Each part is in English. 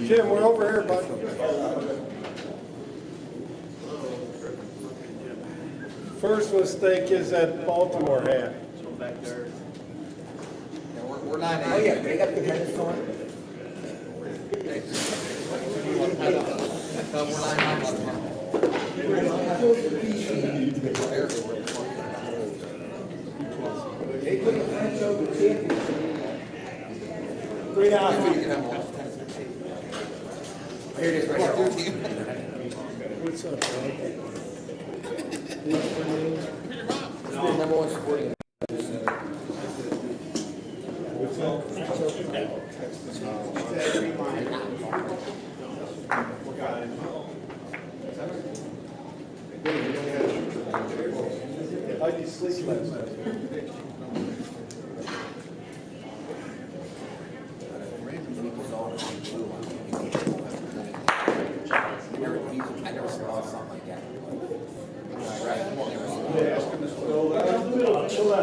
Jim, we're over here, bud. First mistake is that Baltimore hat. We're not. Oh yeah, they got the tennis on. They put the French Open championship. 3 down. Here it is right here. What's up, bro? Number one sporting. What's up? How did you sleep last night? I never saw something like that.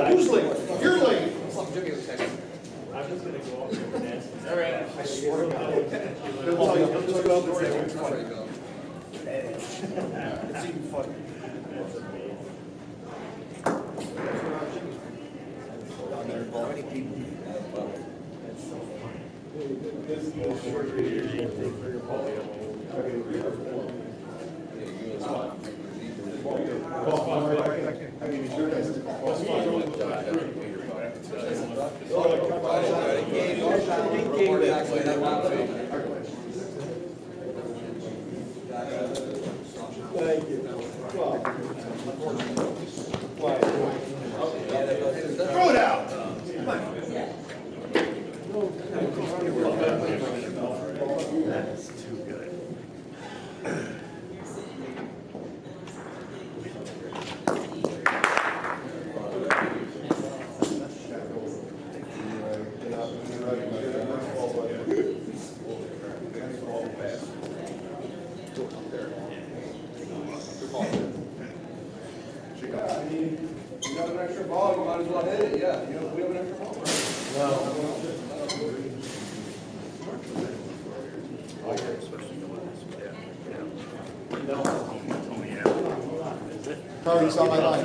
Who's late? You're late. I'm just gonna go off your nest. All right. I swear to God. He'll tell you, he'll just go up and say, it's funny. It's even funny. How many people? Thank you. Throw it out. Come on. That's too good. You have an extra ball, you might as well hit it, yeah. You know, we have an extra ball. Probably saw my line.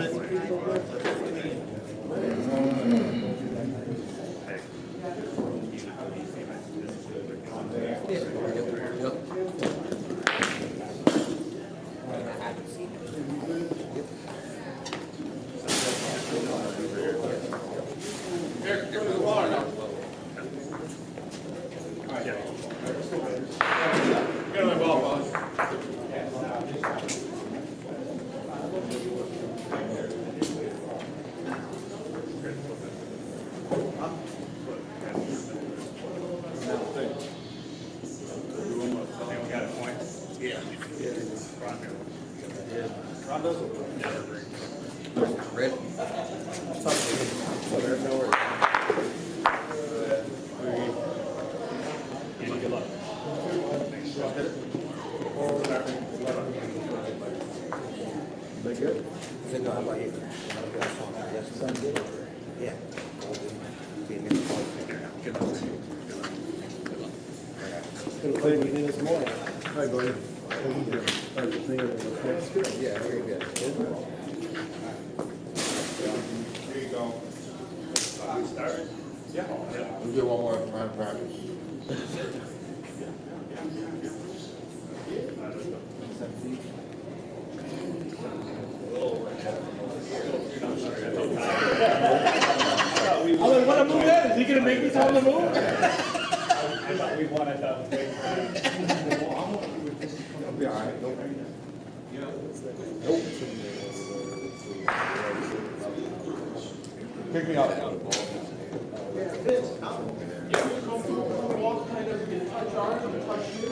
Yeah, very good. We'll do one more round of practice. I'm like, what a move that? Is he gonna make me tell him to move? I thought we wanted to wait. It'll be all right. Pick me up. All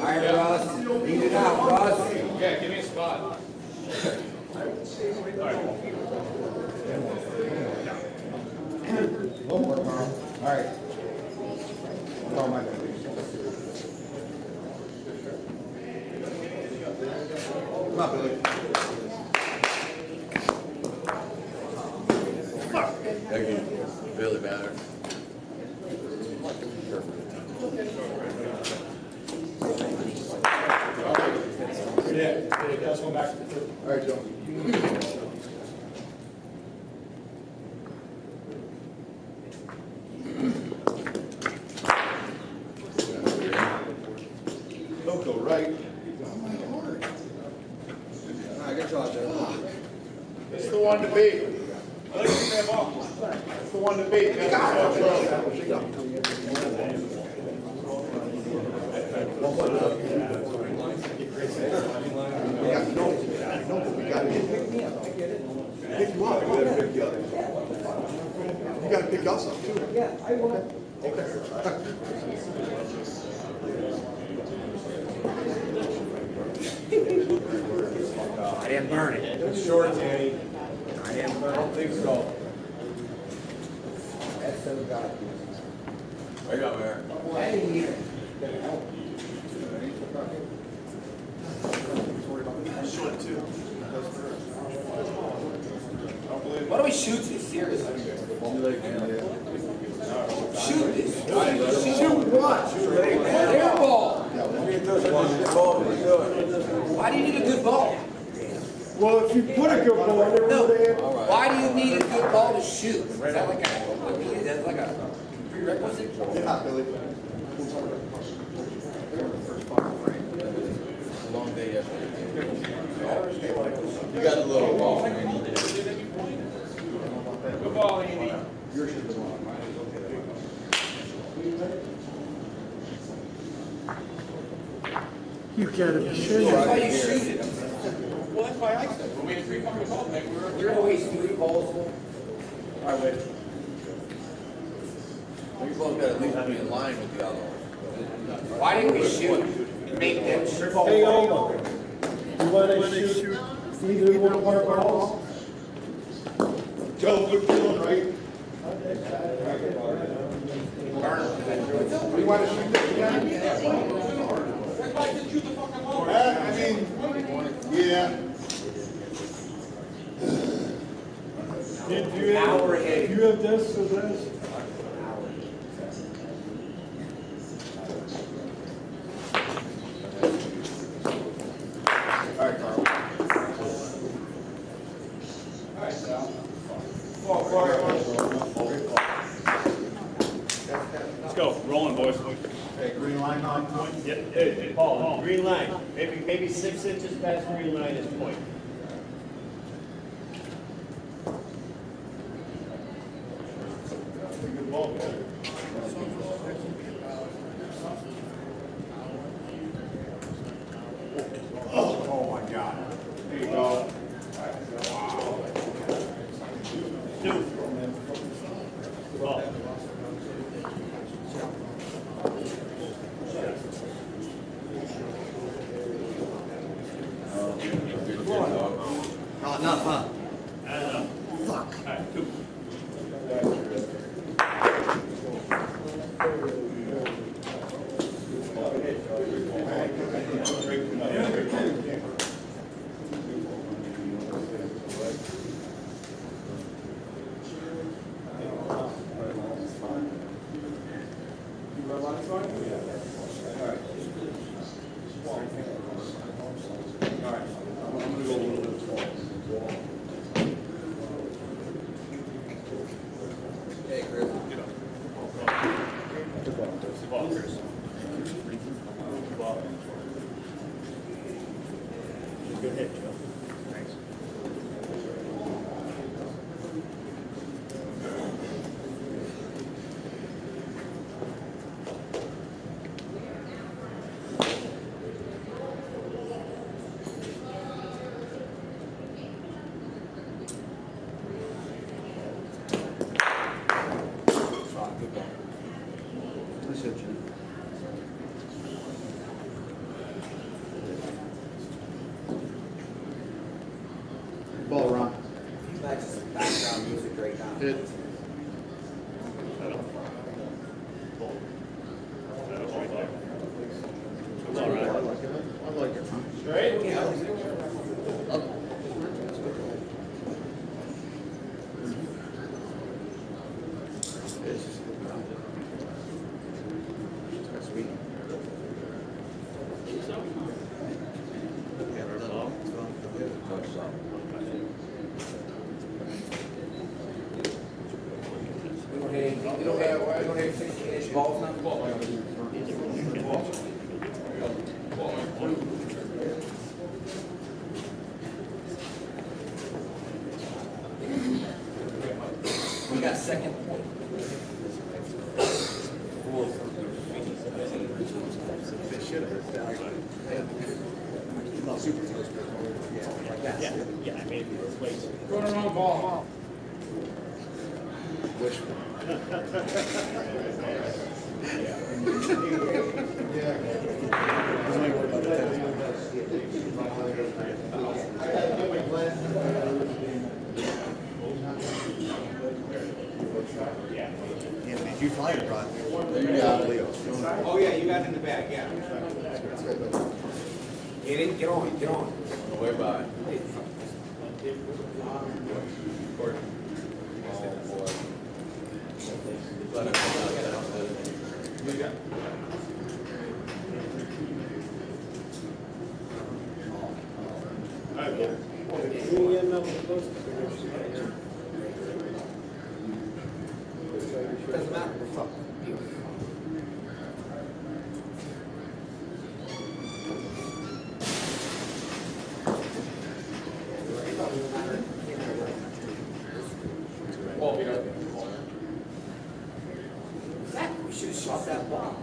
right, Russ. Lead it out, Russ. Yeah, give me a spot. One more, Carl. All right. Carl, my bad. Come on, Billy. Thank you. Really matter. Yeah, let's go back. All right, Joe. Don't go right. All right, good job, Joe. It's the one to beat. It's the one to beat. Pick you up. You gotta pick you up. You gotta pick us up too. Yeah, I will. Okay. I didn't burn it. It's short, Danny. I didn't burn I don't think so. That's so God. I got there. I didn't either. Short too. Why don't we shoot this? Seriously. Shoot this. Shoot what? Air ball. Why do you need a good ball? Well, if you put a good ball there, No. there. Why do you need a good ball to shoot? Is that like a, that's like a prerequisite? Yeah, Billy. Long day yesterday. You got a little ball, man. Good ball, Andy. Yours should be on. Mine is okay. You gotta be sure. That's why you shoot it. Well, that's why I said, we're waiting 3 fucking balls, man. You're gonna waste 3 balls. All right, wait. You both got at least be in line with the other one. Why didn't we shoot? Make them triple. Hey, you wanna shoot either one of our balls? Joe, good feeling, right? We wanna shoot this again? I mean, yeah. Do Hour ahead. you have this or this? All right, Carl. Let's go. Rolling, boys. Hey, green line on point. Hey, Paul, green line, maybe 6 inches past green line is point. Good ball, man. Oh my God. There you go. Ball. Not enough, huh? I don't know. Fuck. All right, 2. Hey, Chris. Ball, Chris. Ball. Good hit, Joe. Thanks. don't have 16-inch balls now? We got second. Yeah, I mean, it's way too. Going around ball. Yeah, did you fly your rod? Adelio. Oh, yeah, you got it in the bag, yeah. Get in, get on. On the way by. Let it come out, get out there. You got it. Doesn't matter. Fuck. We should have shot that ball.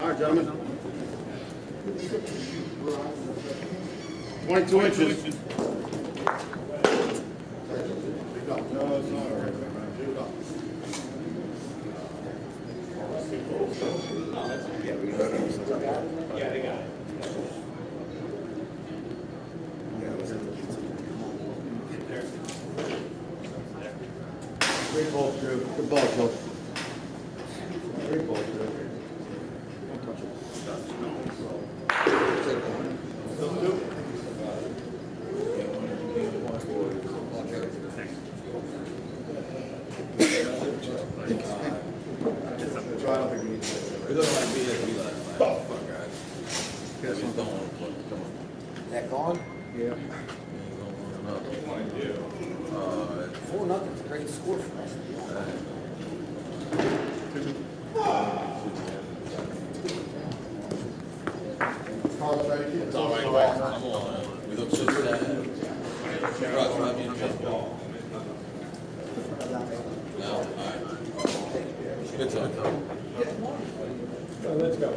All right, gentlemen. 22 inches. Yeah, they got it. Great ball, Drew. Good ball, Joe. Great ball, Drew. Don't touch it. Doesn't do it. So I don't think we need to. We look like me, it'd be like, fuck, guys. We don't want to put, come on. That gone? Yeah. You don't want another. 4-0 is a great score for us. It's all right, right? Come on. We look so sad. Russ, rub me in the face. No, all right. Good time. Let's go.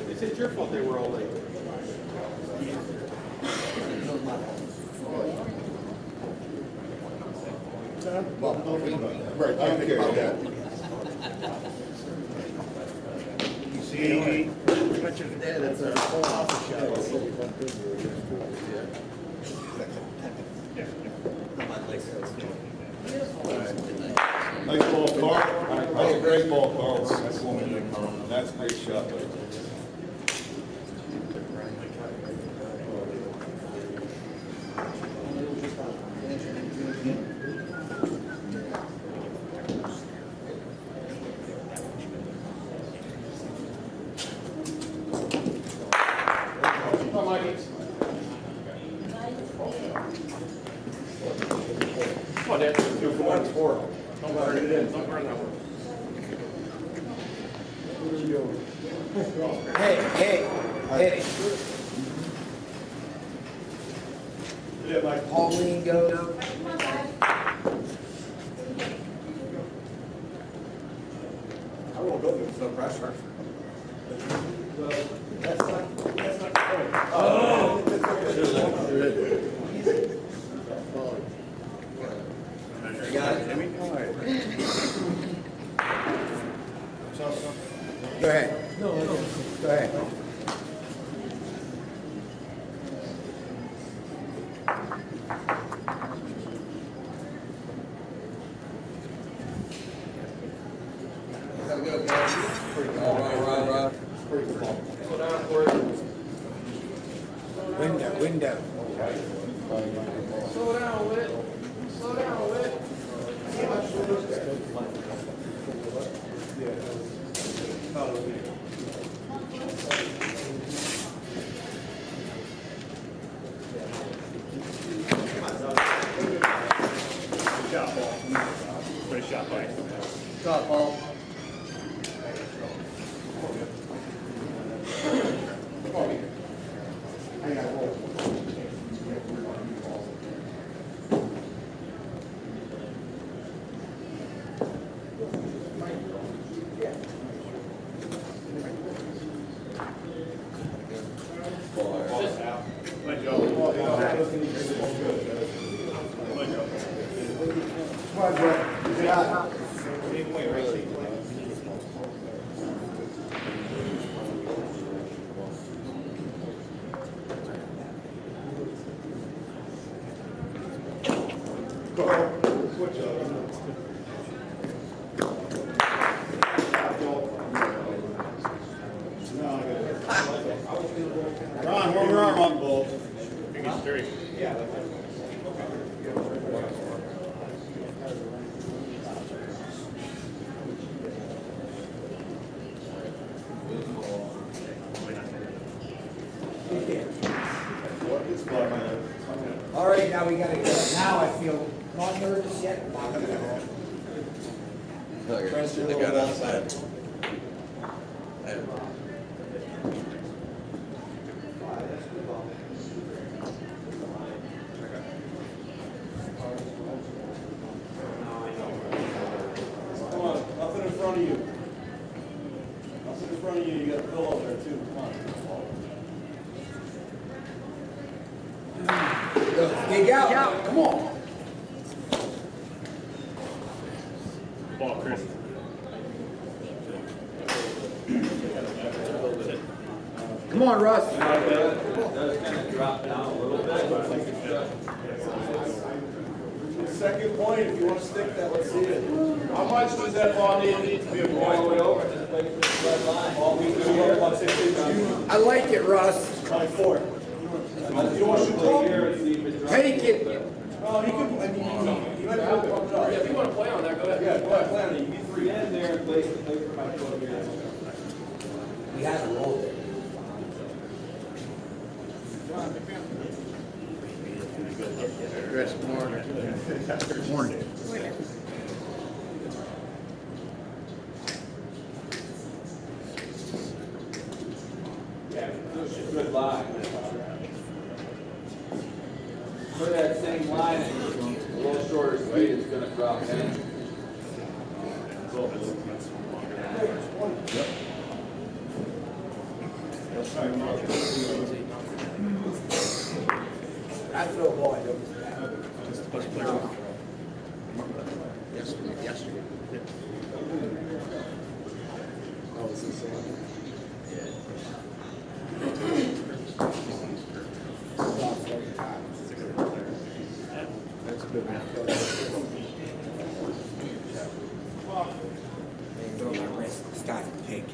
It's your fault they were all late. Right, I don't care about that. You see, that's a whole office Nice ball, Carl. That's a great ball, Carl. That's a great shot. Come on, Dan. 2 for 1, 4. Don't burn it in. Don't burn that one. Hey. Yeah, Mike. Pauline go. I won't go, there's no pressure. That's not correct. You got it? Go ahead. Go ahead. Gotta go, guys. Right. Window. Slow down, Whit. Slow down, Whit. Good job, ball. Put a shot by. Stop, Paul. Ron, warm your arm up, Bull. Fingers straight. All right, now we gotta go. Now I feel not nervous yet. Not nervous. They got outside. Come on, nothing in front of you. Nothing in front of you, you got a pillow there too, come on. Dig out. Come on. Ball, Chris. Come on, Russ. Second point, if you want to stick that, let's see it. How much does that ball need to be avoided? All the way over, just wait for the red line. All we do, about 6 inches. I like it, Russ. Like 4. You don't want to shoot tall? Take it. Oh, he can, I mean, you might have to pump it up. Yeah, if you want to play on that, go ahead. Yeah, go ahead, play on it. You can get 3 in there and play for my 12 years. We had to roll it. Chris, morning. Morning. Yeah, good line. For that same line, a little shorter speed, it's gonna drop in. I throw a ball. I don't. Yesterday. Oh, is this That's a good one. Throw my wrist. Stop. Take.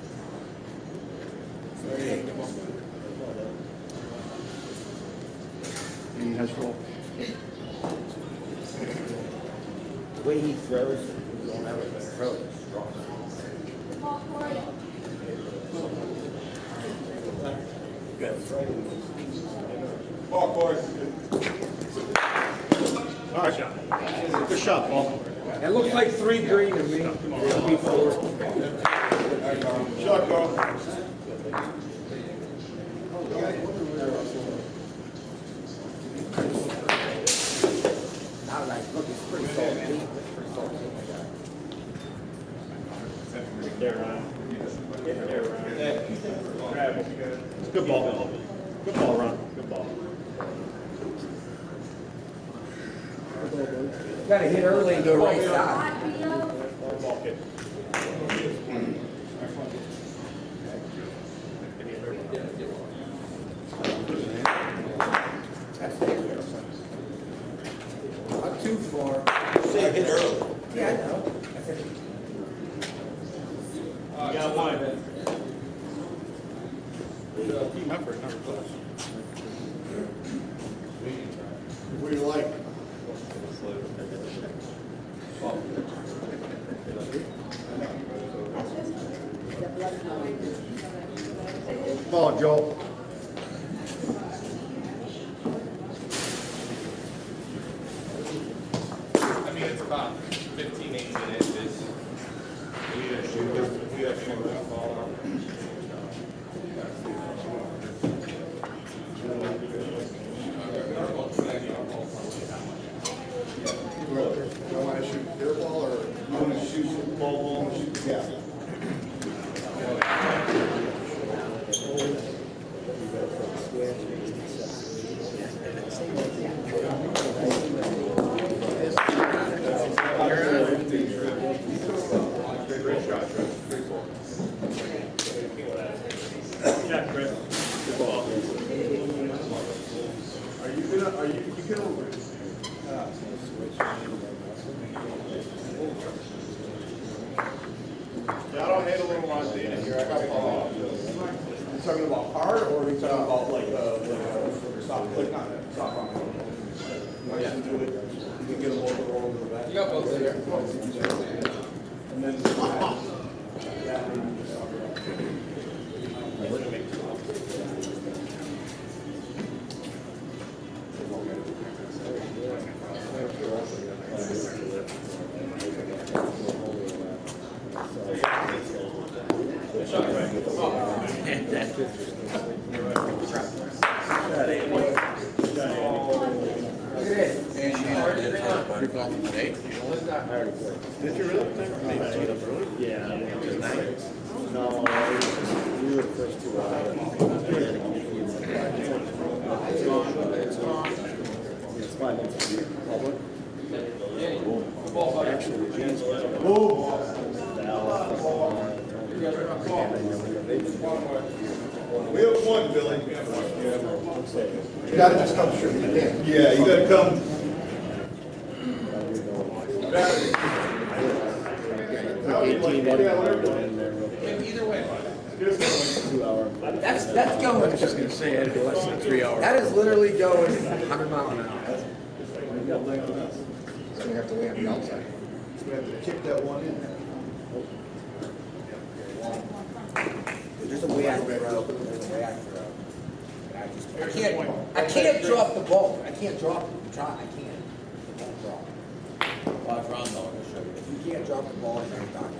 The way he throws, you don't ever throw it strong. Ball course. All right, shot. Good shot, Paul. It looks like 3 green to me. It'll be 4. Shot, Carl. Now that look, it's pretty salty. Pretty salty. There, Ron. There, Ron. Grab it. Good ball. Good ball, Ron. Good ball. Gotta hit early and go right side. Ball kick. Not too far. Say hit early. Yeah, I know. I said, You got one. Team effort, number close. What do you like? Ball, Joel. I mean, it's about 15, 18 inches. We got shoot that ball out. Do I want to shoot your ball or you want to shoot ball? Yeah. Check, Chris. Good ball. You can Yeah, I don't hate a little Montana here. I got ball off. You talking about hard or are you talking about like soft, like not soft on it? Nice and do it. You can get them over all over the back. You got both in there. And then Did you really? Yeah. No, we were the first two out. It's fine. Public. we have one, Billy. You gotta just come straight. Yeah, you gotta come. Either way. 2 hour. That's going. I was just gonna say, it'd be less than 3 hours. That is literally going 100 miles an hour. So we have to lay on the outside. We have to kick that one in. There's a way I throw. There's a way I throw. I can't drop the ball. I can't drop it. I can't. It won't drop. 5 round dog, I'll show you. If you can't drop the ball, you're not.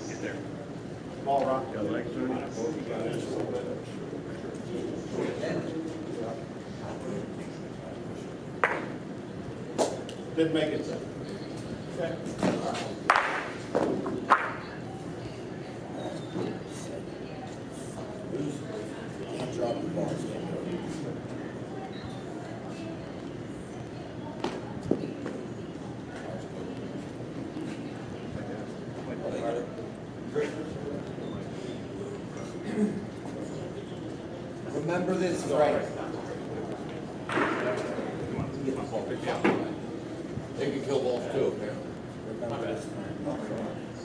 Get there. Ball rock, your legs are Didn't make it. Can't drop the ball. Remember this, right? They can kill balls too, apparently. Remember this.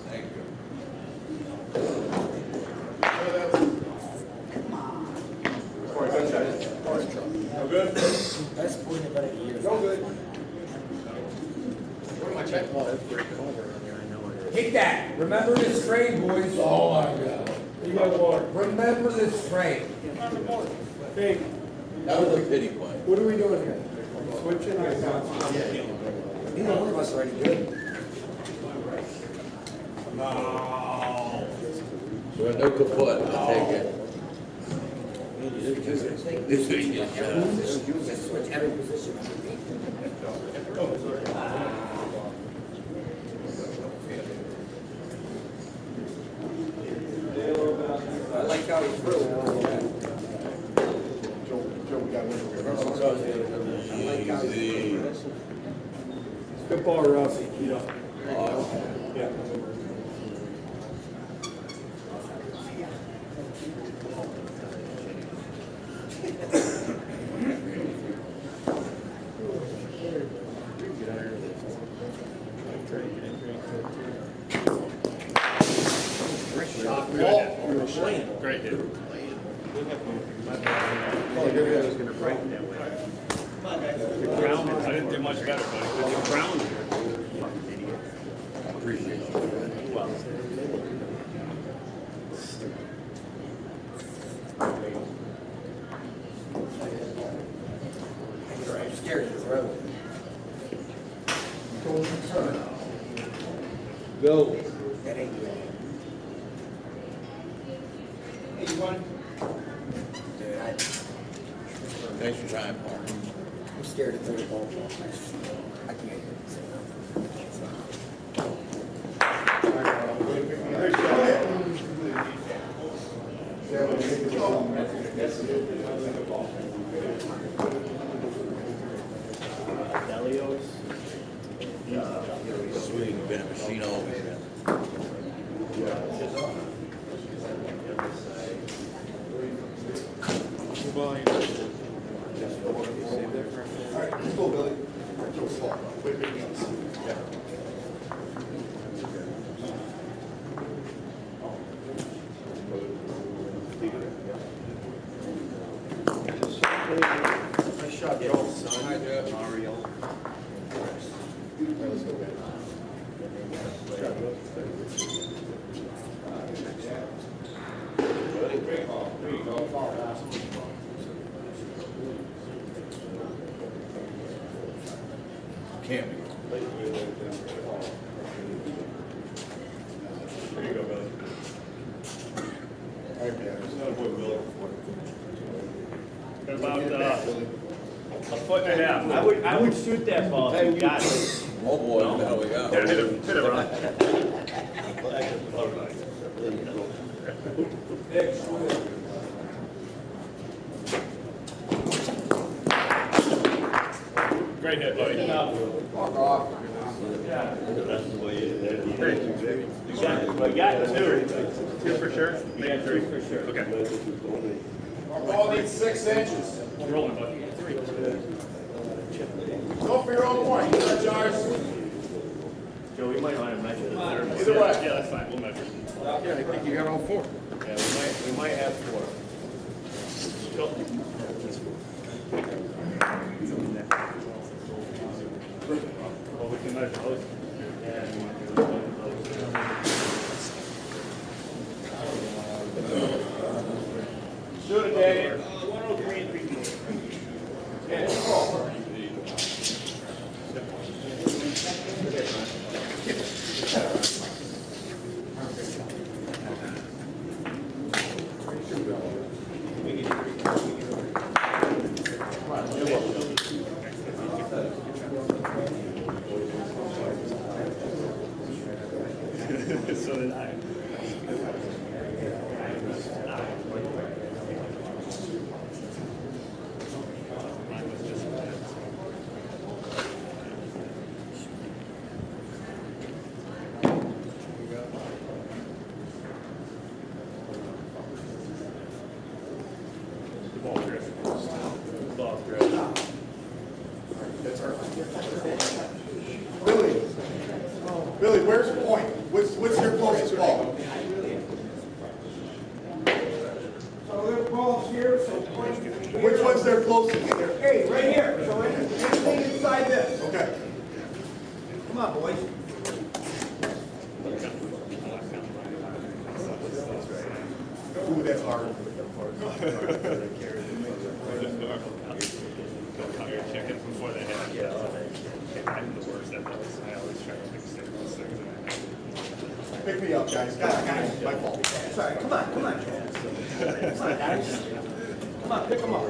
Thank you. No good? Best point of the year. No good. Hit that. Remember this frame, boys. Oh my God. You got water. Remember this frame. Hey, That was a pity play. What are we doing here? switching. Neither one of us are any good. No. So no kaput, I'll take it. This week is Just switch every position. I like how he threw it. Joe, we got one. I like how he easy. Good ball, Russ. Yeah. Great, dude. Oh, your guy was gonna break that way. The ground, I didn't do much better, buddy. The ground. Fucking idiot. Appreciate you. Well. I'm scared to throw it. Go. That ain't good. Hey, you want? Dude, Thanks for trying, Paul. I'm scared to throw the ball. I can't hit it. Adelio's. Sweet, been a machine always. Let's go, Billy. Nice shot, Joe. Hi, Jeff. Mario. Can't be. There you go, Billy. About a foot and a half. I would shoot that ball if you got it. Oh, boy, what the hell we got? Yeah, hit it, Ron. Great hit, buddy. Fuck off. You got it, too. Two for sure? You got three for sure. Okay. Our ball needs 6 inches. Rolling, buddy. Three. Go for your own point. That's ours. Joe, we might want to measure this. Either way. Yeah, that's fine. We'll measure. Yeah, I think you got all four. Yeah, we might have four. Well, we can measure those. Shoot it, Danny. 103 and 3 Yeah, come on. So did I. Billy, where's the point? What's your closest ball? So their ball's here, so point. Which one's their closest? Hey, right here, so anything inside this. Okay. Come on, boys. Ooh, that's hard. Count your chickens before they hatch. I'm the worst at those. I always try to fix those things. Pick me up, guys. Guys, my fault. Sorry, come on. Come on, guys. Come on, pick them up.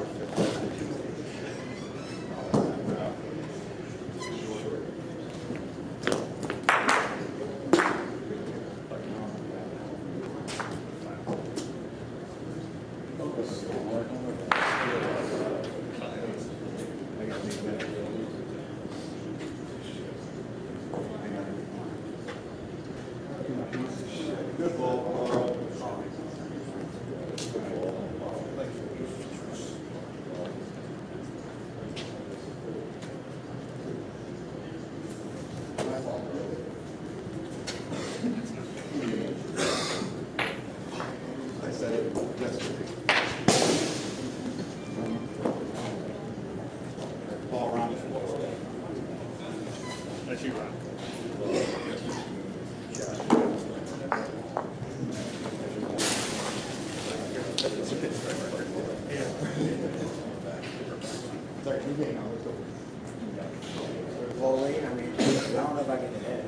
if I can edit.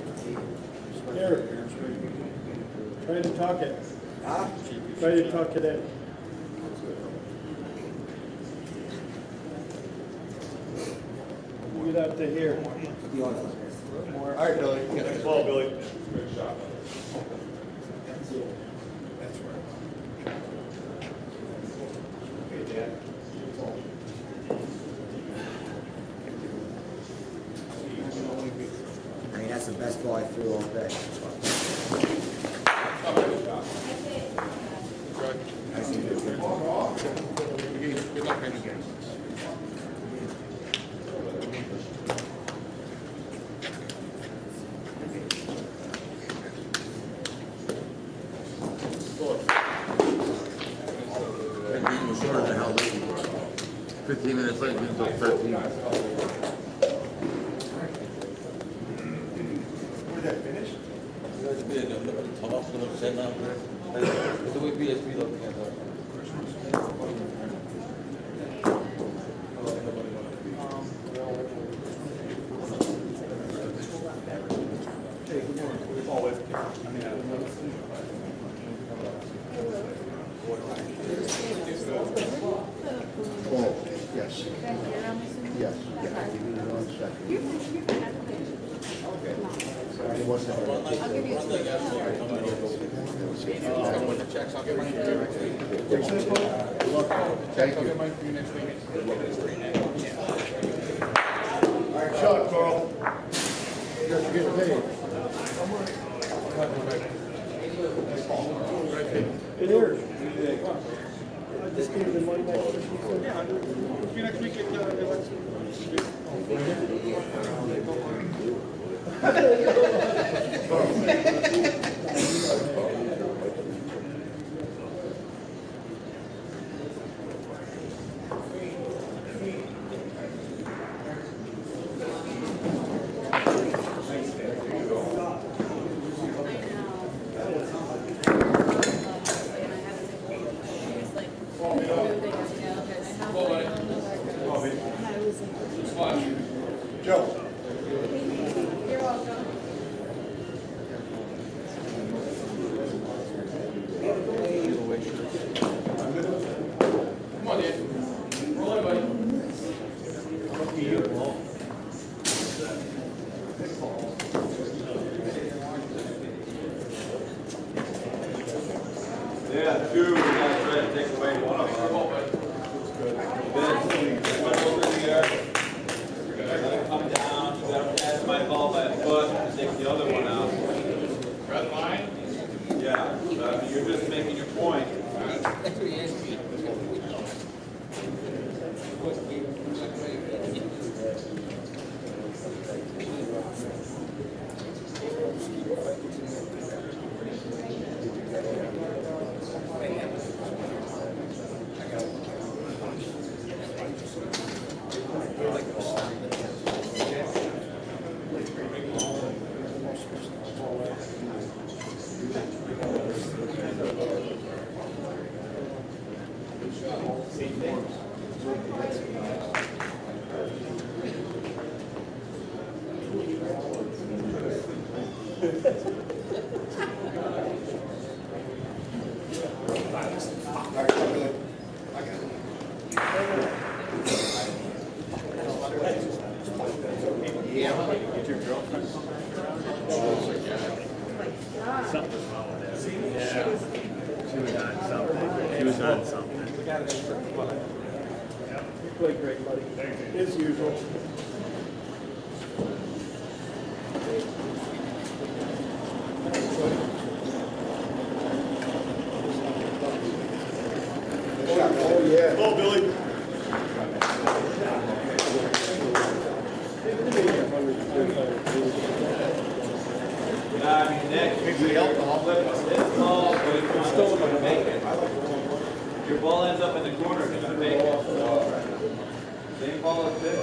Here. Try to talk it. Huh? Try to talk it in. Get out to here. All right, Billy. Nice ball, Billy. Good shot. I mean, that's the best ball I threw all day. Good luck, Raymond. That meeting was shorter than how late we were. 15 minutes late, we took 13. Did that finish? Oh, yes. Yes. Yeah, give me 1 second. Okay. One second. I'll give you Thank you. All right, shot, Carl. Just get paid. It is. I just gave the money back. See you next week at the election. Joe. You're welcome. Come on, Dan. Roll it, buddy. Yeah, two, we gotta try to take away one of them. Then, one over there. Let it come down, you gotta pass my ball by a foot, and take the other one out. Red line? Yeah, you're just making your point. You played great, buddy. As usual. Oh, yeah. Ball, Billy. I mean, next, it's ball, but it's still gonna make it. Your ball ends up in the corner, it's gonna make it. Same ball as this.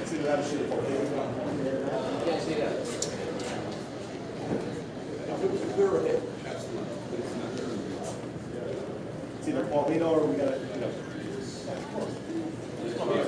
See that shit. Can't see that. If they're a hit. It's either Paulino or we gotta, you know. Just come here.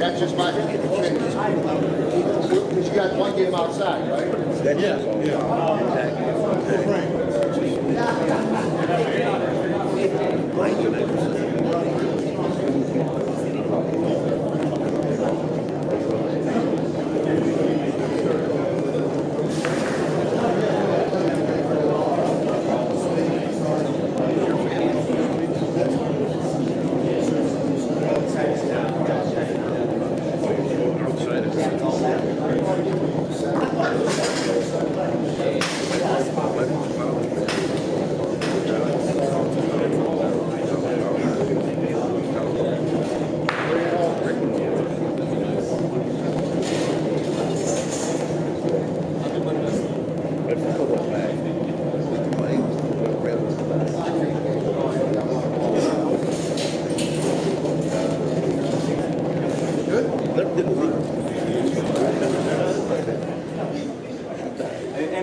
That's just my opinion. Because you got one game outside, right?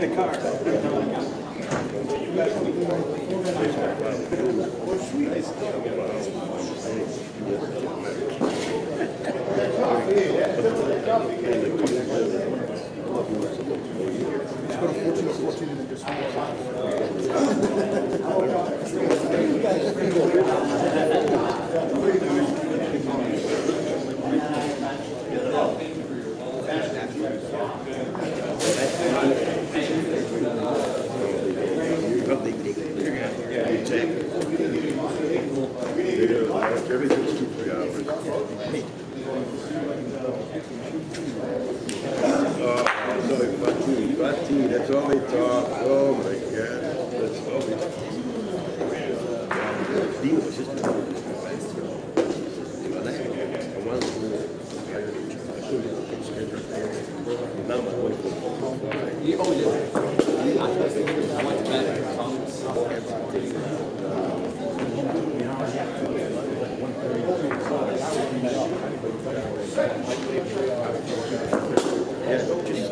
in the car. Everything's 2-3 hours. Bocce, that's all they talk. Oh my God, that's all they talk. Dino was just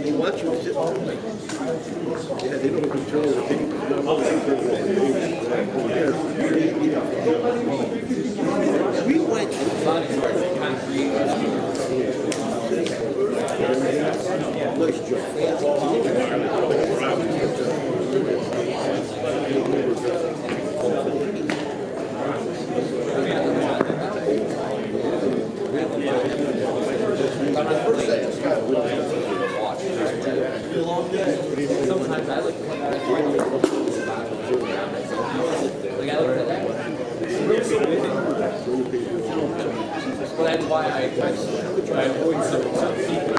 they want you to sit. Yeah, they don't control the thing. We went Sometimes I look well, that's why I try to avoid some secret.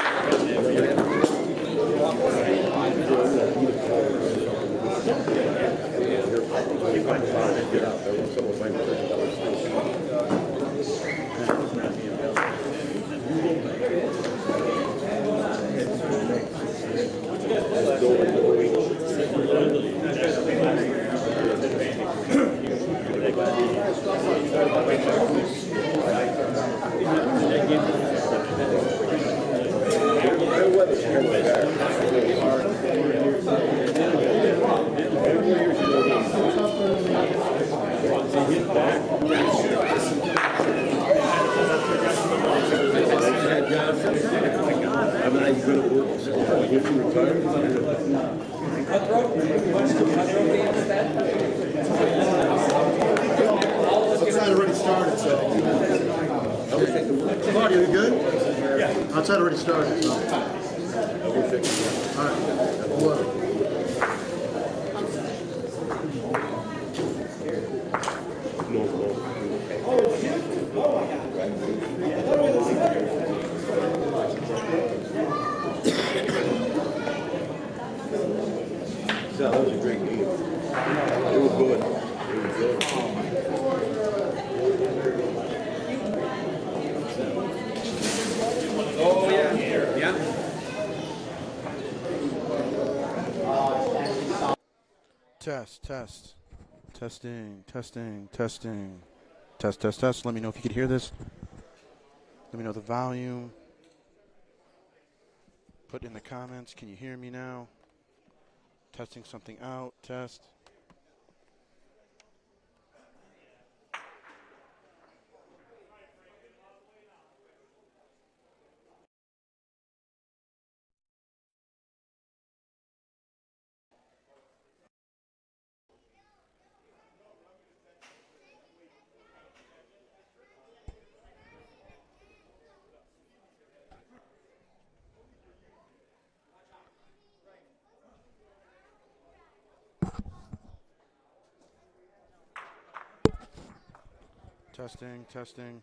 Outside already started, so. Claudia, you good? Yeah. Outside already started, so. All right. That was a great game. It was good. It was good. Oh, yeah. Yeah. Test. Testing. Test. Let me know if you could hear this. Let me know the volume. Put in the comments. Can you hear me now? Testing something out. Test. Testing.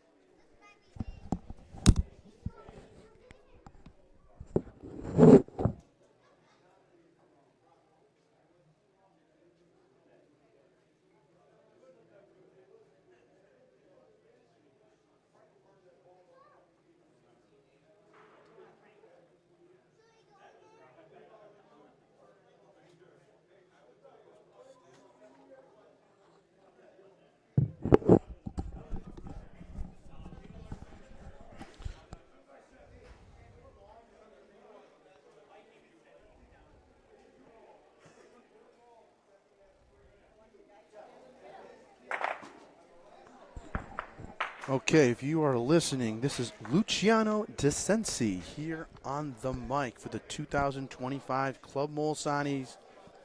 Okay, if you are listening, this is Luciano DeCensi here on the mic for the 2025 Club Molisani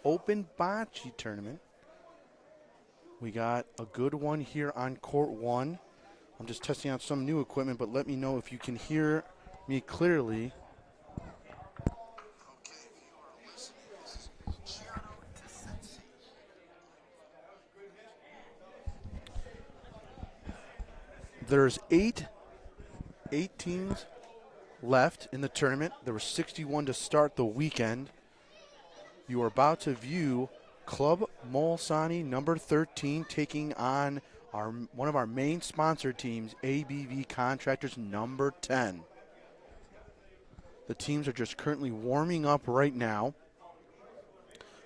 Open Bocce Tournament. We got a good one here on Court 1. I'm just testing out some new equipment, but let me know if you can hear me clearly. There's eight teams left in the tournament. There were 61 to start the weekend. You are about to view Club Molisani number 13 taking on one of our main sponsor teams, ABV Contractors number 10. The teams are just currently warming up right now.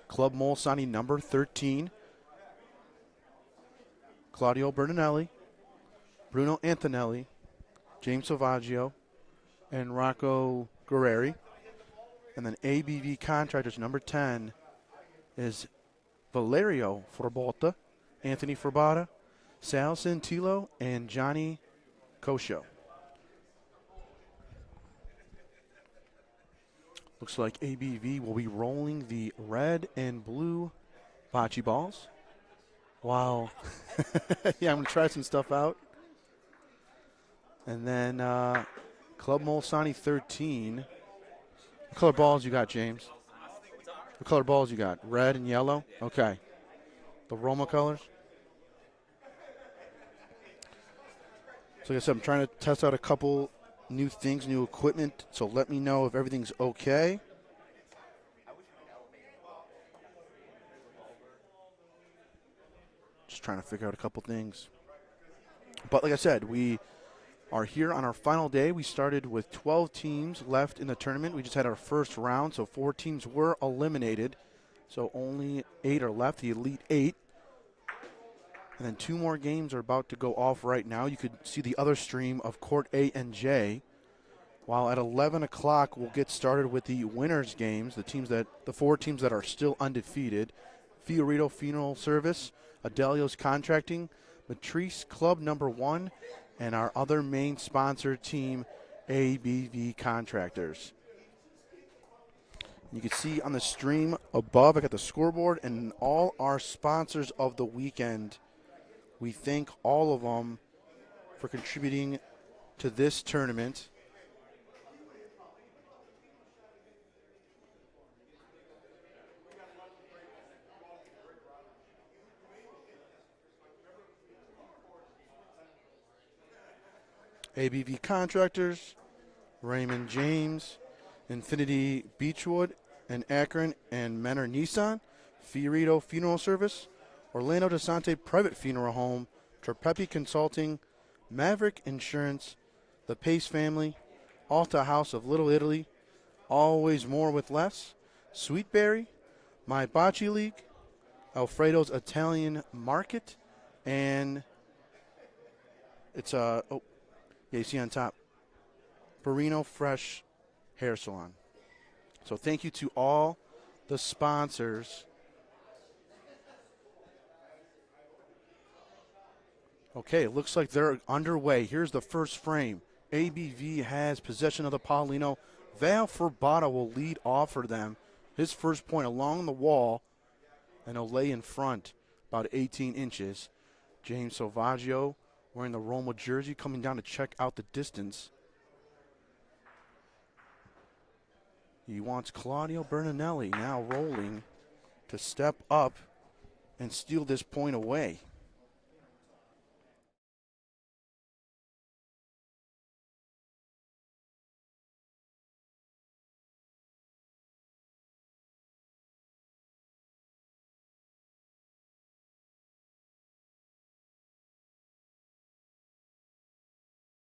Club Molisani number 13, Claudio Bertinelli, Bruno Antonelli, James Salvaggio, and Rocco Guerreri. And then ABV Contractors number 10 is Valerio Forbotta, Anthony Forbata, Sal Santillo, and Johnny Coscio. Looks like ABV will be rolling the red and blue bocce balls. Wow. Yeah, I'm going to try some stuff out. And then Club Molisani 13. What color balls you got, James? What color balls you got? Red and yellow? Okay. The Roma colors? So like I said, I'm trying to test out a couple new things, new equipment. So let me know if everything's okay. Just trying to figure out a couple things. But like I said, we are here on our final day. We started with 12 teams left in the tournament. We just had our first round, so 4 teams were eliminated. So only 8 are left, the Elite 8. And then 2 more games are about to go off right now. You could see the other stream of Court A and J. While at 11 o'clock, we'll get started with the winners' games, the 4 teams that are still undefeated. Fioritto Funeral Service, Adelio's Contracting, Matrice Club number 1, and our other main sponsor team, ABV Contractors. You can see on the stream above, I got the scoreboard and all our sponsors of the weekend. We thank all of them for contributing to this tournament. ABV Contractors, Raymond James, Infiniti Beachwood and Akron and Menor Nissan, Fioritto Funeral Service, Orlando-Donsante-Previte Funeral Home, Tripepi Consulting, Maverick Insurance, the Pace Family, Alta House of Little Italy, Always More with Less, Sweetberry, My Bocce League, Alfredo's Italian Market, and it's you see on top, Fiorino Fresh Hair Salon. So thank you to all the sponsors. Okay, it looks like they're underway. Here's the first frame. ABV has possession of the Paulino. Val Forbata will lead off for them. His first point along the wall, and he'll lay in front about 18 inches. James Salvaggio wearing the Roma jersey, coming down to check out the distance. He wants Claudio Bertinelli now rolling to step up and steal this point away.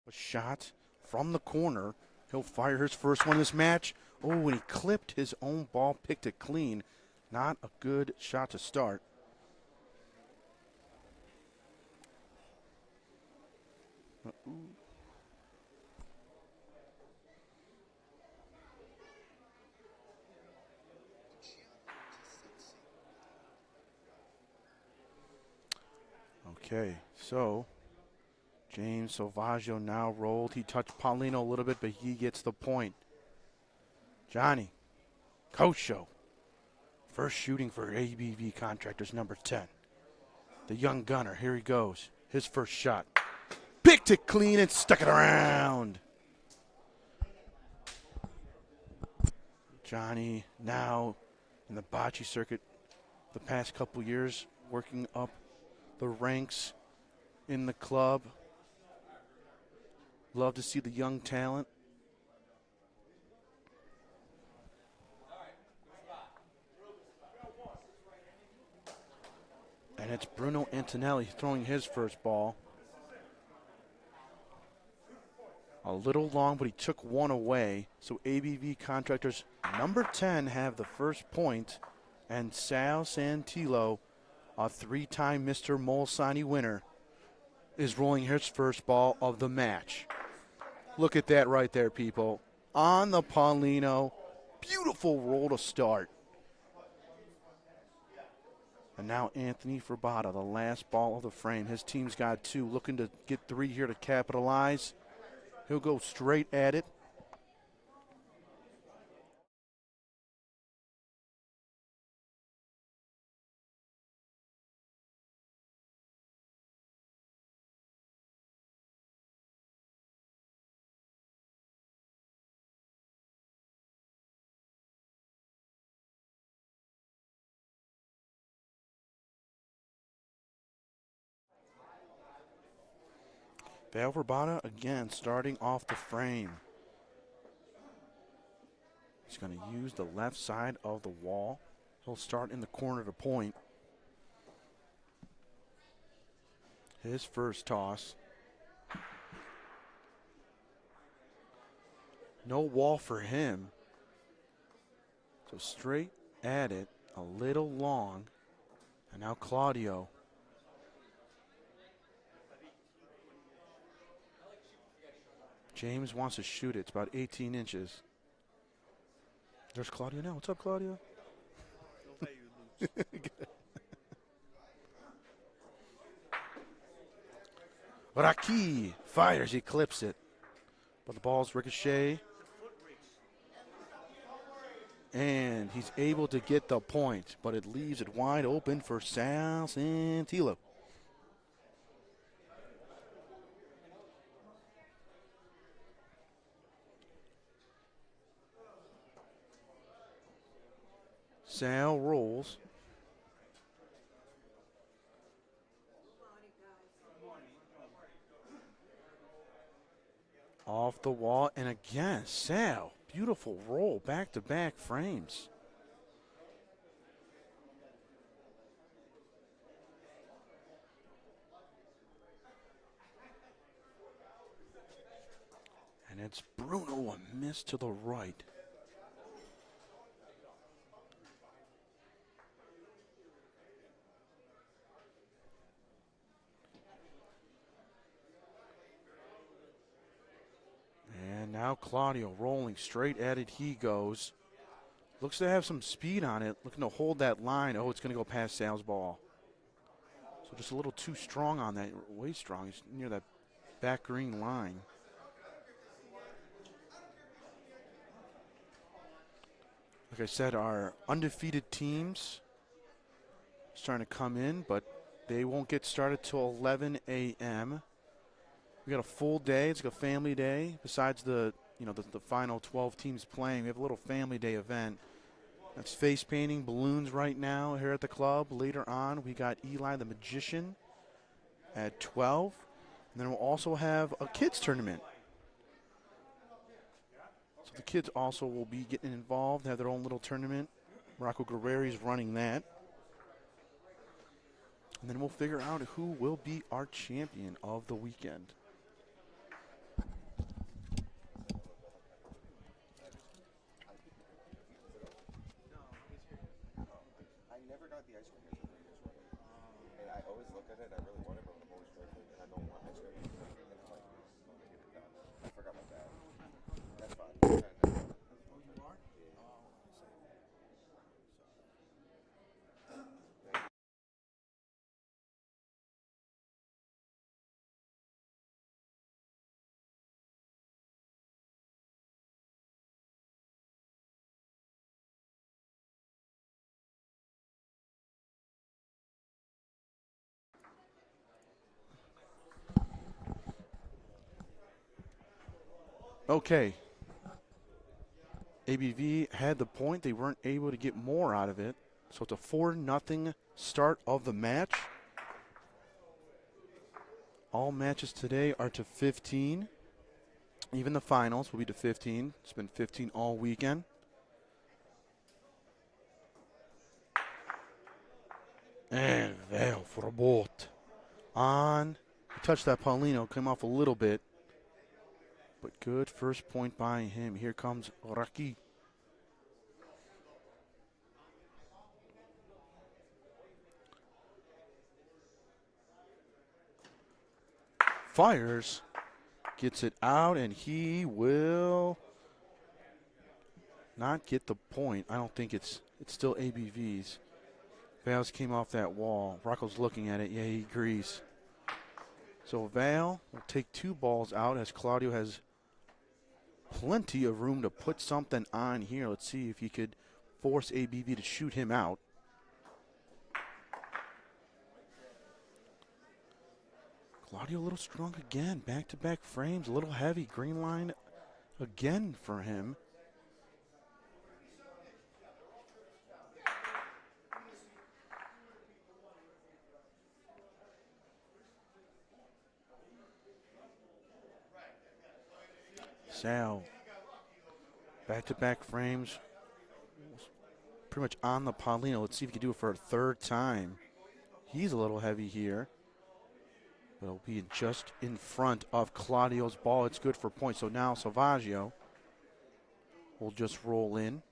A shot from the corner. He'll fire his first one in this match. Oh, and he clipped his own ball, picked it clean. Not a good shot to start. Okay, so James Salvaggio now rolled. He touched Paulino a little bit, but he gets the point. Johnny Kosho. First shooting for ABV Contractors, number 10. The young gunner, here he goes. His first shot. Picked it clean and stuck it around. Johnny now in the bocce circuit the past couple years, working up the ranks in the club. Love to see the young talent. And it's Bruno Antonelli throwing his first ball. A little long, but he took one away. So ABV Contractors, number 10, have the first point. And Sal Santillo, a three-time Mr. Molisani winner, is rolling his first ball of the match. Look at that right there, people. On the Paulino. Beautiful roll to start. And now Anthony Ferbata, the last ball of the frame. His team's got two, looking to get three here to capitalize. He'll go straight at it. Val Verbata again starting off the frame. He's going to use the left side of the wall. He'll start in the corner to point. His first toss. No wall for him. So straight at it, a little long. And now Claudio. James wants to shoot it. It's about 18 inches. There's Claudio now. What's up, Claudio? Raki fires. He clips it. But the ball's ricochet. And he's able to get the point. But it leaves it wide open for Sal Santillo. Sal rolls. Off the wall, and again, Sal. Beautiful roll, back-to-back frames. And it's Bruno, a miss to the right. And now Claudio rolling straight at it. He goes. Looks to have some speed on it. Looking to hold that line. Oh, it's going to go past Sal's ball. So just a little too strong on that. Way strong. He's near that back green line. Like I said, our undefeated teams starting to come in, but they won't get started till 11 a.m. We got a full day. It's like a family day. Besides the final 12 teams playing, we have a little family day event. That's face painting, balloons right now here at the club. Later on, we got Eli the Magician at 12. And then we'll also have a kids tournament. So the kids also will be getting involved, have their own little tournament. Rocco Guerreri's running that. And then we'll figure out who will be our champion of the weekend. Okay. ABV had the point. They weren't able to get more out of it. So it's a 4-0 start of the match. All matches today are to 15. Even the finals will be to 15. It's been 15 all weekend. And Vale for a bolt. On. He touched that Paulino. Came off a little bit. But good first point by him. Here comes Rocky. Fires. Gets it out, and he will not get the point. I don't think it's still ABV's. Vale's came off that wall. Rocco's looking at it. Yeah, he agrees. So Val will take 2 balls out as Claudio has plenty of room to put something on here. Let's see if he could force ABV to shoot him out. Claudio a little strong again. Back-to-back frames, a little heavy. Green line again for him. Sal, back-to-back frames, pretty much on the Paulino. Let's see if he can do it for a 3rd time. He's a little heavy here, but it'll be just in front of Claudio's ball. It's good for points. So now Salvaggio will just roll in.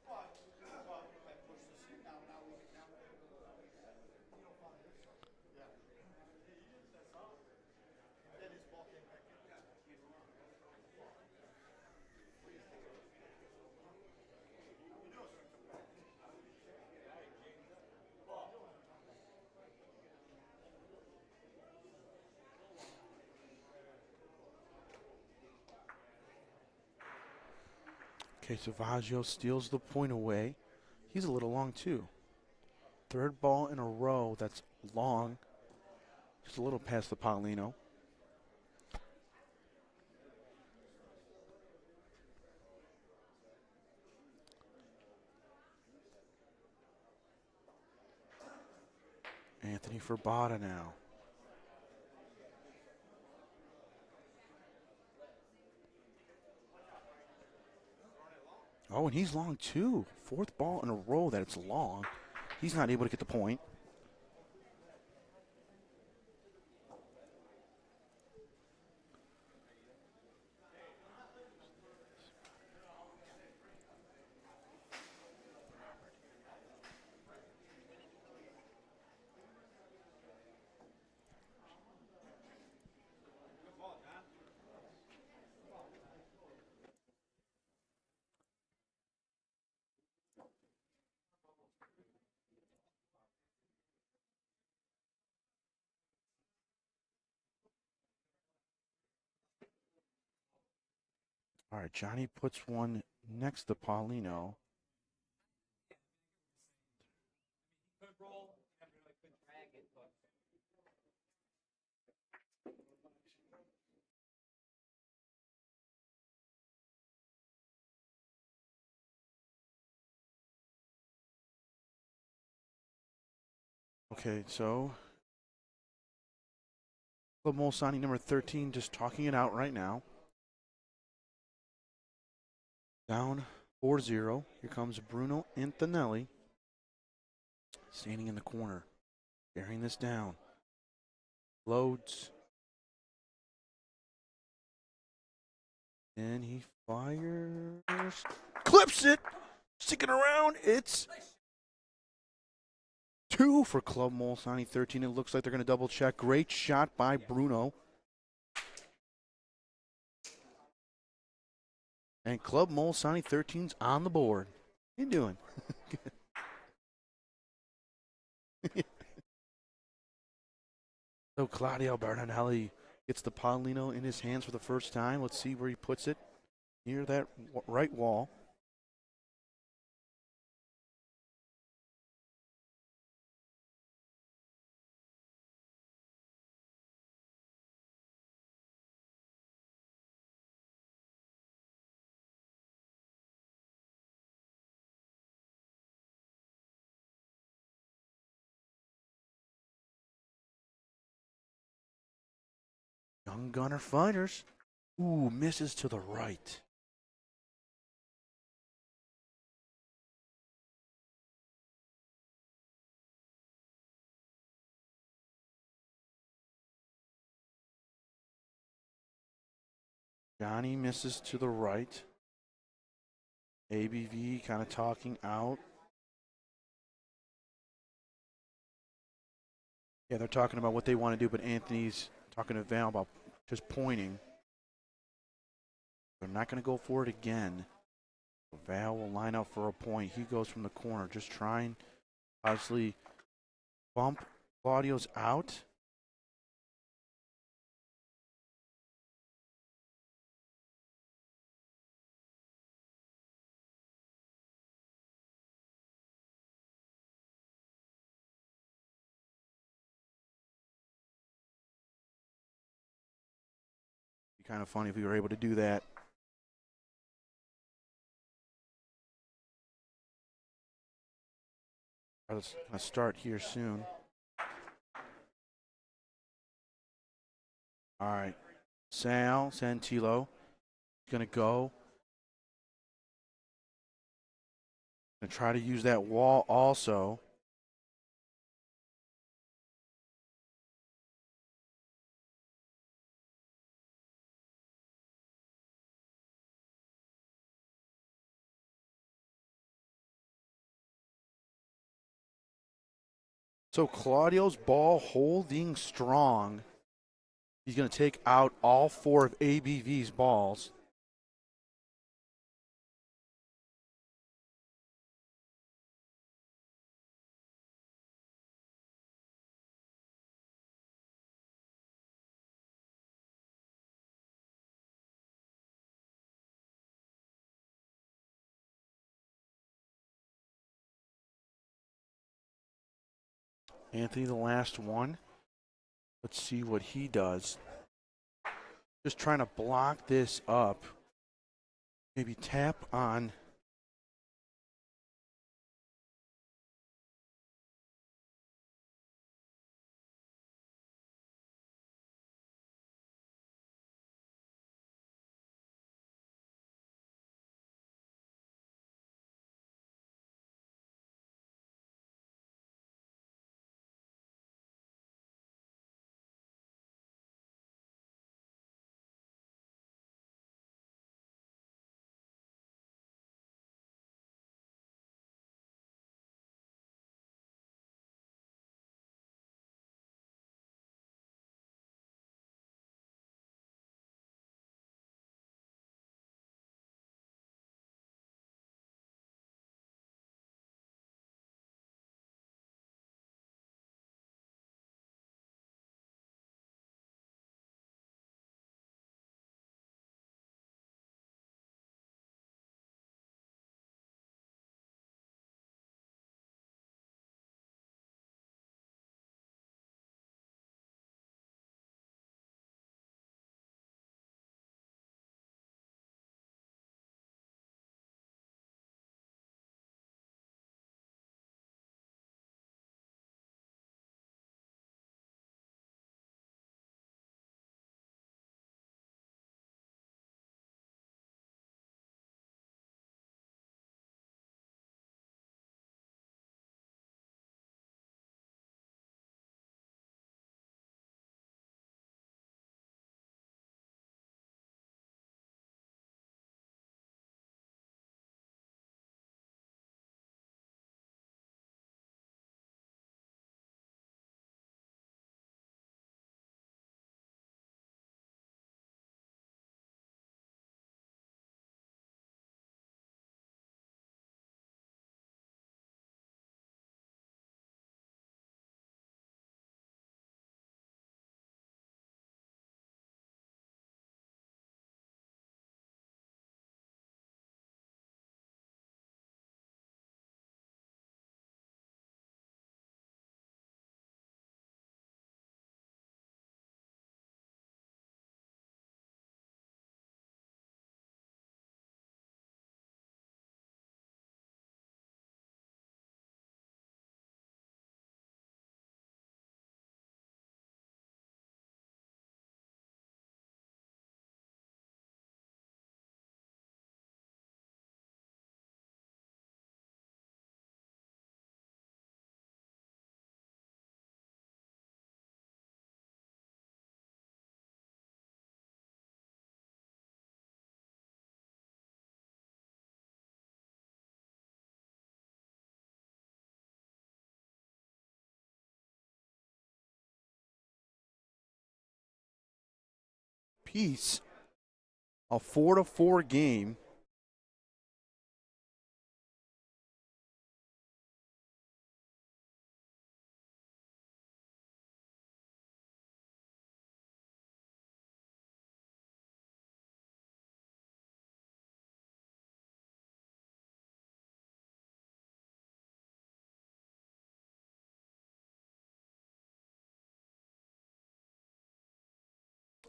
Okay, Salvaggio steals the point away. He's a little long too. 3rd ball in a row that's long. Just a little past the Paulino. Anthony Ferbata now. Oh, and he's long too. 4th ball in a row that it's long. He's not able to get the point. All right, Johnny puts one next to Paulino. Okay, so Club Molisani number 13 just talking it out right now. Down 4-0. Here comes Bruno Antonelli. Standing in the corner. Bearing this down. Loads. And he fires. Clips it. Sticking around. It's 2 for Club Molisani 13. It looks like they're going to double check. Great shot by Bruno. And Club Molisani 13's on the board. How you doing? So Claudio Bernardelli gets the Paulino in his hands for the first time. Let's see where he puts it. Near that right wall. Young gunner fighters. Ooh, misses to the right. Johnny misses to the right. ABV kind of talking out. Yeah, they're talking about what they want to do, but Anthony's talking to Val about just pointing. They're not going to go for it again. Val will line up for a point. He goes from the corner, just trying, obviously, bump Claudio's out. Be kind of funny if we were able to do that. Let's start here soon. All right. Sal Santillo is going to go. Going to try to use that wall also. So Claudio's ball holding strong. He's going to take out all 4 of ABV's balls. Anthony, the last one. Let's see what he does. Just trying to block this up. Maybe tap on. apiece. A 4-4 game.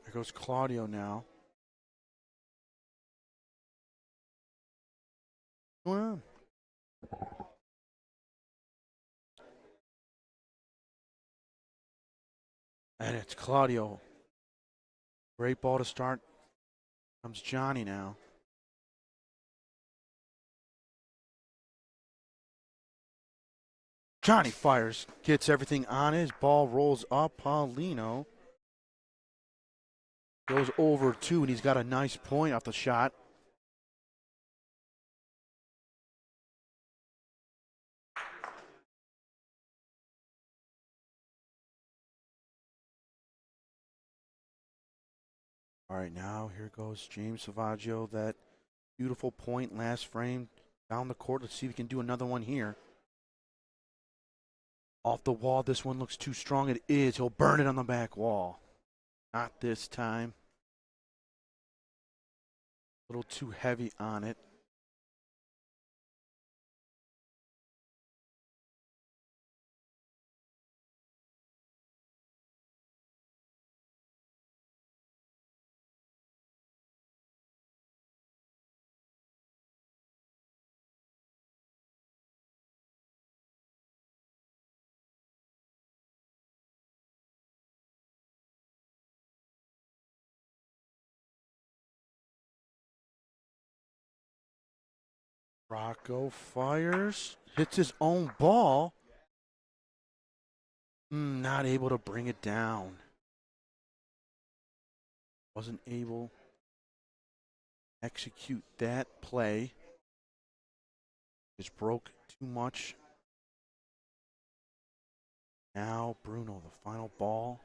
There goes Claudio now. What's going on? And it's Claudio. Great ball to start. Comes Johnny now. Johnny fires, gets everything on his ball, rolls up. Paulino goes over 2, and he's got a nice point off the shot. All right, now here goes James Savaggio. That beautiful point last frame down the court. Let's see if we can do another one here. Off the wall, this one looks too strong. It is. He'll burn it on the back wall. Not this time. A little too heavy on it. Rocco fires, hits his own ball. Not able to bring it down. Wasn't able to execute that play. Just broke too much. Now Bruno, the final ball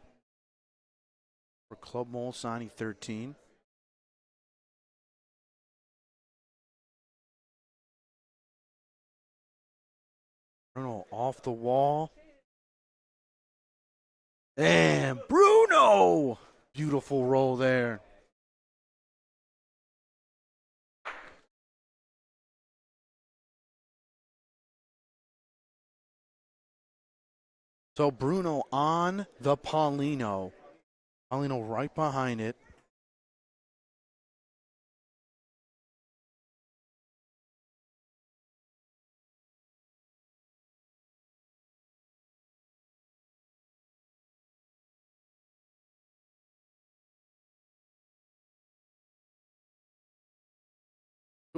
for Club Molisani 13. Bruno off the wall. And Bruno! Beautiful roll there. So Bruno on the Paulino. Paulino right behind it.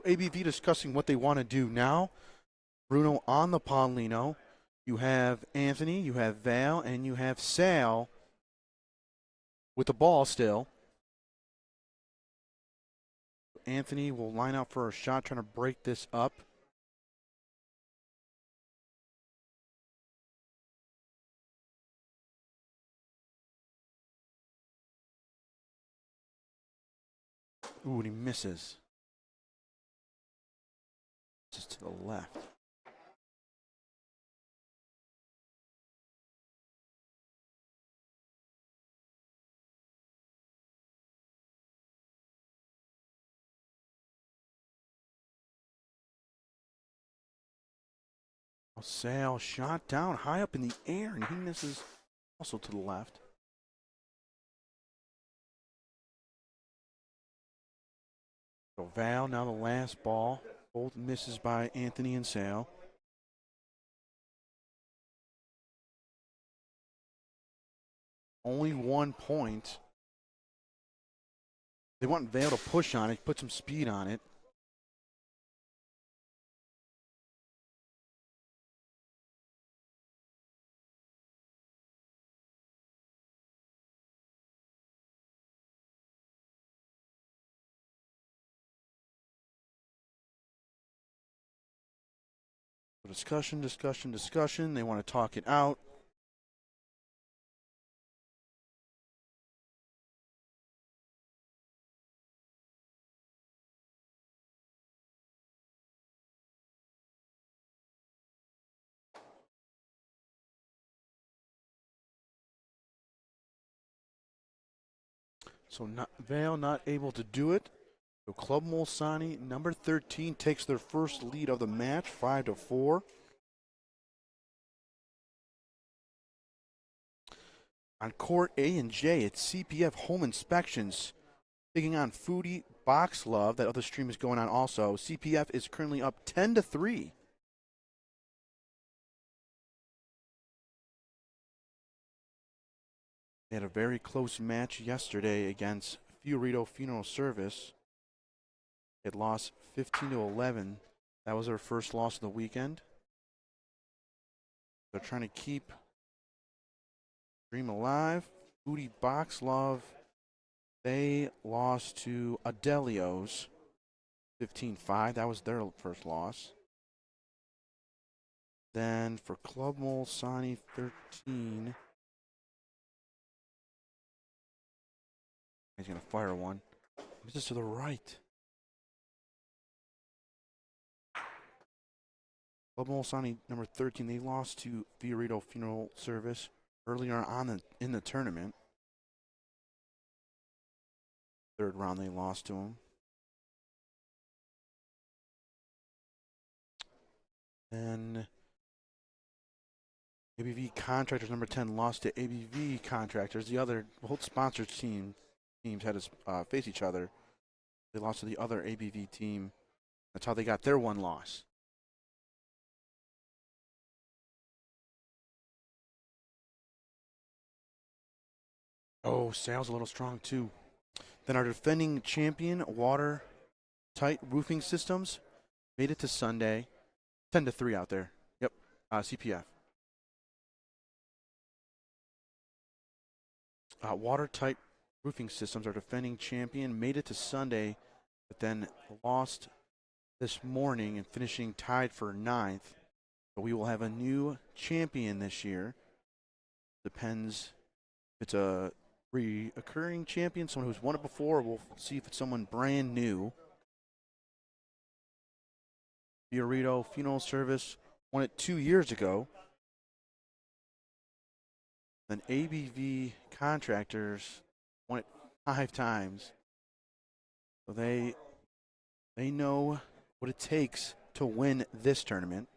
ABV discussing what they want to do now. Bruno on the Paulino. You have Anthony, you have Val, and you have Sal with the ball still. Anthony will line up for a shot, trying to break this up. Ooh, and he misses. Just to the left. Sale shot down high up in the air, and he misses also to the left. So Val, now the last ball. Both misses by Anthony and Sale. Only 1 point. They want Val to push on it, put some speed on it. Discussion. They want to talk it out. So Vale not able to do it. So Club Molisani, number 13, takes their first lead of the match, 5-4. On court A and J, it's CPF Home Inspections taking on Foodie Box Love. That other stream is going on also. CPF is currently up 10-3. They had a very close match yesterday against Fioritto Funeral Service. It lost 15-11. That was their first loss of the weekend. They're trying to keep Dream alive. Foodie Box Love, they lost to Adelio's 15-5. That was their first loss. Then for Club Molisani 13, he's going to fire one. This is to the right. Club Molisani number 13, they lost to Fiorito Funeral Service earlier on in the tournament. Third round they lost to him. Then ABV Contractors number 10 lost to ABV Contractors. The other, both sponsored teams had to face each other. They lost to the other ABV team. That's how they got their one loss. Oh, Sal's a little strong too. Then our defending champion, Watertight Roofing Systems, made it to Sunday. 10-3 out there. Yep, CPF. Watertight Roofing Systems, our defending champion, made it to Sunday, but then lost this morning and finishing tied for 9th. But we will have a new champion this year. Depends if it's a reoccurring champion, someone who's won it before. We'll see if it's someone brand new. Fiorito Funeral Service won it 2 years ago. Then ABV Contractors won it 5 times. So they know what it takes to win this tournament.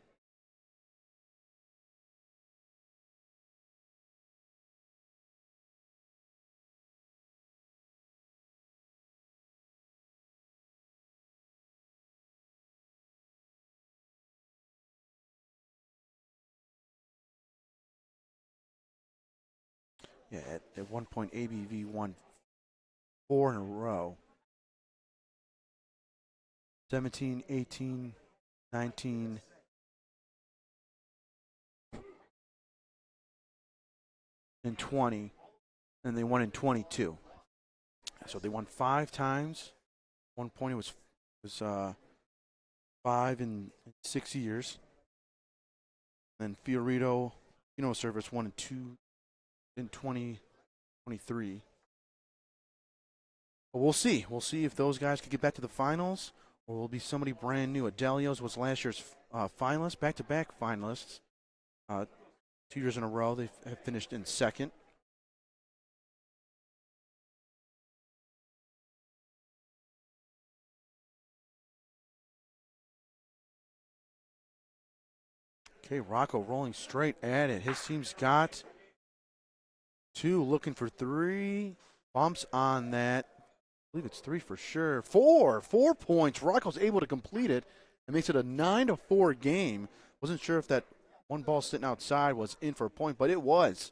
Yeah, at one point, ABV won 4 in a row. 17, 18, 19. And 20. And they won in 22. So they won 5 times. One point it was 5 in 6 years. Then Fiorito Funeral Service won in 2023. But we'll see. We'll see if those guys can get back to the finals, or will be somebody brand new. Adelio's was last year's finalist, back-to-back finalists. 2 years in a row, they have finished in second. Okay, Rocco rolling straight at it. His team's got 2, looking for 3. Bumps on that. I believe it's 3 for sure. 4 points. Rocco's able to complete it. It makes it a 9-4 game. Wasn't sure if that one ball sitting outside was in for a point, but it was.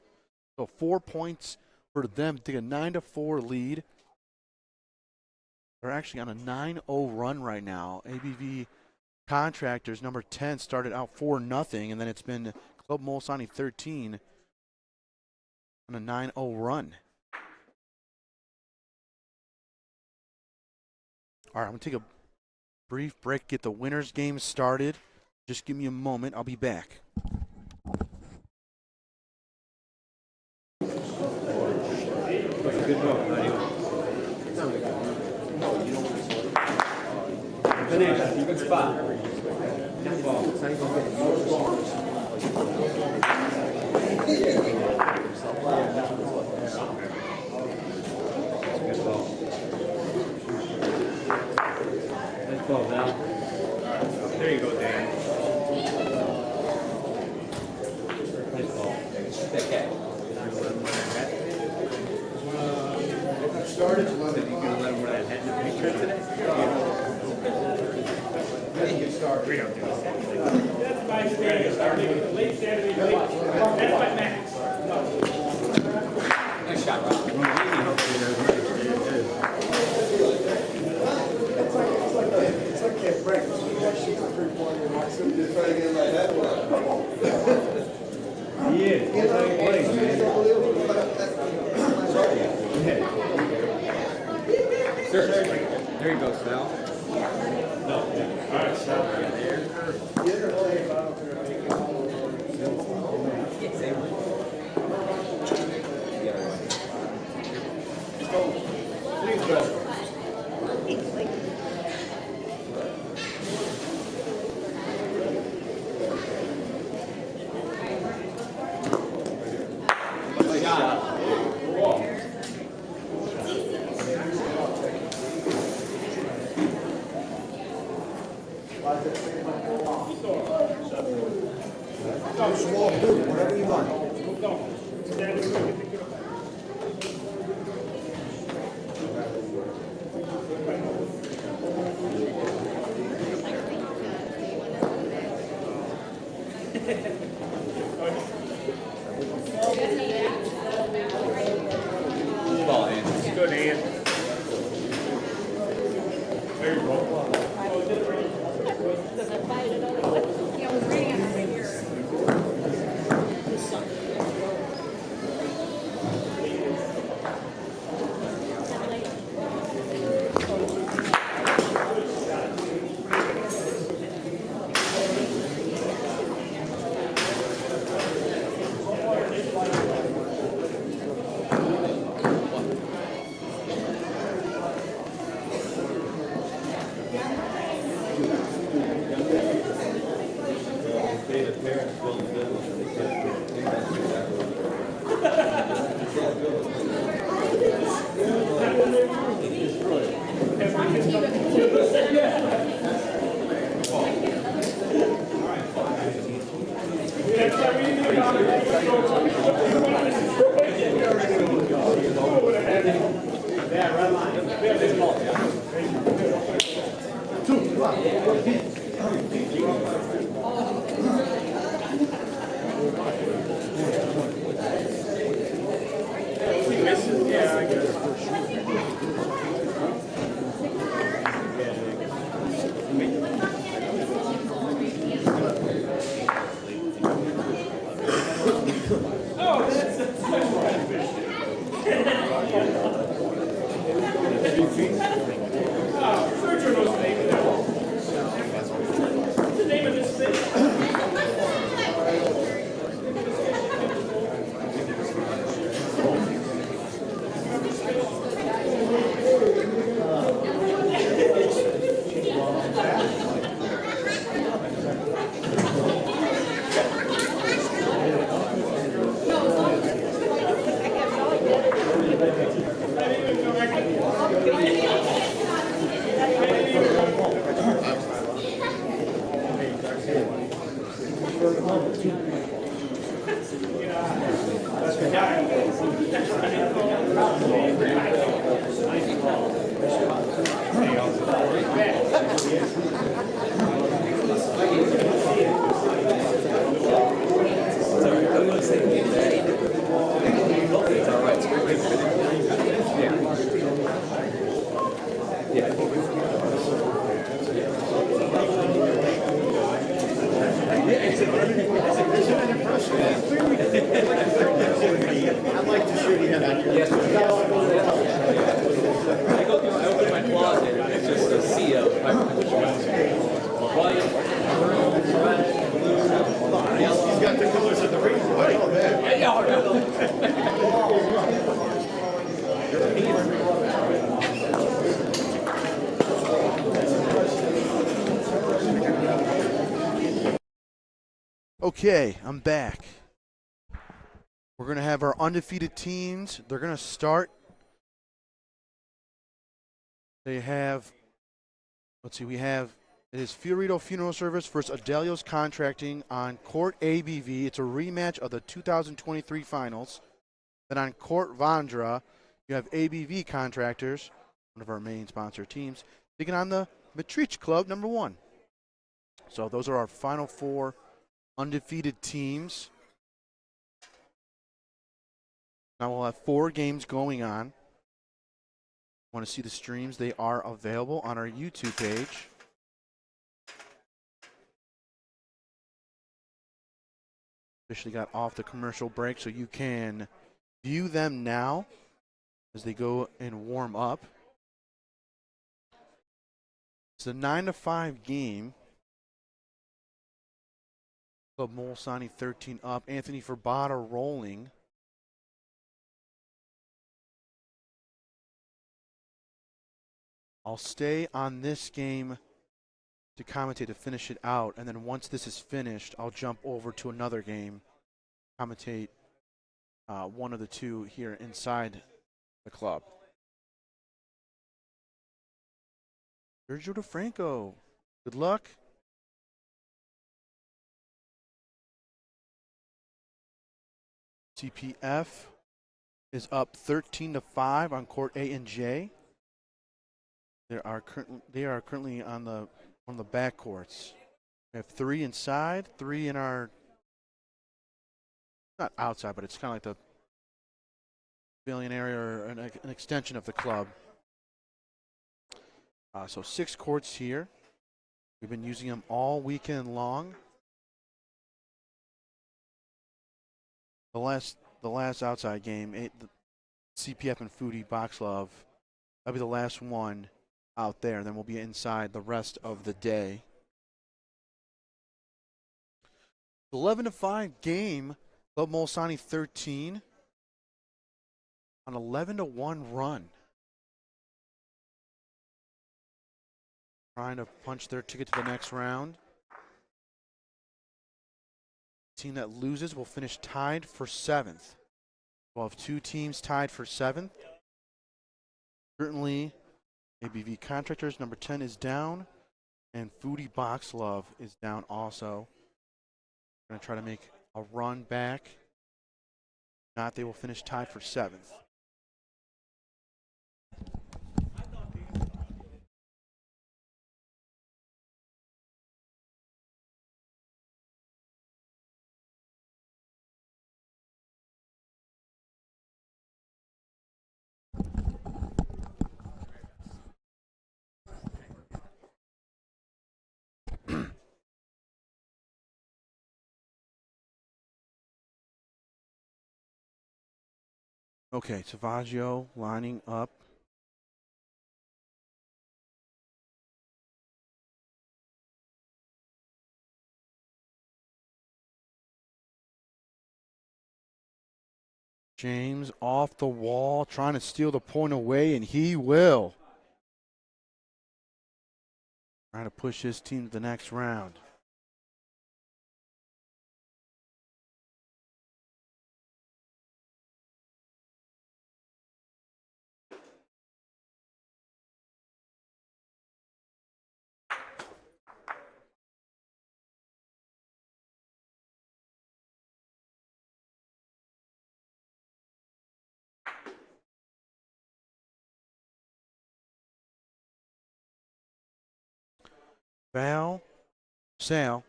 So 4 points for them to take a 9-4 lead. They're actually on a 9-0 run right now. ABV Contractors, number 10, started out 4-0, and then it's been Club Molisani 13 on a 9-0 run. All right, I'm going to take a brief break, get the winners game started. Just give me a moment. I'll be back. Good spot. Good ball. started, you gonna let them run that head trip today? Get started. We don't do that. That's my standard. Late Saturday, that's my max. Nice shot, Rob. It's like can't practice. You watch shoot a three-pointer and watch them just try to get like that one. There you go, Sal. All right, stop. Small dude, whatever you want. Ball, Andy. Good, Ian. There you go. Yeah, I was reading it right here. Okay, I'm back. We're going to have our undefeated teams. They're going to start. They have, let's see, it is Fioritto Funeral Service versus Adelio's Contracting on Court ABV. It's a rematch of the 2023 finals. Then on Court Vandra, You have ABV Contractors, one of our main sponsor teams, taking on the Matrice Club, number 1. So those are our final 4 undefeated teams. Now we'll have 4 games going on. Want to see the streams? They are available on our YouTube page. Officially got off the commercial break, so you can view them now as they go and warm up. It's a 9-5 game. Club Molisani 13 up. Anthony Verbata rolling. I'll stay on this game to commentate to finish it out, and then once this is finished, I'll jump over to another game, commentate one of the 2 here inside the club. Sergio DeFranco, good luck. CPF is up 13-5 on court A and J. They are currently on the back courts. We have 3 inside, 3 in our, not outside, but it's kind of like the pavilion area or an extension of the club. So 6 courts here. We've been using them all weekend long. The last outside game, the CPF and Foodie Box Love, that'll be the last one out there. Then we'll be inside the rest of the day. 11-5 game. Club Molisani 13 on 11-1 run. Trying to punch their ticket to the next round. Team that loses will finish tied for 7th. We'll have 2 teams tied for 7th. Currently, ABV Contractors number 10 is down, and Foodie Box Love is down also. Going to try to make a run back. If not, they will finish tied for 7th. Okay, Savaggio lining up. James off the wall, trying to steal the point away, and he will. Trying to push his team to the next round. Sal.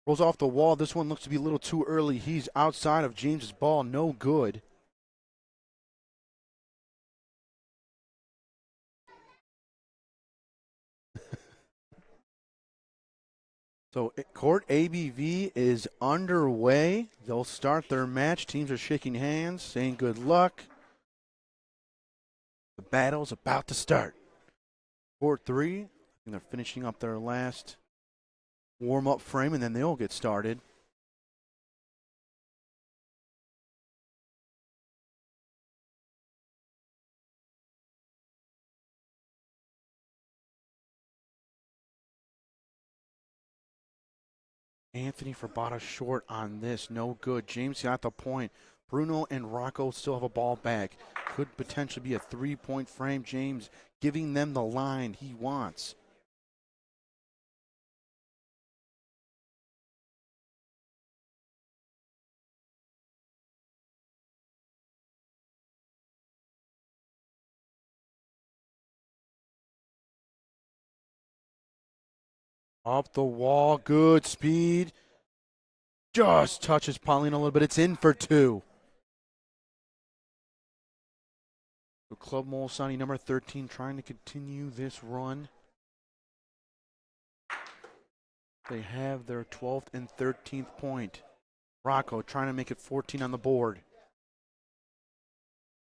Rolls off the wall. This one looks to be a little too early. He's outside of James's ball. No good. So court ABV is underway. They'll start their match. Teams are shaking hands, saying good luck. The battle's about to start. Court 3, and they're finishing up their last warm-up frame, and then they'll get started. Anthony Verbata short on this. No good. James got the point. Bruno and Rocco still have a ball back. Could potentially be a 3-point frame. James giving them the line he wants. Up the wall, good speed. Just touches Paulino a little bit. It's in for 2. So Club Molisani number 13 trying to continue this run. They have their 12th and 13th point. Rocco trying to make it 14 on the board.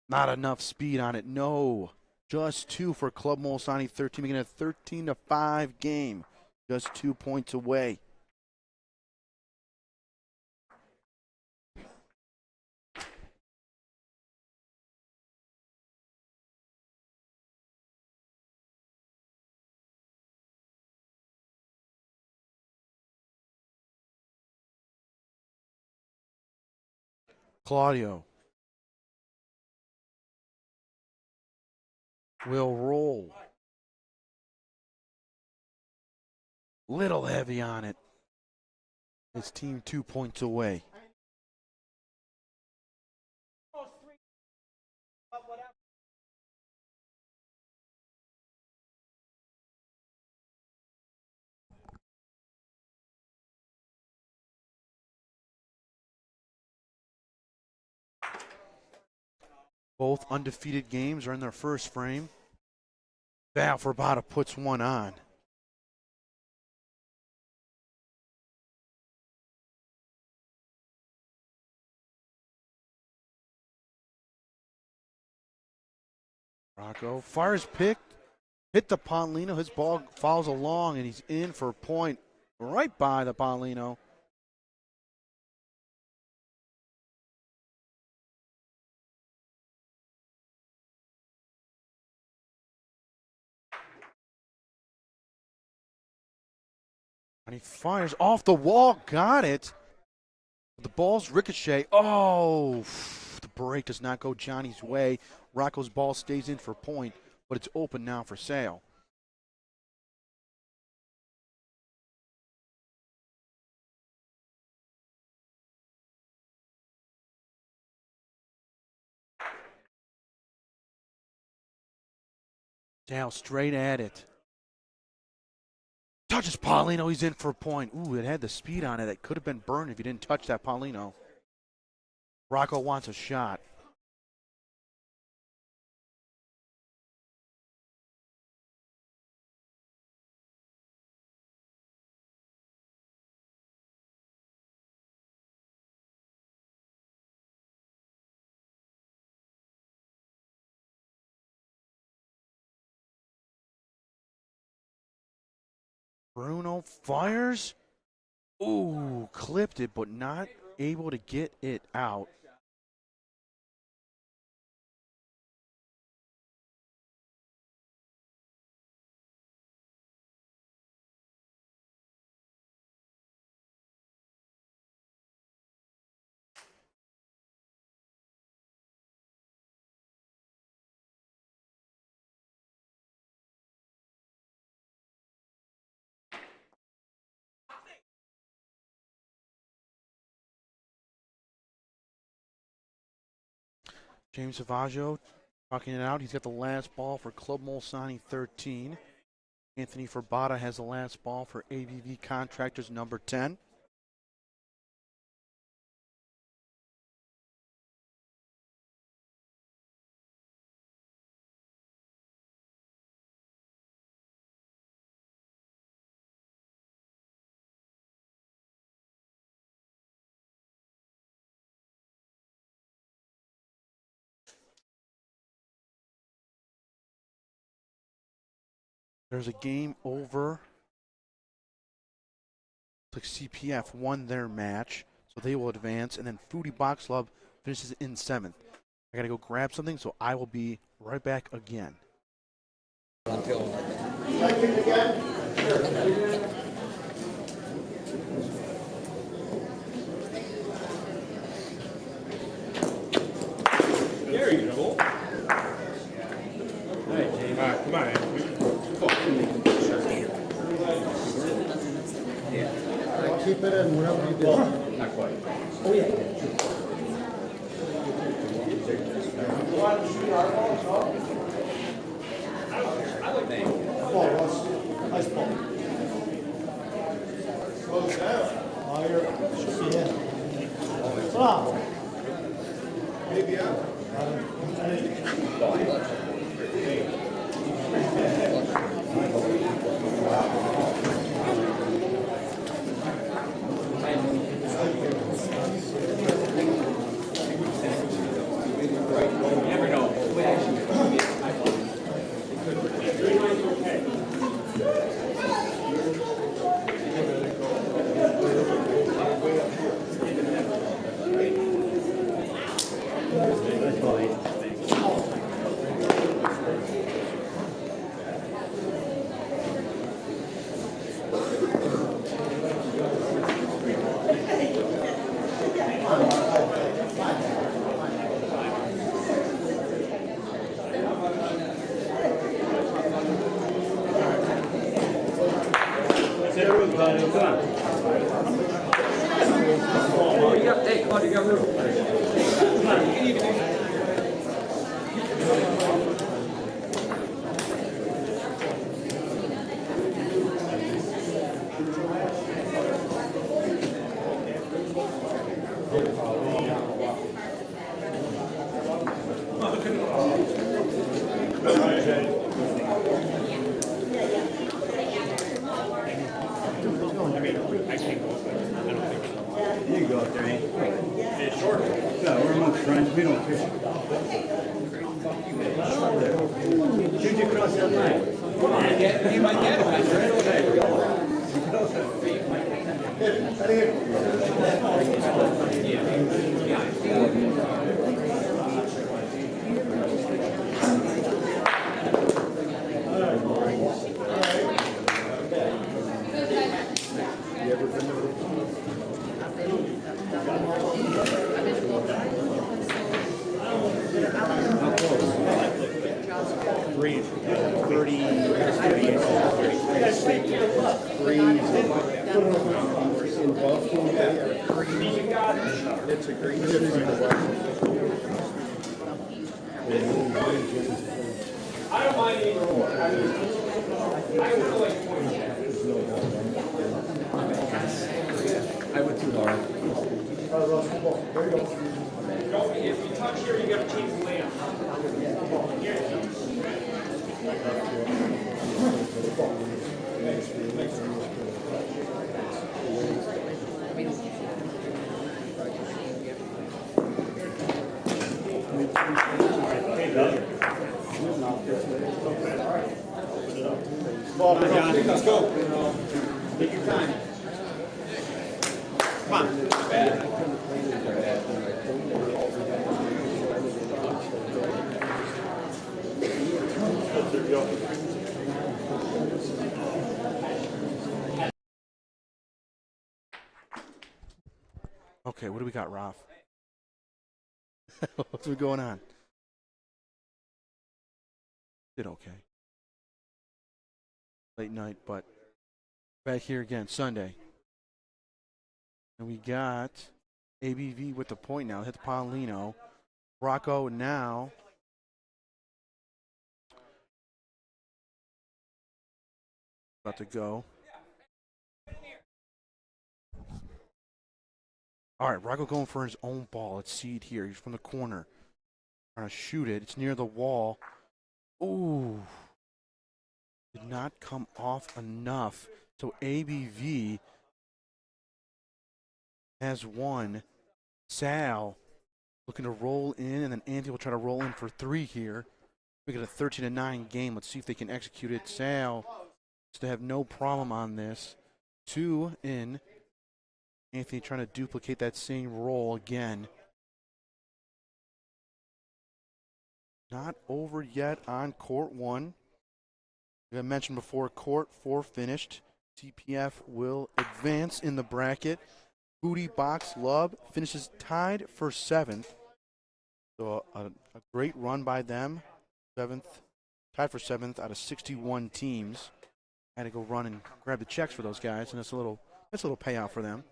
Not enough speed on it, no. Just 2 for Club Molisani 13, making it a 13-5 game. Just 2 points away. Claudio will roll. Little heavy on it. His team 2 points away. Both undefeated games are in their first frame. Val Verbata puts one on. Rocco fires picked. Hit the Paulino. His ball follows along, and he's in for a point right by the Paulino. And he fires off the wall. Got it. The ball's ricochet. Oh, the break does not go Johnny's way. Rocco's ball stays in for point, but it's open now for sale. Sale straight at it. Touches Paulino, he's in for a point. Ooh, it had the speed on it. It could have been burned if you didn't touch that Paulino. Rocco wants a shot. Bruno fires. Ooh, clipped it, but not able to get it out. James Savaggio talking it out. He's got the last ball for Club Molisani 13. Anthony Verbata has the last ball for ABV Contractors number 10. There's a game over. Looks like CPF won their match, so they will advance. And then Foodie Box Club finishes in 7th. I got to go grab something, so I will be right back again. There you go. Hey, James. All right, come on, man. Keep it in whatever you do. Not quite. Oh, yeah. Ball, Russ. Nice ball. Let's go. Take your time. Come on. Okay, what do we got, Ralph? What's going on? Did okay. Late night, but back here again, Sunday. And we got ABV with the point now. Hit the Paulino. Rocco now. About to go. All right, Rocco going for his own ball. Let's see it here. He's from the corner. Trying to shoot it. It's near the wall. Ooh. Did not come off enough. So ABV has won. Sal looking to roll in, and then Anthony will try to roll in for three here. We get a 13-9 game. Let's see if they can execute it. Sal seems to have no problem on this. 2 in. Anthony trying to duplicate that same roll again. Not over yet on court 1. As I mentioned before, court 4 finished. CPF will advance in the bracket. Booty Box Love finishes tied for 7th. So a great run by them. 7th, tied for 7th out of 61 teams. Had to go run and grab the checks for those guys, and that's a little payout for them.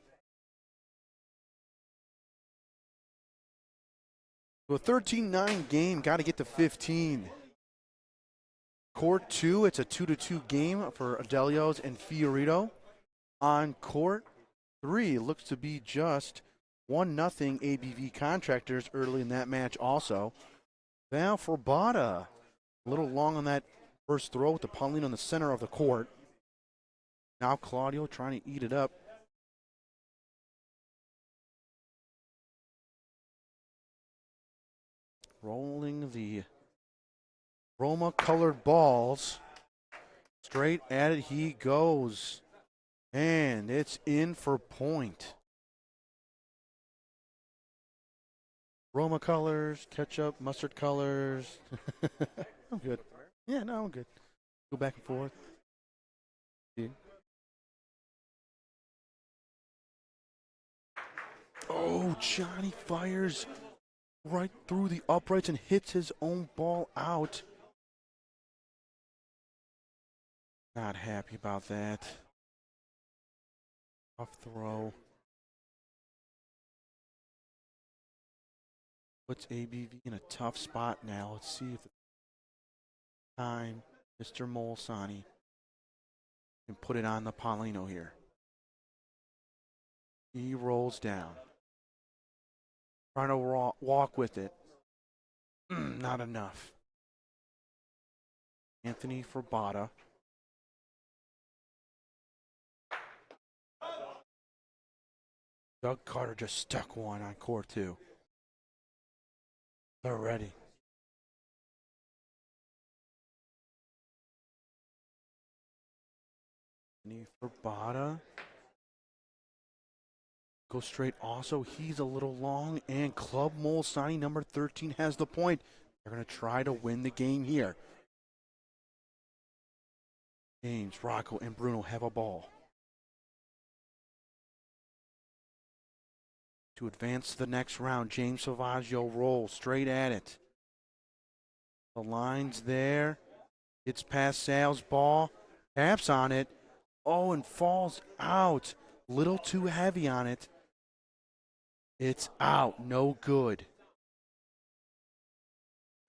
So a 13-9 game, got to get to 15. Court 2, it's a 2-2 game for Adelio's and Fioritto. On court, 3 looks to be just 1-0 ABV Contractors early in that match also. Now for Bada. A little long on that first throw with the Paulino in the center of the court. Now Claudio trying to eat it up. Rolling the Roma-colored balls. Straight at it he goes. And it's in for point. Roma colors, ketchup, mustard colors. I'm good. Yeah, no, I'm good. Go back and forth. Yeah. Oh, Johnny fires right through the uprights and hits his own ball out. Not happy about that. Tough throw. Puts ABV in a tough spot now. Let's see if time Mr. Molisani can put it on the Paulino here. He rolls down. Trying to walk with it. Not enough. Anthony for Bada. Doug Carter just stuck one on court 2. They're ready. Anthony for Bada. Go straight also. He's a little long, and Club Molisani number 13 has the point. They're going to try to win the game here. James, Rocco, and Bruno have a ball. To advance to the next round, James Savaggio rolls straight at it. The line's there. It's past Sal's ball. Taps on it. Oh, and falls out. Little too heavy on it. It's out. No good.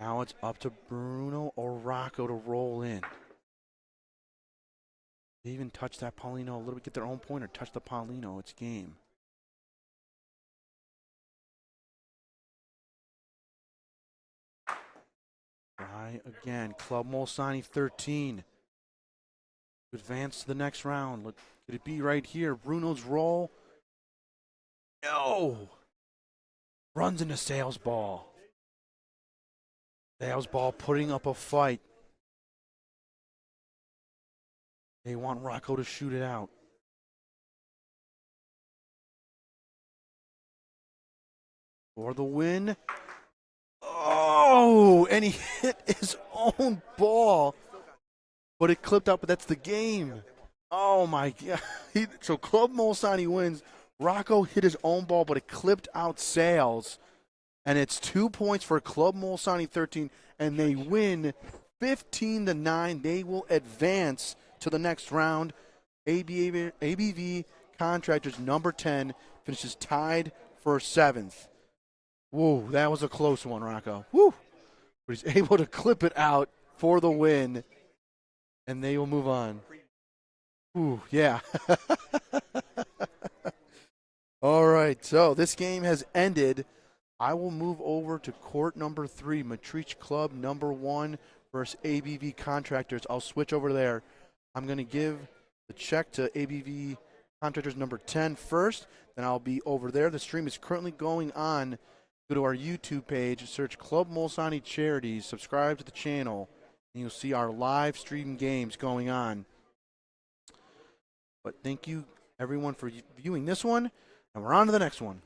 Now it's up to Bruno or Rocco to roll in. They even touch that Paulino a little bit, get their own point, or touch the Paulino. It's game. Try again. Club Molisani 13. Advance to the next round. Could it be right here? Bruno's roll. No. Runs into Sales ball. Sales ball putting up a fight. They want Rocco to shoot it out. For the win. Oh, and he hit his own ball. But it clipped out, but that's the game. Oh, my God. So Club Molisani wins. Rocco hit his own ball, but it clipped out Sales. And it's 2 points for Club Molisani 13, and they win 15-9. They will advance to the next round. ABV Contractors number 10 finishes tied for 7th. Whoa, that was a close one, Rocco. Woo! But he's able to clip it out for the win, and they will move on. Ooh, yeah. All right, so this game has ended. I will move over to court number 3, Matrice Club number 1 versus ABV Contractors. I'll switch over there. I'm going to give the check to ABV Contractors number 10 first. Then I'll be over there. The stream is currently going on. Go to our YouTube page, search Club Molisani Charities, subscribe to the channel, and you'll see our live stream games going on. But thank you, everyone, for viewing this one, and we're on to the next one.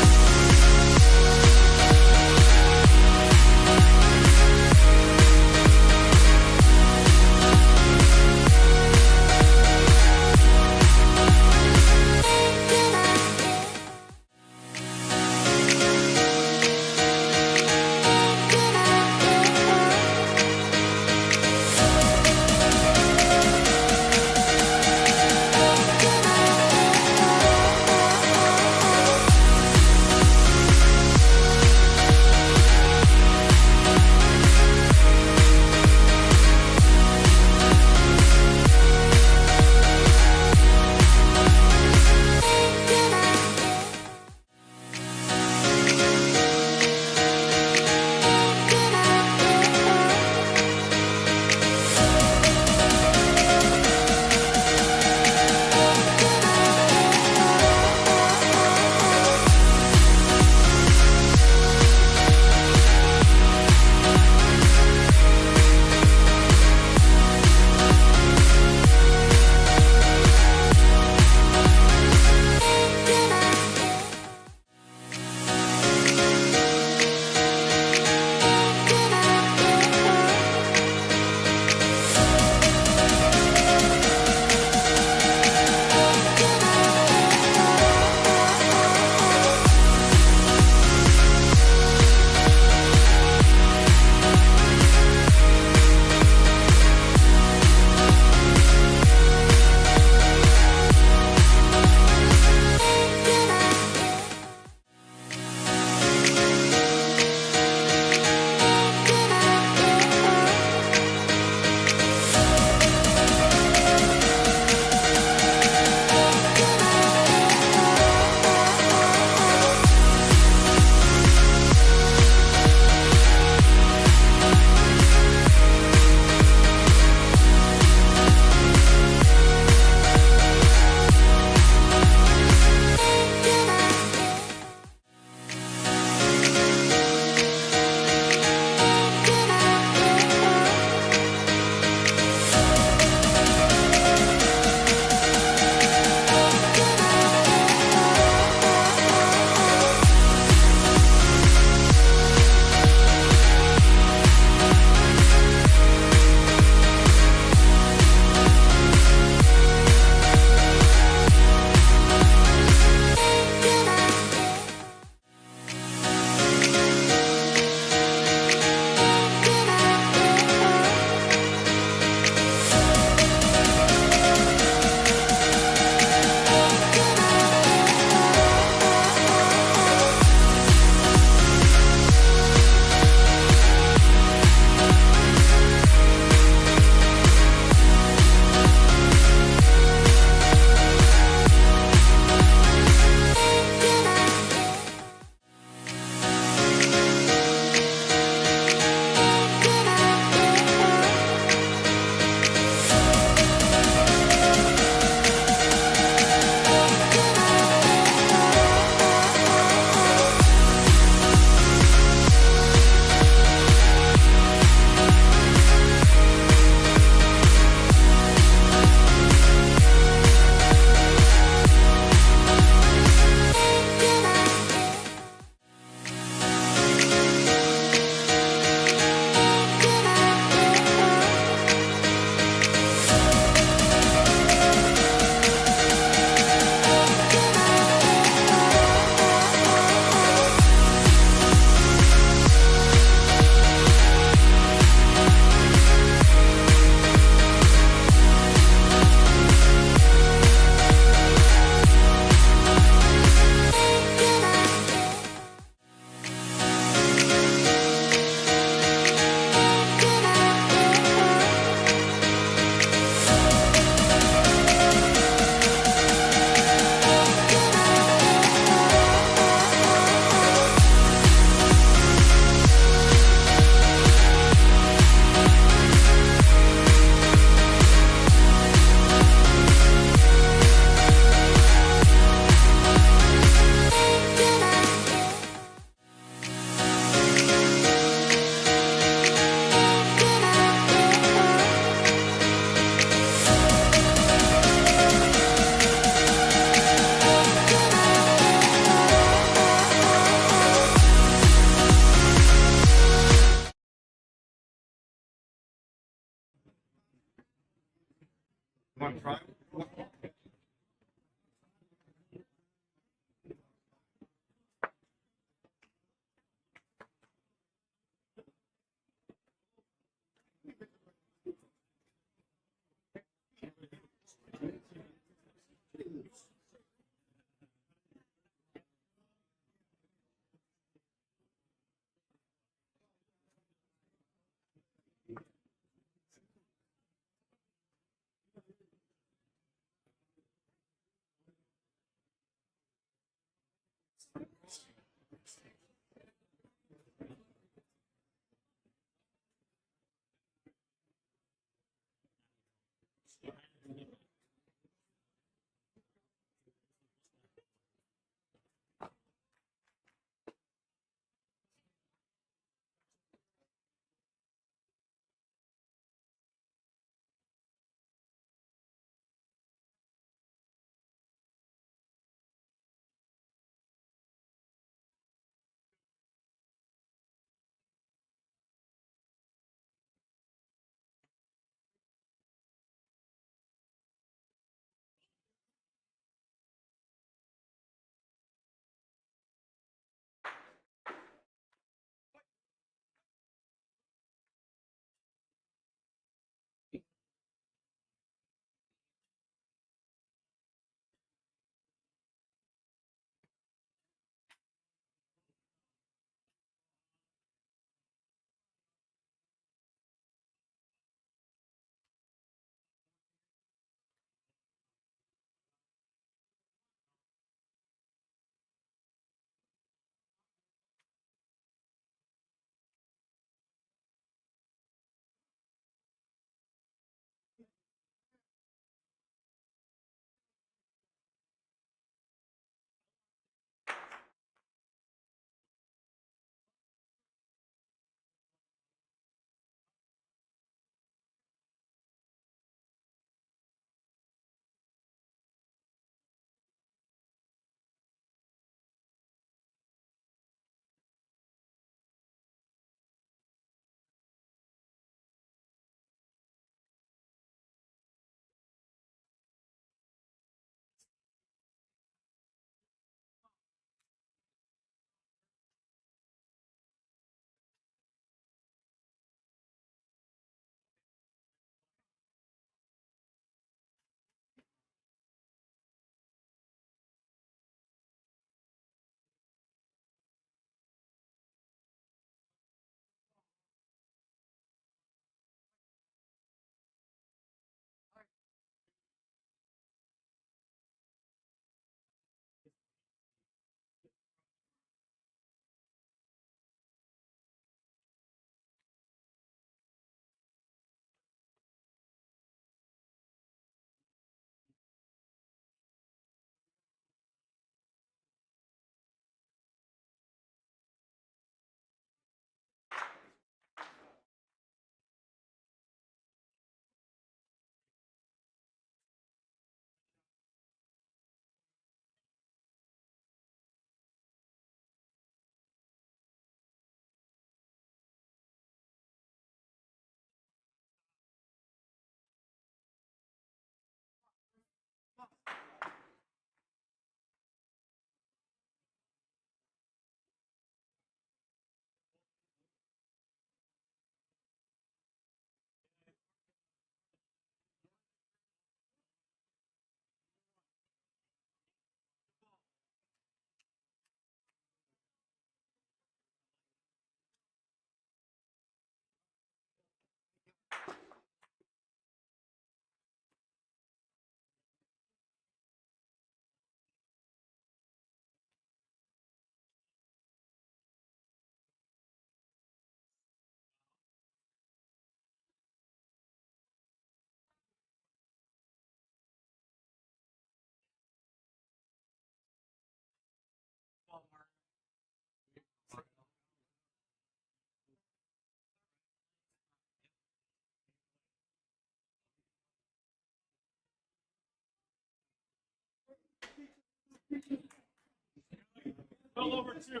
Well over 2.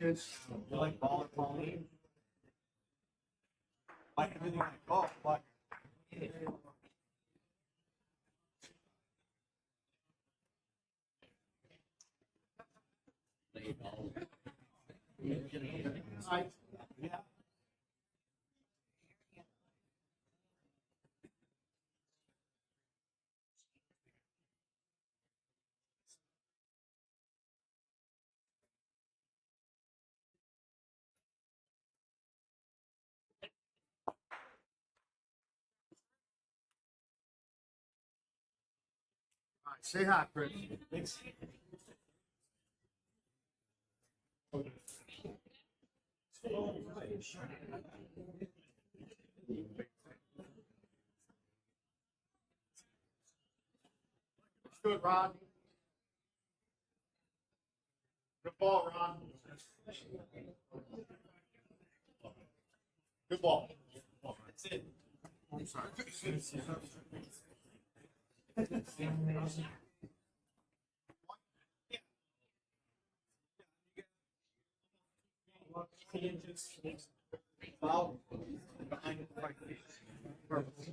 You like ball or Pauline? Like everything like golf, like. Yeah. All right, say hi, Chris. Thanks. Good, Ron. Good ball, Ron. Good ball. That's it. I'm sorry. Foul. Behind the right feet. Perfect.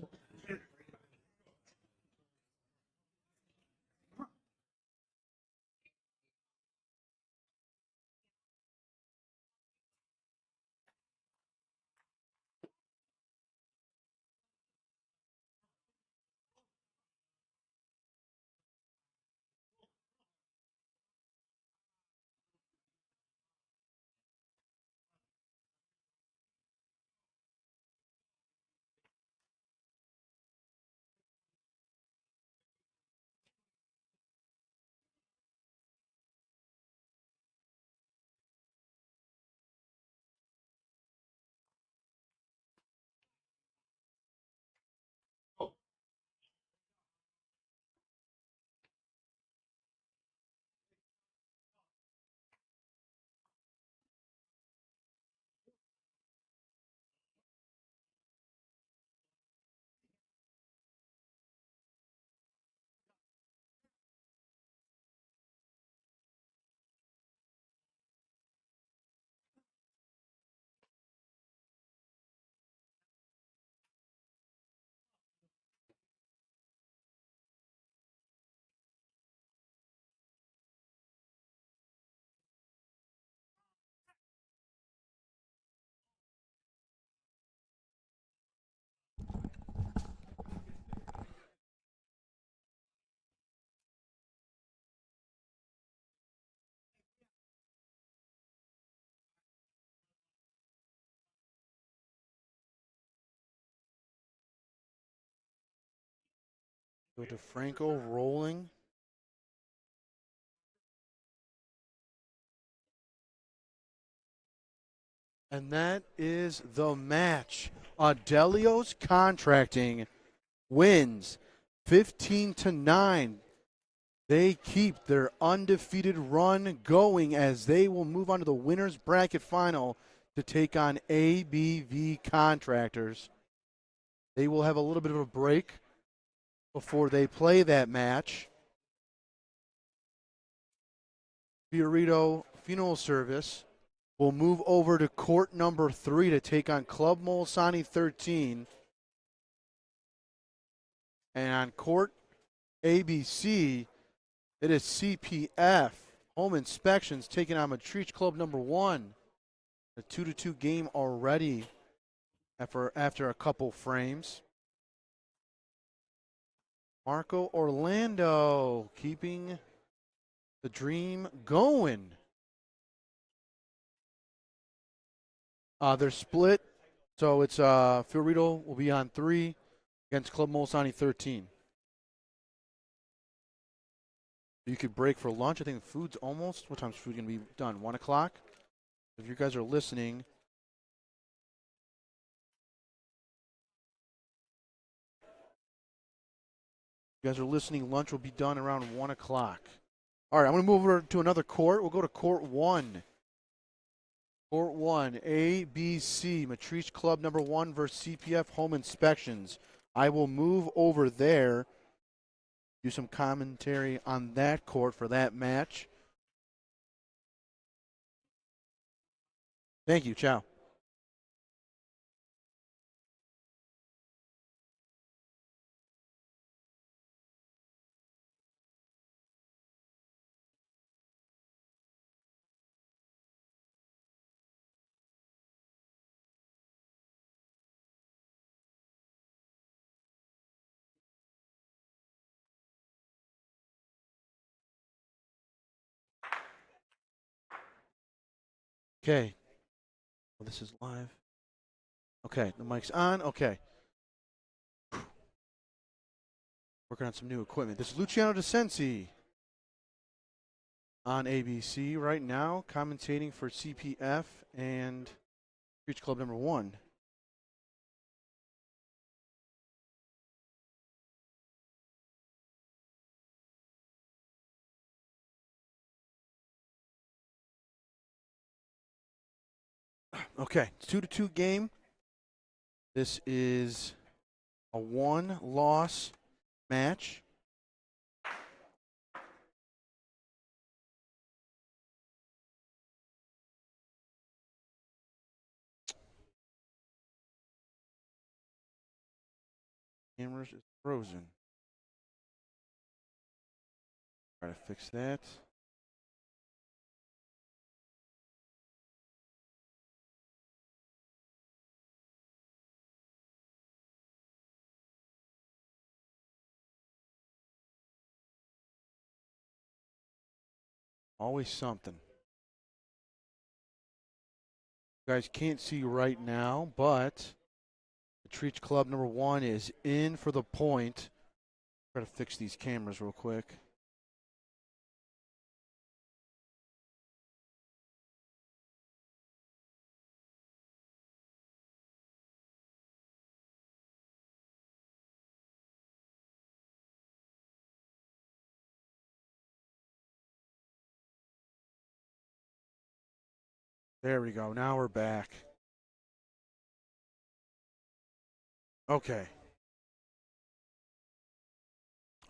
So DeFranco rolling. And that is the match. Adelio's Contracting wins 15-9. They keep their undefeated run going as they will move on to the winner's bracket final to take on ABV Contractors. They will have a little bit of a break before they play that match. Fioritto Funeral Service will move over to court number 3 to take on Club Molisani 13. And on court ABC, it is CPF Home Inspections taking on Matrice Club number 1. A 2-2 game already after a couple frames. Marco Orlando keeping the dream going. They're split, so it's Fioritto will be on 3 against Club Molisani 13. You could break for lunch. I think food's almost, what time's food going to be done? 1 o'clock? If you guys are listening, lunch will be done around 1 o'clock. All right, I'm going to move over to another court. We'll go to court 1. Court 1, ABC, Matrice Club number 1 versus CPF Home Inspections. I will move over there, do some commentary on that court for that match. Thank you, ciao. Okay. Well, this is live. Okay, the mic's on. Okay. Working on some new equipment. This is Luciano DeCensi on ABC right now, commentating for CPF and Beach Club number 1. Okay, it's 2-2 game. This is a 1-loss match. Cameras is frozen. Try to fix that. Always something. You guys can't see right now, but Matrice Club number 1 is in for the point. Try to fix these cameras real quick. There we go. Now we're back. Okay.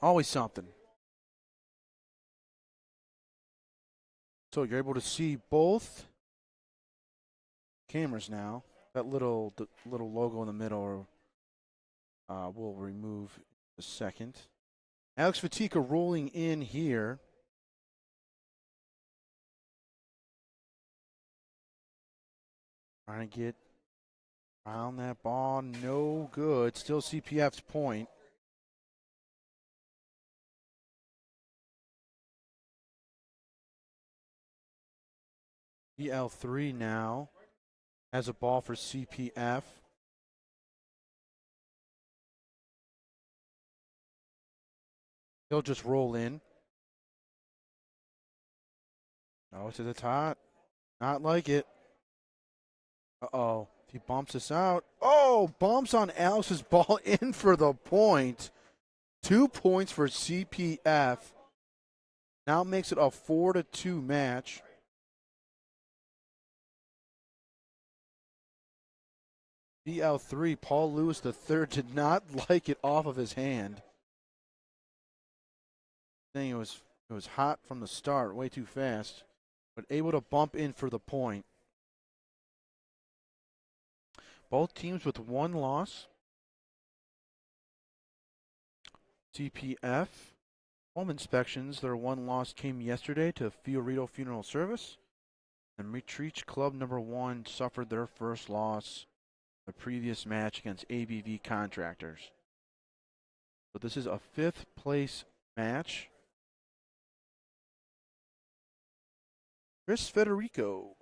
Always something. So you're able to see both cameras now. That little logo in the middle we'll remove in a second. Alex Fatica rolling in here. Trying to get around that ball. No good. Still CPF's point. EL3 now has a ball for CPF. He'll just roll in. Oh, it's hot. Not like it. Uh-oh. If he bumps this out. Oh, bumps on Alex's ball in for the point. 2 points for CPF. Now makes it a 4-2 match. EL3, Paul Lewis III did not like it off of his hand. Saying it was hot from the start, way too fast, but able to bump in for the point. Both teams with 1 loss. CPF home inspections, their 1 loss came yesterday to Fioritto Funeral Service. And Matrice Club number 1 suffered their first loss the previous match against ABV Contractors. So this is a 5th place match. Chris Federico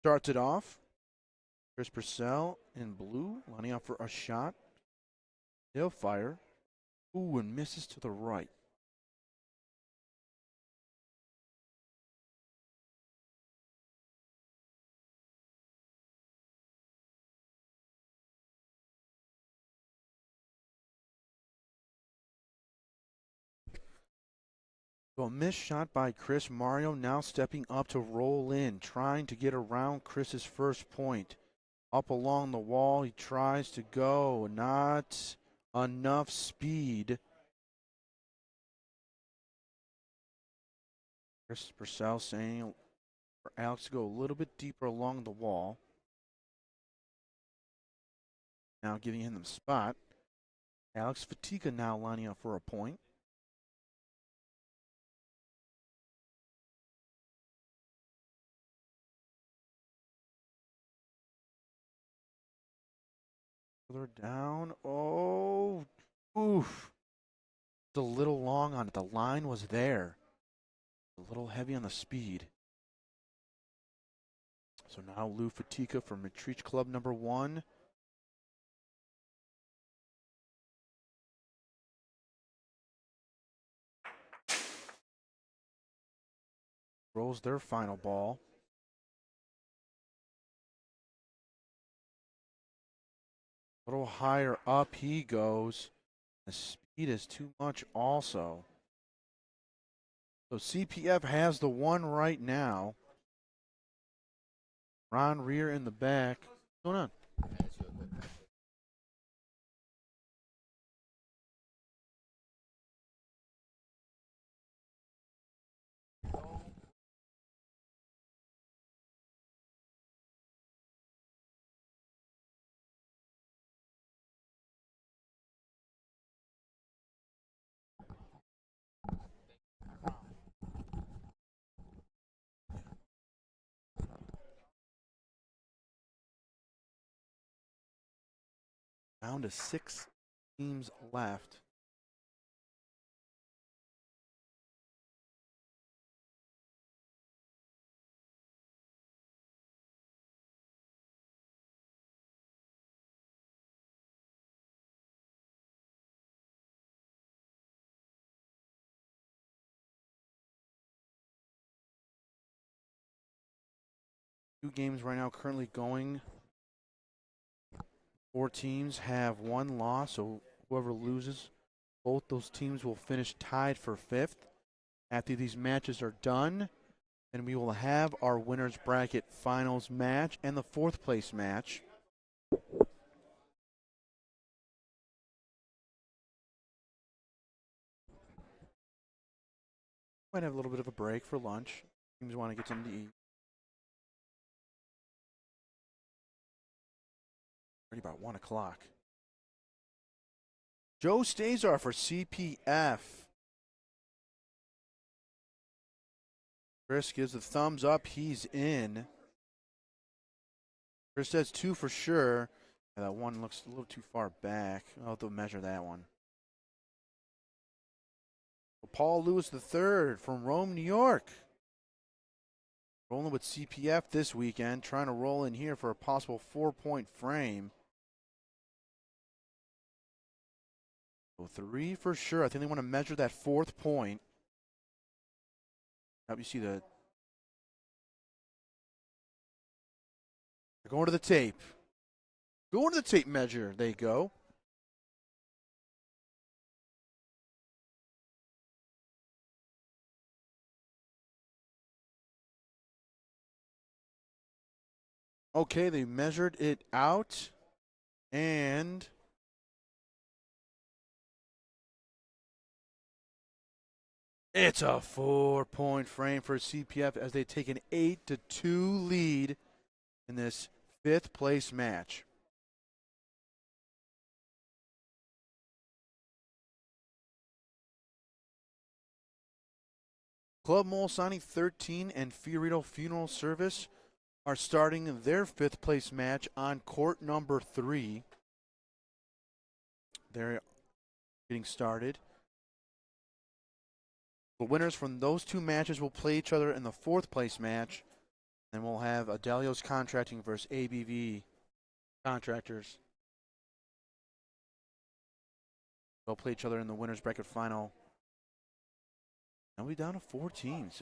starts it off. Chris Purcell in blue, lining up for a shot. He'll fire. Ooh, and misses to the right. So a missed shot by Chris. Mario now stepping up to roll in, trying to get around Chris's first point. Up along the wall, he tries to go. Not enough speed. Chris Purcell saying for Alex to go a little bit deeper along the wall. Now giving him the spot. Alex Fatica now lining up for a point. Further down. Oh, oof. It's a little long on it. The line was there. A little heavy on the speed. So now Lou Fatica for Matrice Club number 1. Rolls their final ball. A little higher up he goes. The speed is too much also. So CPF has the one right now. Ron Rear in the back. What's going on? Down to 6 teams left. Two games right now currently going. 4 teams have 1 loss, so whoever loses, both those teams will finish tied for 5th. After these matches are done, then we will have our winners bracket finals match and the 4th place match. Might have a little bit of a break for lunch. Teams want to get something to eat. Already about 1 o'clock. Joe Stazar for CPF. Chris gives the thumbs up. He's in. Chris says 2 for sure. Yeah, that one looks a little too far back. I'll have to measure that one. Paul Lewis III from Rome, New York. Rolling with CPF this weekend. Trying to roll in here for a possible 4-point frame. So 3 for sure. I think they want to measure that 4th point. Now you see the. They're going to the tape. Going to the tape measure. They go. Okay, they measured it out. And it's a 4-point frame for CPF as they take an 8-2 lead in this 5th place match. Club Molisani 13 and Fioritto Funeral Service are starting their 5th place match on court number 3. They're getting started. The winners from those 2 matches will play each other in the 4th place match. Then we'll have Adelio's Contracting versus ABV Contractors. They'll play each other in the winners bracket final. Now we're down to 4 teams.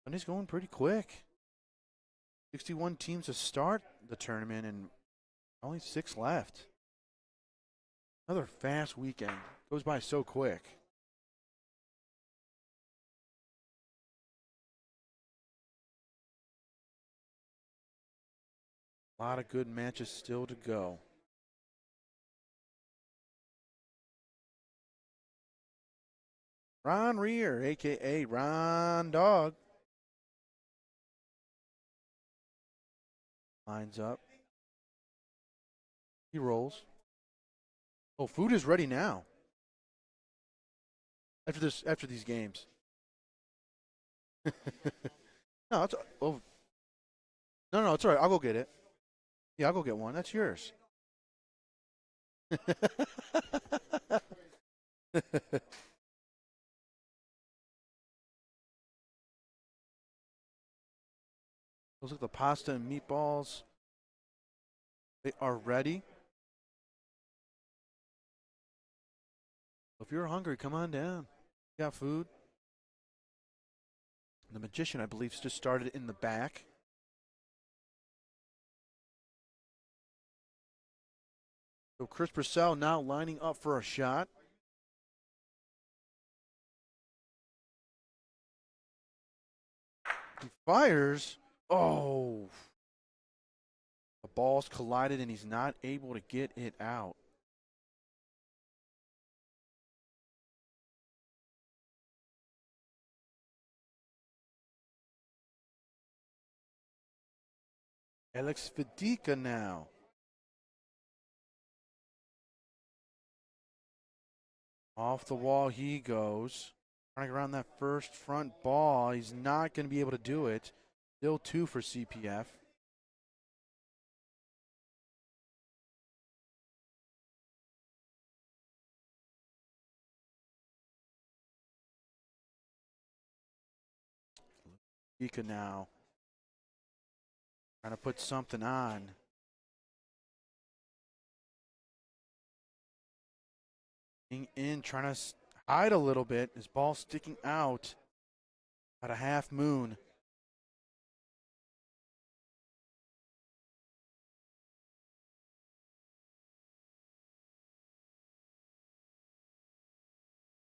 Sunday's going pretty quick. 61 teams to start the tournament and only 6 left. Another fast weekend. Goes by so quick. A lot of good matches still to go. Ron Rear, a.k.a. Ron Dog. Lines up. He rolls. Oh, food is ready now. After these games. No, it's oh. No, it's all right. I'll go get it. Yeah, I'll go get one. That's yours. Those are the pasta and meatballs. They are ready. If you're hungry, come on down. You got food. The magician, I believe, just started in the back. So Chris Purcell now lining up for a shot. He fires. Oh. The balls collided and he's not able to get it out. Alex Fadica now. Off the wall he goes. Trying around that first front ball. He's not going to be able to do it. Still 2 for CPF. Fadica now. Trying to put something on. In, trying to hide a little bit. His ball sticking out. About a half moon.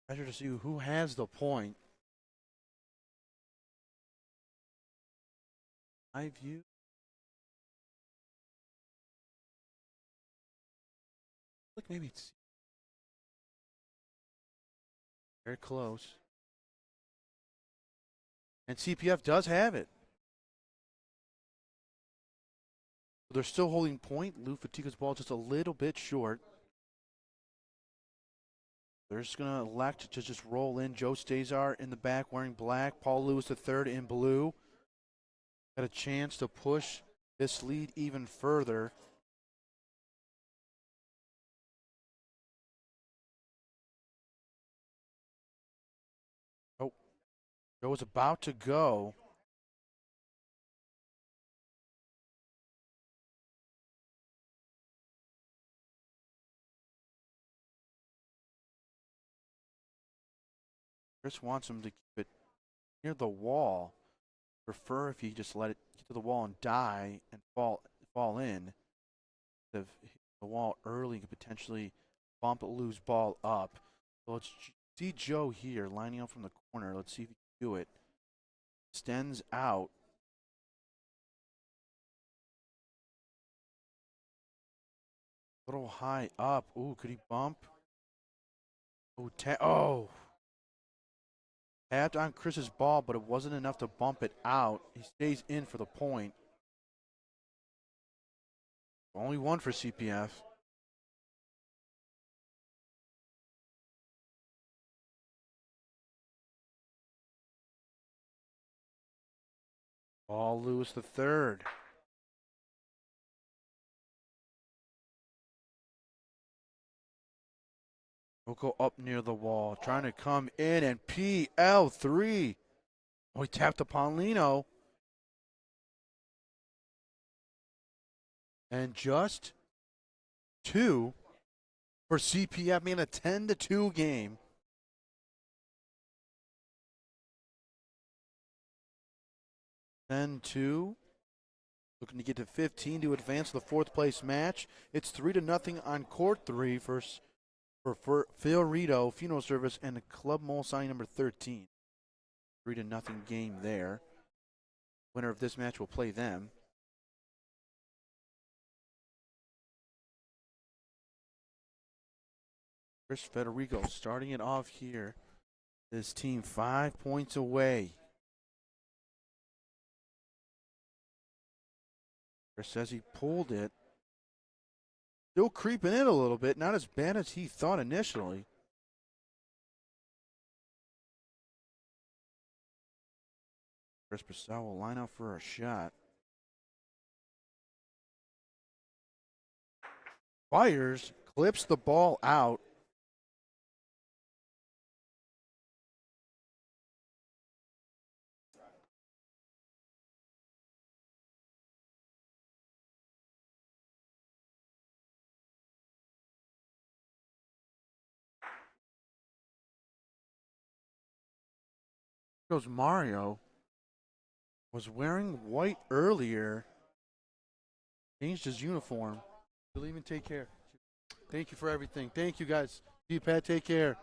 Pleasure to see who has the point. I view. Look, maybe it's very close. And CPF does have it. They're still holding point. Lou Fatiga's ball just a little bit short. They're just going to elect to just roll in. Joe Stazar in the back wearing black. Paul Lewis III in blue. Got a chance to push this lead even further. Oh, Joe is about to go. Chris wants him to keep it near the wall. Prefer if you just let it get to the wall and die and fall in. Instead of hitting the wall early, you could potentially bump Lou's ball up. So let's see Joe here lining up from the corner. Let's see if he can do it. Extends out. A little high up. Ooh, could he bump? Oh. Tapped on Chris's ball, but it wasn't enough to bump it out. He stays in for the point. Only 1 for CPF. Paul Lewis III. We'll go up near the wall, trying to come in, and PL3. Oh, he tapped upon Lino. And just 2 for CPF, making a 10-2 game. Then 2. Looking to get to 15 to advance the 4th place match. It's 3-0 on court 3 for Fioritto Funeral Service and the Club Molisani number 13. 3-0 game there. Winner of this match will play them. Chris Federico starting it off here. This team 5 points away. Chris says he pulled it. Still creeping in a little bit. Not as bad as he thought initially. Chris Purcell will line up for a shot. Fires, clips the ball out. Goes Mario. Was wearing white earlier. Changed his uniform. He'll even take care. Thank you for everything. Thank you, guys. See you, Pat. Take care.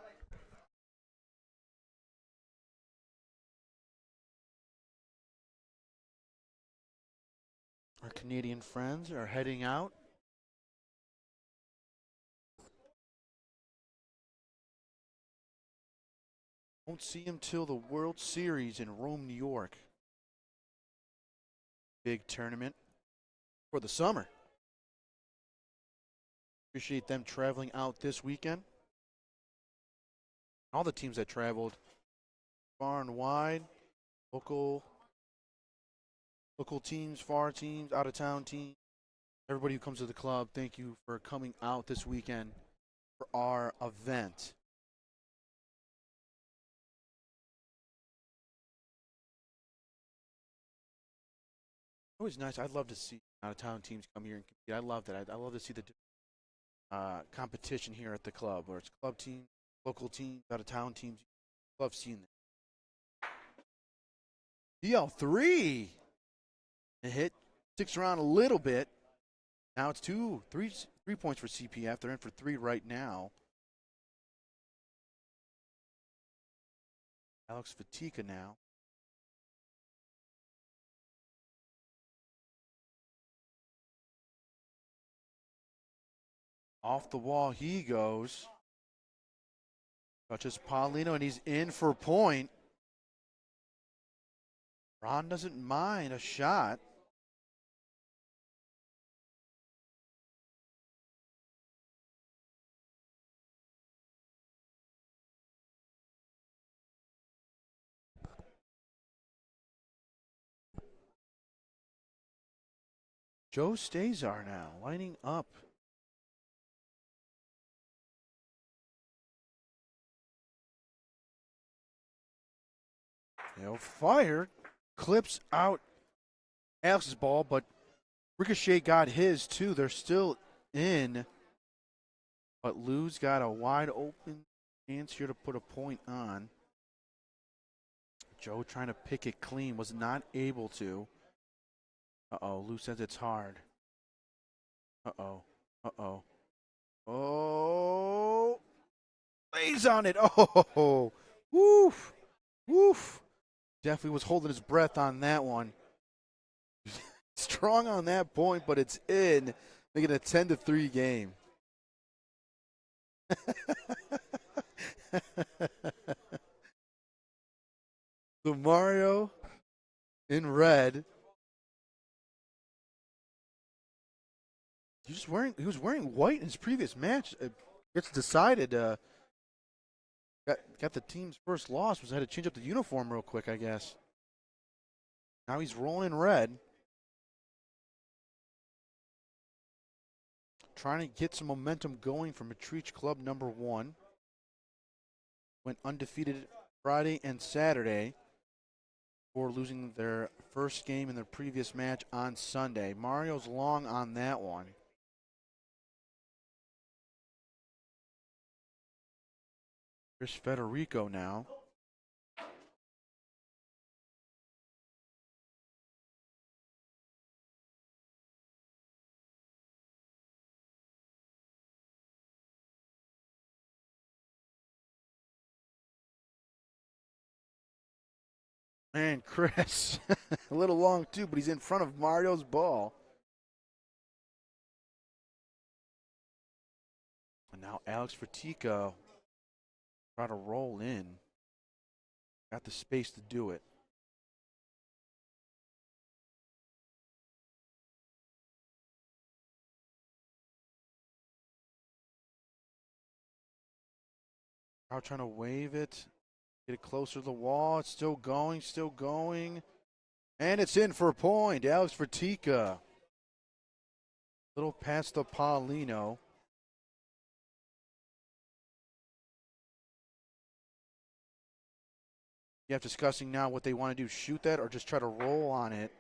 Our Canadian friends are heading out. Won't see him till the World Series in Rome, New York. Big tournament for the summer. Appreciate them traveling out this weekend. All the teams that traveled far and wide, local teams, far teams, out of town teams. Everybody who comes to the club, thank you for coming out this weekend for our event. Always nice. I'd love to see out of town teams come here and compete. I love that. I love to see the competition here at the club, where it's club teams, local teams, out of town teams. Love seeing that. DL3. It hit, sticks around a little bit. Now it's 3 points for CPF. They're in for 3 right now. Alex Fatica now. Off the wall he goes. Touches Paulino, and he's in for a point. Ron doesn't mind a shot. Joe Stazar now lining up. They'll fire. Clips out Alex's ball, but Ricochet got his too. They're still in. But Lou's got a wide open chance here to put a point on. Joe trying to pick it clean, was not able to. Uh-oh, Lou says it's hard. Uh-oh, uh-oh. Oh, lays on it. Oh, woof, woof. Definitely was holding his breath on that one. Strong on that point, but it's in. Making a 10-3 game. So Mario in red. He was wearing white in his previous match. It gets decided. Got the team's first loss. Had to change up the uniform real quick, I guess. Now he's rolling in red. Trying to get some momentum going for Matrice Club number 1. Went undefeated Friday and Saturday before losing their first game in their previous match on Sunday. Mario's long on that one. Chris Federico now. Man, Chris, a little long too, but he's in front of Mario's ball. now Alex Fertitta try to roll in. Got the space to do it. Now trying to wave it. Get it closer to the wall. It's still going, still going. And it's in for a point. Alex Fertitta. Little past the Paulino. You have discussing now what they want to do. Shoot that or just try to roll on it.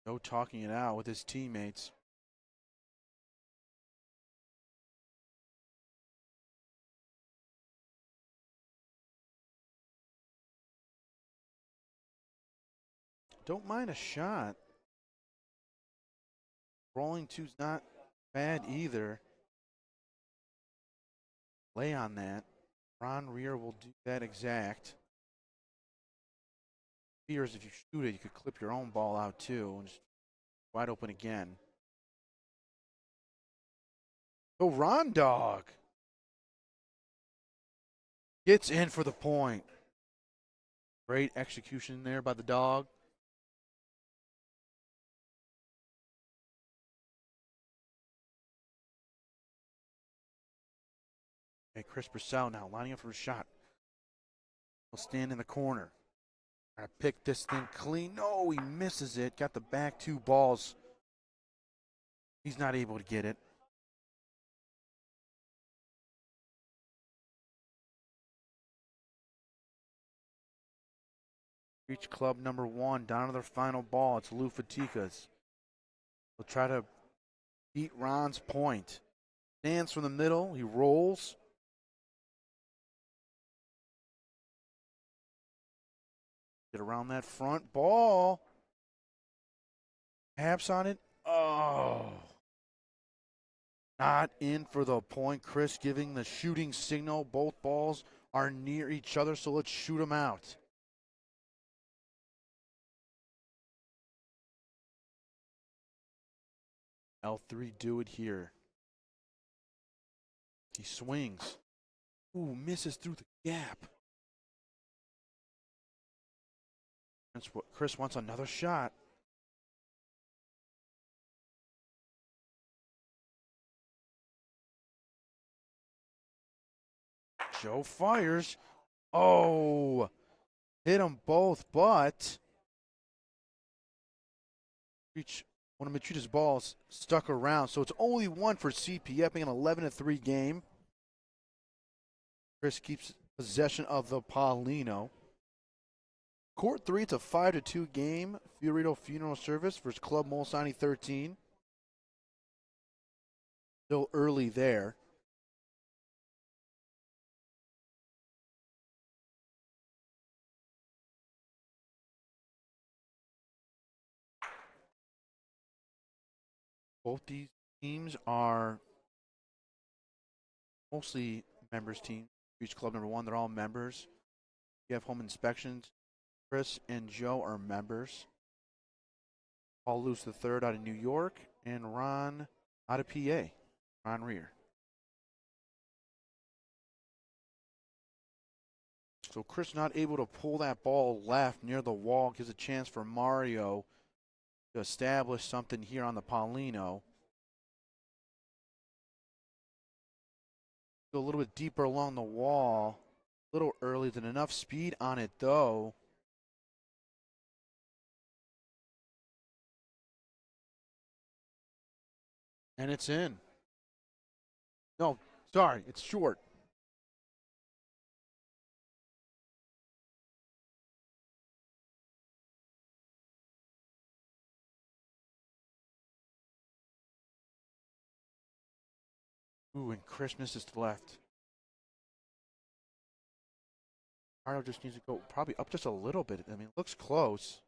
No talking it out with his teammates. Don't mind a shot. Rolling two's not bad either. Lay on that. Ron Rear will do that exact. Fears if you shoot it, you could clip your own ball out too. And just wide open again. Oh, Ron Dog gets in for the point. Great execution there by the dog. Okay, Chris Purcell now lining up for a shot. He'll stand in the corner. Trying to pick this thing clean. No, he misses it. Got the back two balls. He's not able to get it. Reach club number one, down to their final ball. It's Lou Fatikas. He'll try to beat Ron's point. Stands from the middle. He rolls. Get around that front ball. Taps on it. Oh. Not in for the point. Chris giving the shooting signal. Both balls are near each other, so let's shoot them out. L3 do it here. He swings. Ooh, misses through the gap. That's what Chris wants, another shot. Joe fires. Oh, hit them both, but one of Matrice's balls stuck around, so it's only one for CP, upping an 11-3 game. Chris keeps possession of the Paulino. Court 3, it's a 5-2 game. Fioritto Funeral Service versus Club Molisani 13. Still early there. Both these teams are mostly members teams. Each club number one, they're all members. You have home inspections. Chris and Joe are members. Paul Luce III out of New York, and Ron out of PA. Ron Rear. So Chris not able to pull that ball left near the wall. Gives a chance for Mario to establish something here on the Paulino. Go a little bit deeper along the wall. A little early, than enough speed on it though. And it's in. No, sorry, it's short. Ooh, and Chris misses to the left. Mario just needs to go probably up just a little bit. I mean, it looks close.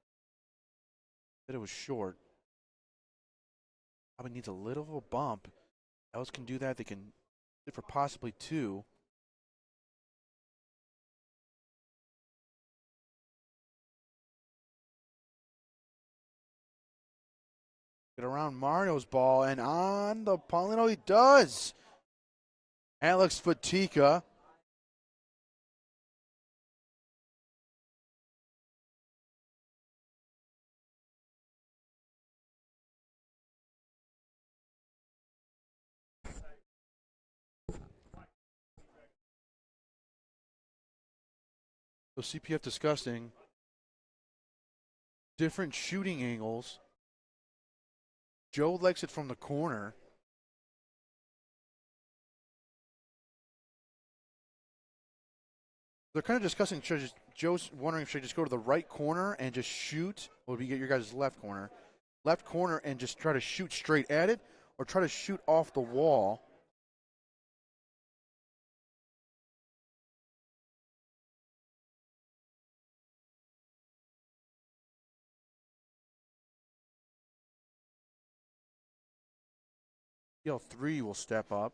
But it was short. Probably needs a little of a bump. Else can do that. They can hit for possibly two. Get around Mario's ball, and on the Paulino, he does. Alex Fatica. So CPF discussing different shooting angles. Joe likes it from the corner. They're kind of discussing, Joe's wondering if should I just go to the right corner and just shoot, or would we get your guys' left corner? Left corner and just try to shoot straight at it, or try to shoot off the wall. PL3 will step up.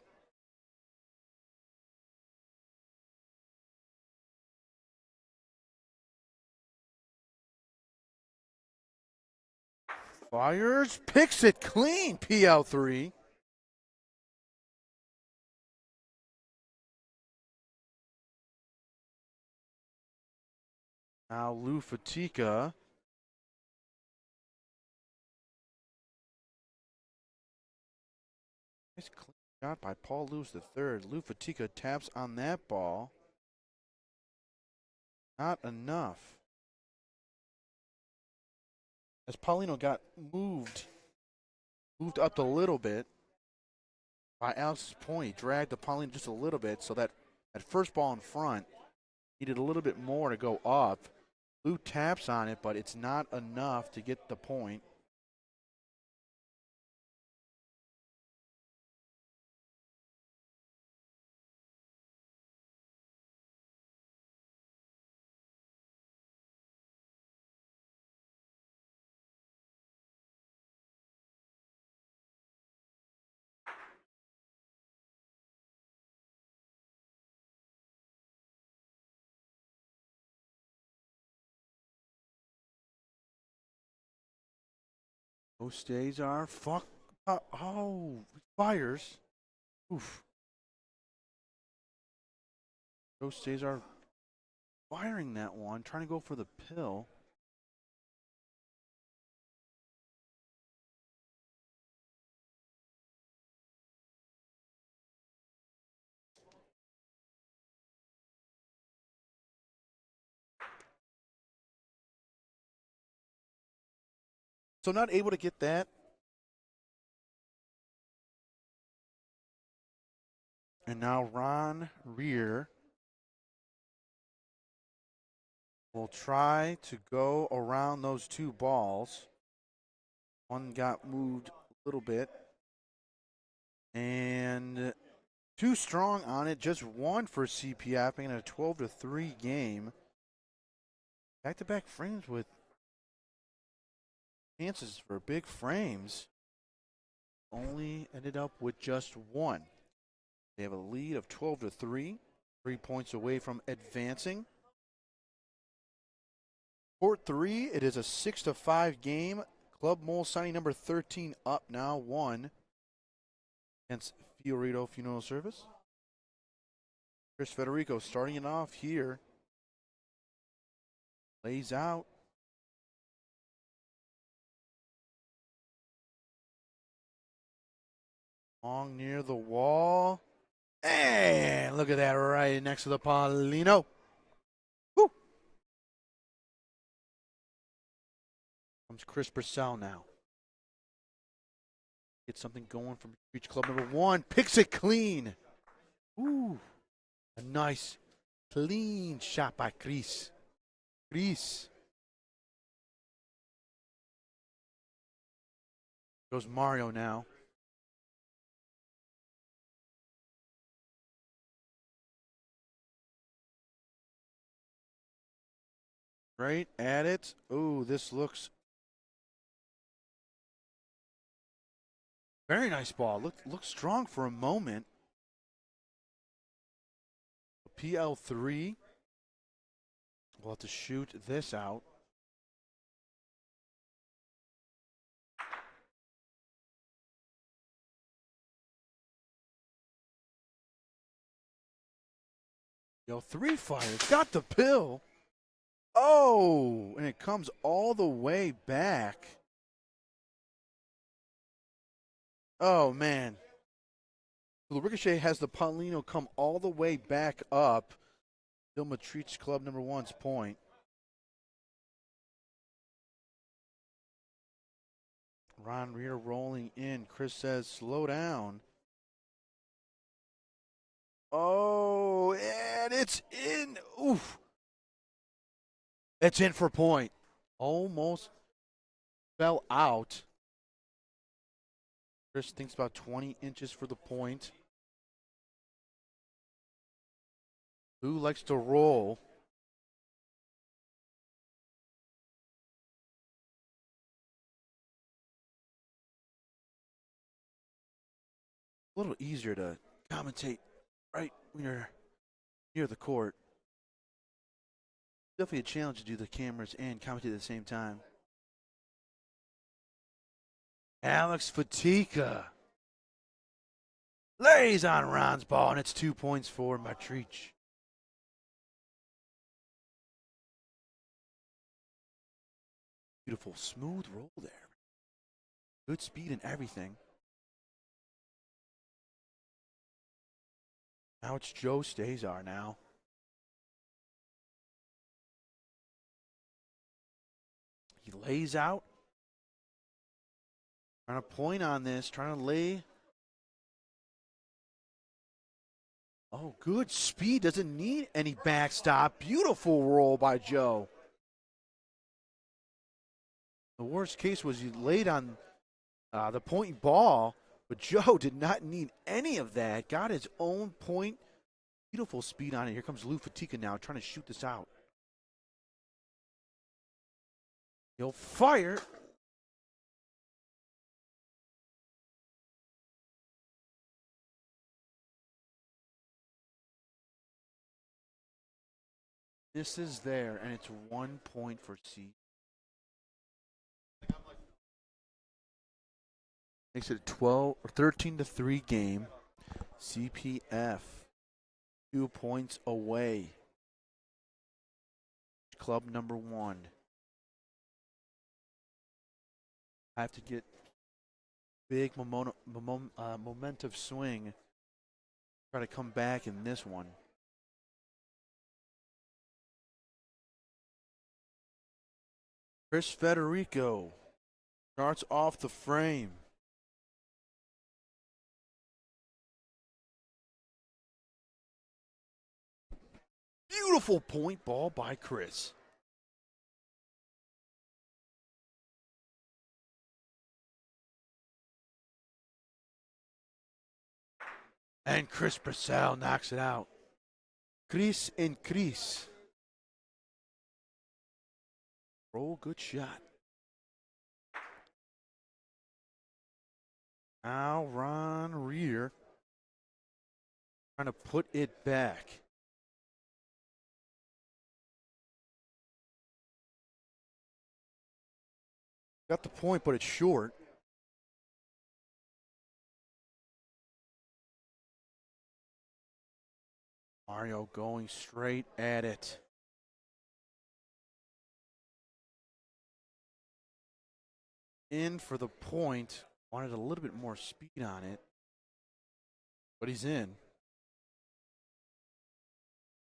Fires, picks it clean, PL3. Now Lou Fatica. Nice clean shot by Paul Lewis III. Lou Fatica taps on that ball. Not enough. As Paulino got moved up a little bit by Alex's point, he dragged the Paulino just a little bit, so that first ball in front needed a little bit more to go up. Lou taps on it, but it's not enough to get the point. Those stays are fires. Oof. Those stays are firing that one, trying to go for the pill. So not able to get that. And now Ron Rear will try to go around those two balls. One got moved a little bit. And too strong on it. Just one for CPF, making it a 12-3 game. Back-to-back frames with chances for big frames. Only ended up with just one. They have a lead of 12-3. 3 points away from advancing. Court 3, it is a 6-5 game. Club Molisani number 13 up now, 1 against Fioritto Funeral Service. Chris Federico starting it off here. Lays out. Long near the wall. And look at that right next to the Paulino. Woo! Comes Chris Purcell now. Get something going from Beach Club number 1. Picks it clean. Ooh. A nice, clean shot by Chris. Chris. Goes Mario now. Right at it. Ooh, this looks very nice ball. Looks strong for a moment. PL3. We'll have to shoot this out. Yo, 3 fires. Got the pill. Oh, and it comes all the way back. Oh, man. The Ricochet has the Paulino come all the way back up. Still Matrice Club number 1's point. Ron Rear rolling in. Chris says, slow down. Oh, and it's in. Oof. It's in for point. Almost fell out. Chris thinks about 20 inches for the point. Who likes to roll? A little easier to commentate right when you're near the court. Definitely a challenge to do the cameras and commentate at the same time. Alex Fatika lays on Ron's ball, and it's 2 points for Matrice. Beautiful, smooth roll there. Good speed and everything. Now it's Joe Stazar now. He lays out. Trying to point on this, trying to lay. Oh, good speed. Doesn't need any backstop. Beautiful roll by Joe. The worst case was he laid on the point ball, but Joe did not need any of that. Got his own point. Beautiful speed on it. Here comes Lou Fatika now trying to shoot this out. He'll fire. This is there, and it's 1 point for C. Makes it a 12 or 13-3 game. CPF 2 points away. Club number 1. I have to get big momentum swing. Try to come back in this one. Chris Federico starts off the frame. Beautiful point ball by Chris. And Chris Purcell knocks it out. Chris and Chris. Roll, good shot. Now Ron Rear trying to put it back. Got the point, but it's short. Mario going straight at it. In for the point. Wanted a little bit more speed on it, but he's in.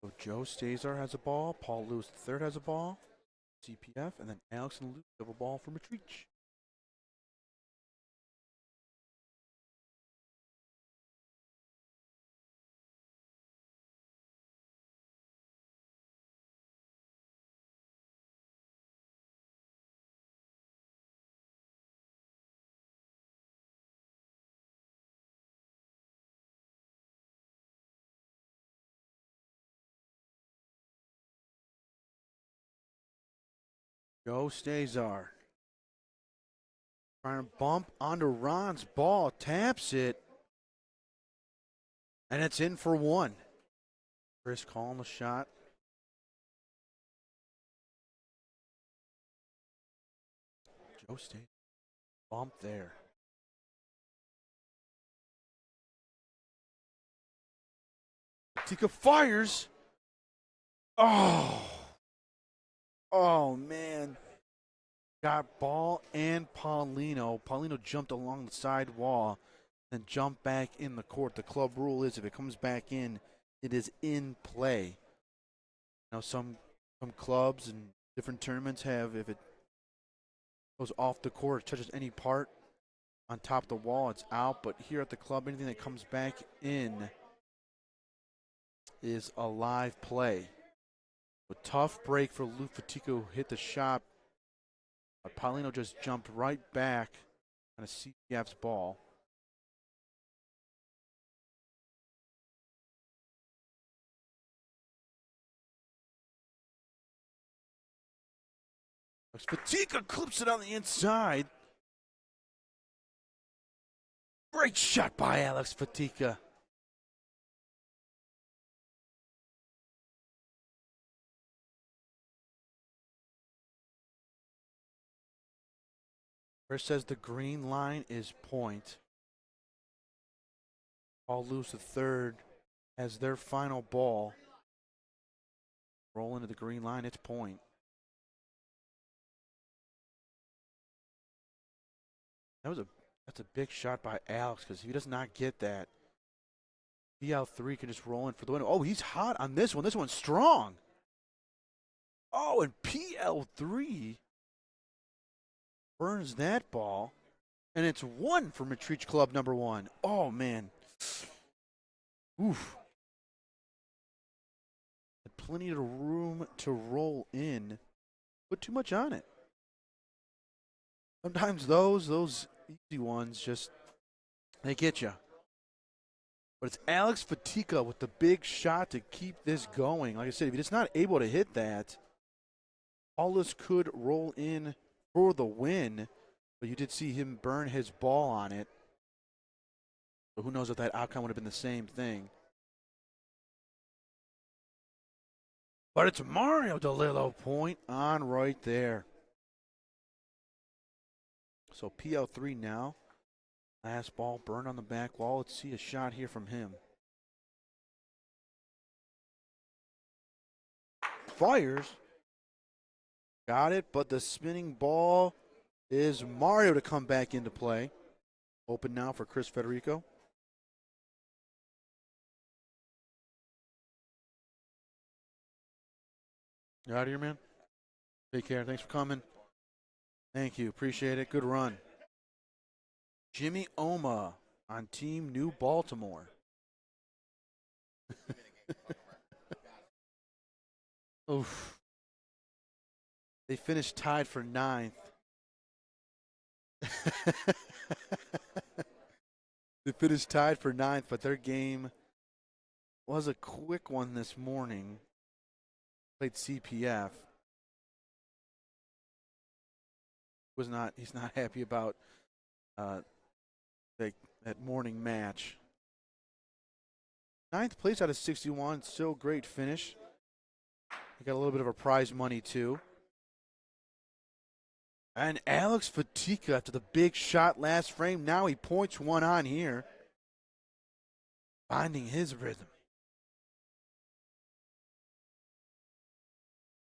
So Joe Stazar has a ball. Paul Lewis III has a ball. CPF, and then Alex and Luke have a ball for Matrice. Joe Stazar. Trying to bump onto Ron's ball. Taps it. And it's in for 1. Chris calling the shot. Joe Stazar. Bump there. Tika fires. Oh, oh man. Got ball and Paulino. Paulino jumped along the side wall, then jumped back in the court. The club rule is if it comes back in, it is in play. Now some clubs and different tournaments have, if it goes off the court, touches any part on top of the wall, it's out. But here at the club, anything that comes back in is a live play. A tough break for Lou Fatico, who hit the shot. But Paulino just jumped right back on a CPF's ball. Fatico clips it on the inside. Great shot by Alex Fatico. Chris says the green line is point. Paul Lewis III has their final ball. Roll into the green line, it's point. That's a big shot by Alex, because if he does not get that, PL3 can just roll in for the win. Oh, he's hot on this one. This one's strong. Oh, and PL3 burns that ball. And it's one for Matrice Club number one. Oh, man. Oof. Had plenty of room to roll in. Put too much on it. Sometimes those easy ones just, they get you. But it's Alex Fatico with the big shot to keep this going. Like I said, if he's not able to hit that, Paulus could roll in for the win. But you did see him burn his ball on it. So who knows if that outcome would have been the same thing. But it's Mario DeLillo point on right there. So PL3 now. Last ball burned on the back wall. Let's see a shot here from him. Fires. Got it, but the spinning ball is Mario to come back into play. Open now for Chris Federico. You out of here, man? Take care. Thanks for coming. Thank you. Appreciate it. Good run. Jimmy Oma on Team New Baltimore. Oof. They finished tied for 9th. They finished tied for 9th, but their game was a quick one this morning. Played CPF. He's not happy about that morning match. 9th place out of 61, still great finish. He got a little bit of a prize money too. And Alex Fatico after the big shot last frame, now he points one on here. Finding his rhythm.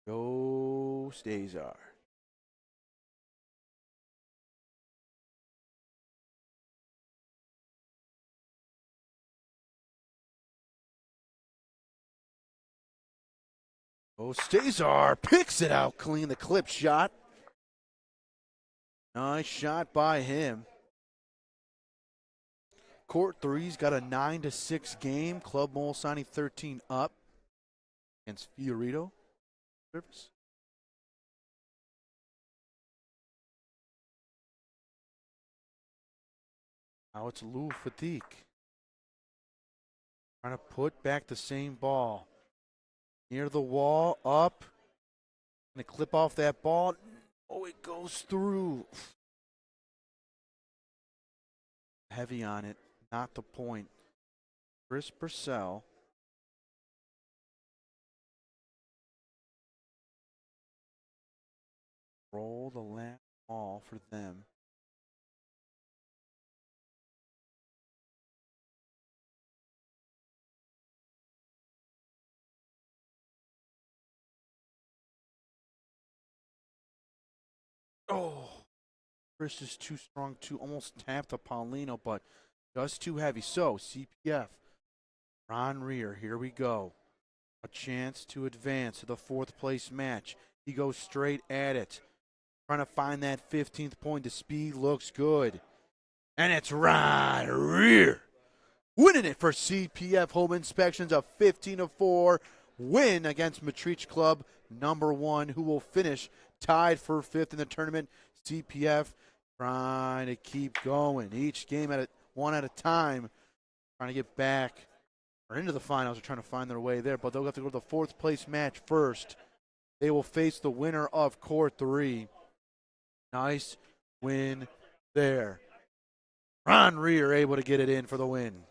Go Stazar. Oh, Stazar picks it out clean, the clip shot. Nice shot by him. Court 3's got a 9-6 game. Club Molisani 13 up against Fioritto. Service. Now it's Lou Fatigue. Trying to put back the same ball. Near the wall, up. Gonna clip off that ball. Oh, it goes through. Heavy on it, not the point. Chris Purcell. Roll the last ball for them. Oh, Chris is too strong to almost tap the Paulino, but just too heavy. So, CPF, Ron Rear, here we go. A chance to advance to the 4th place match. He goes straight at it. Trying to find that 15th point. The speed looks good. And it's Ron Rear winning it for CPF Home Inspections. A 15-4 win against Matrice Club #1, who will finish tied for 5th in the tournament. CPF trying to keep going. Each game one at a time. Trying to get back or into the finals. They're trying to find their way there, but they'll have to go to the 4th place match first. They will face the winner of Court 3. Nice win there. Ron Rear able to get it in for the win.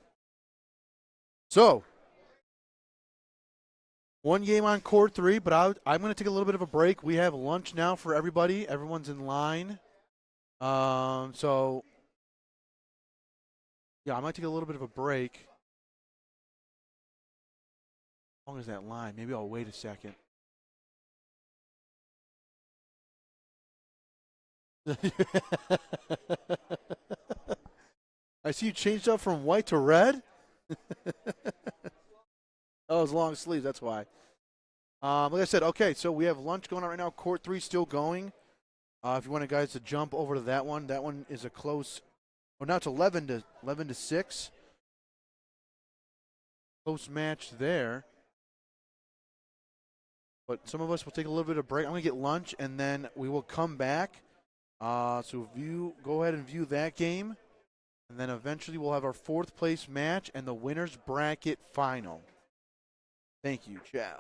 So, one game on Court 3, but I'm going to take a little bit of a break. We have lunch now for everybody. Everyone's in line. So, yeah, I might take a little bit of a break. How long is that line? Maybe I'll wait a second. I see you changed up from white to red. Oh, it's long sleeves, that's why. Like I said, okay, so we have lunch going on right now. Court 3 still going. If you want guys to jump over to that one is a close. Oh, now it's 11 to 6. Close match there. But some of us will take a little bit of break. I'm going to get lunch, and then we will come back. So go ahead and view that game. And then eventually we'll have our 4th place match and the winner's bracket final. Thank you. Ciao.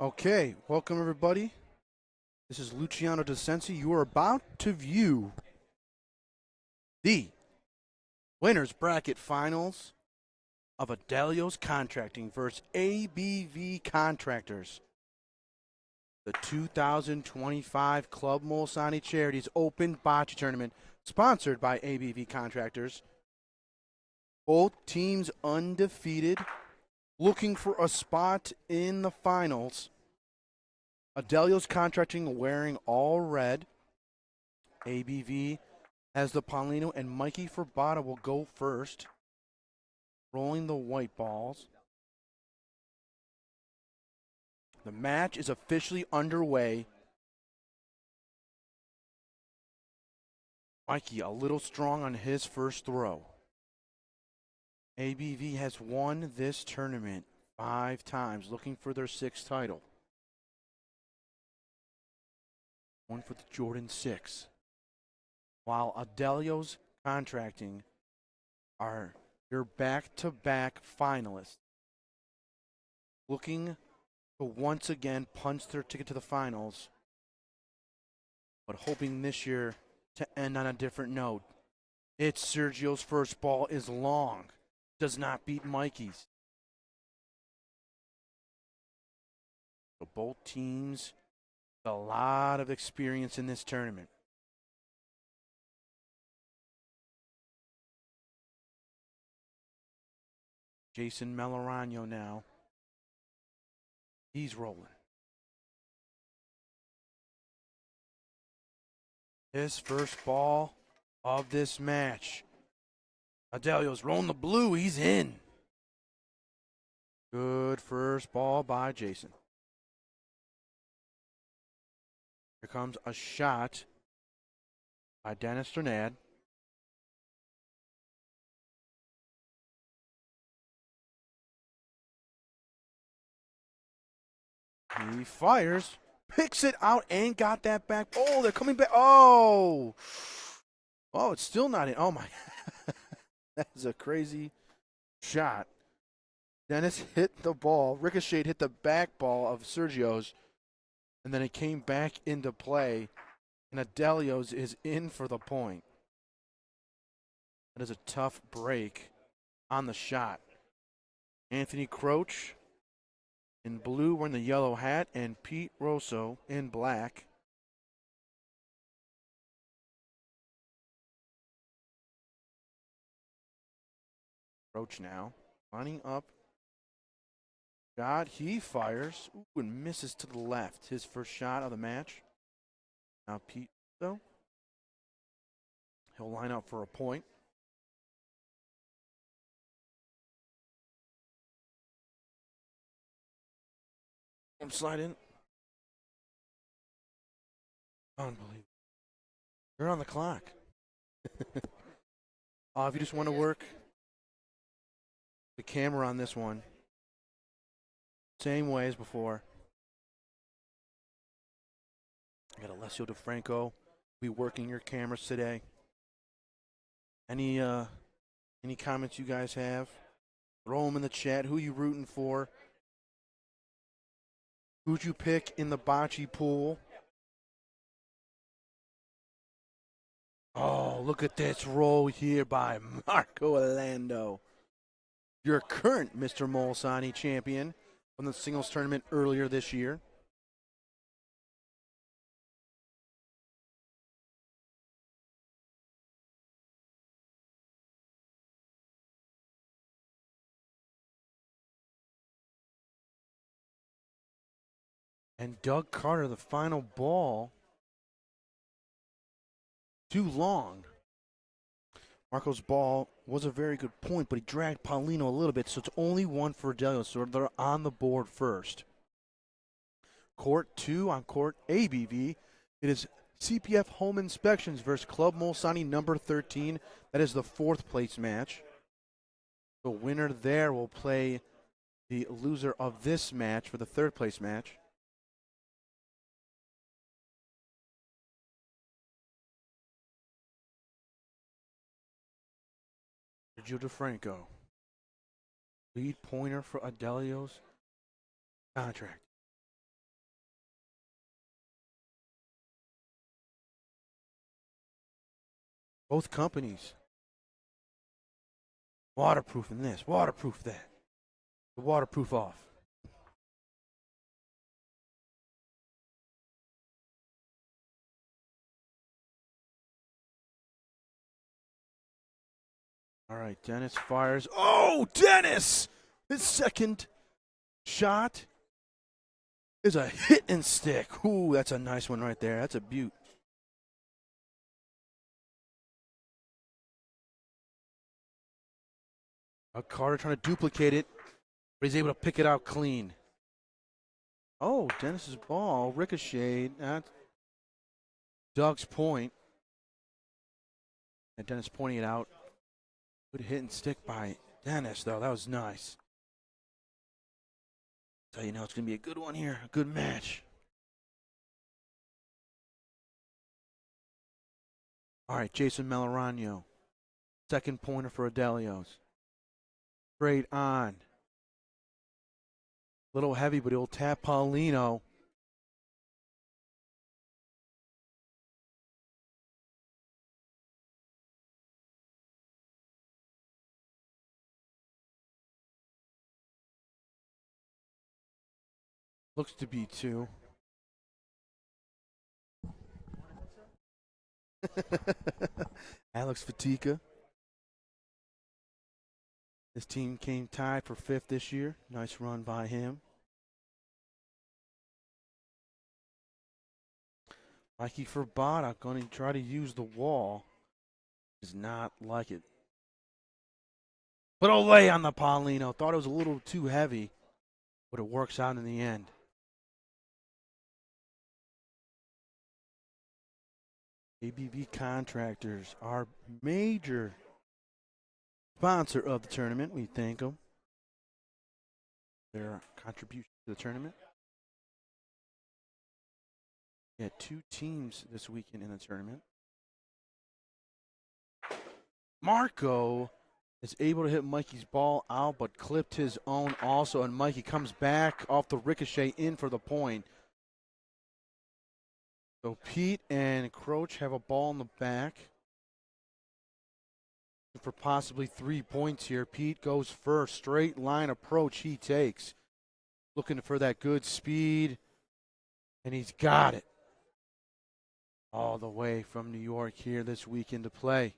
Okay, welcome everybody. This is Luciano DeCensi. You are about to view the winners bracket finals of Adelio's Contracting versus ABV Contractors. The 2025 Club Molisani Charities Open Bocce Tournament, sponsored by ABV Contractors. Both teams undefeated, looking for a spot in the finals. Adelio's Contracting wearing all red. ABV has the Paulino, and Mikey Fabata will go first, rolling the white balls. The match is officially underway. Mikey a little strong on his first throw. ABV has won this tournament 5 times, looking for their 6th title. One for the Jordan 6. While Adelio's Contracting are your back-to-back finalists, looking to once again punch their ticket to the finals, but hoping this year to end on a different note. It's Sergio's first ball is long, does not beat Mikey's. So both teams a lot of experience in this tournament. Jason Melorano now. He's rolling. His first ball of this match. Adelio's rolling the blue. He's in. Good first ball by Jason. Here comes a shot by Dennis Sternad. He fires, picks it out, and got that back. Oh, they're coming back. Oh, it's still not in. Oh, my. That is a crazy shot. Dennis hit the ball. Ricochet hit the back ball of Sergio's, and then it came back into play, and Adelio's is in for the point. That is a tough break on the shot. Anthony Croce in blue wearing the yellow hat, and Pete Rosso in black. Croce now lining up. Shot, he fires. Ooh, and misses to the left. His first shot of the match. Now Pete Rosso. He'll line up for a point. Slide in. Unbelievable. You're on the clock. If you just want to work the camera on this one, same way as before. I got Alessio DeFranco be working your cameras today. Any comments you guys have? Throw them in the chat. Who you rooting for? Who'd you pick in the bocce pool? Oh, look at this roll here by Marco Orlando, your current Mr. Molisani champion from the singles tournament earlier this year. And Doug Carter, the final ball, too long. Marco's ball was a very good point, but he dragged Paulino a little bit, so it's only one for Adelio, so they're on the board first. Court 2 on court ABV. It is CPF Home Inspections versus Club Molisani number 13. That is the 4th place match. The winner there will play the loser of this match for the 3rd place match. Sergio DeFranco, lead pointer for Adelio's Contract. Both companies. Waterproofing this, waterproof that. The waterproof off. All right, Dennis fires. Oh, Dennis! His second shot is a hit and stick. Ooh, that's a nice one right there. That's a beaut. Carter trying to duplicate it, but he's able to pick it out clean. Oh, Dennis's ball ricocheted at Doug's point. And Dennis pointing it out. Good hit and stick by Dennis, though. That was nice. Tell you now, it's going to be a good one here. A good match. All right, Jason Melorano. Second pointer for Adelio's. Straight on. Little heavy, but he'll tap Paulino. Looks to be two. Alex Fatica. His team came tied for 5th this year. Nice run by him. Mikey Ferbata going to try to use the wall. Does not like it. But Olay on the Paulino. Thought it was a little too heavy, but it works out in the end. ABV Contractors, our major sponsor of the tournament. We thank them. Their contribution to the tournament. We had 2 teams this weekend in the tournament. Marco is able to hit Mikey's ball out, but clipped his own also, and Mikey comes back off the ricochet in for the point. So Pete and Croach have a ball in the back for possibly 3 points here. Pete goes first. Straight line approach he takes. Looking for that good speed, and he's got it. All the way from New York here this weekend to play.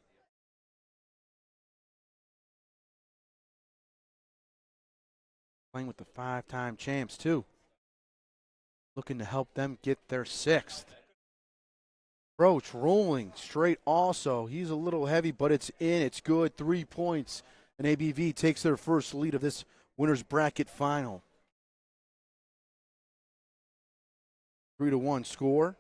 Playing with the 5-time champs, too. Looking to help them get their 6th. Roach rolling straight also. He's a little heavy, but it's in. It's good. 3 points. And ABV takes their first lead of this winner's bracket final. 3-1 score.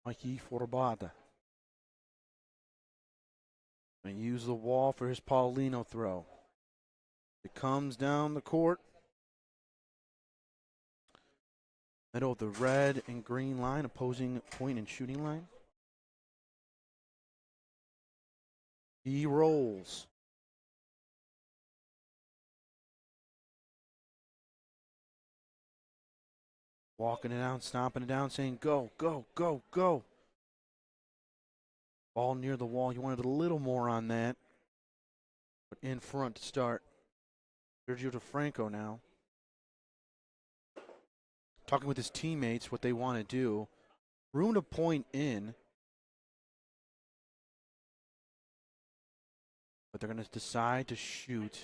Mikey Forbata. And use the wall for his Paulino throw. It comes down the court. Middle of the red and green line, opposing point and shooting line. He rolls. Walking it out, stomping it down, saying go, go, go, go. Ball near the wall. You wanted a little more on that. But in front to start. Sergio DeFranco now. Talking with his teammates what they want to do. Room to point in. But they're going to decide to shoot.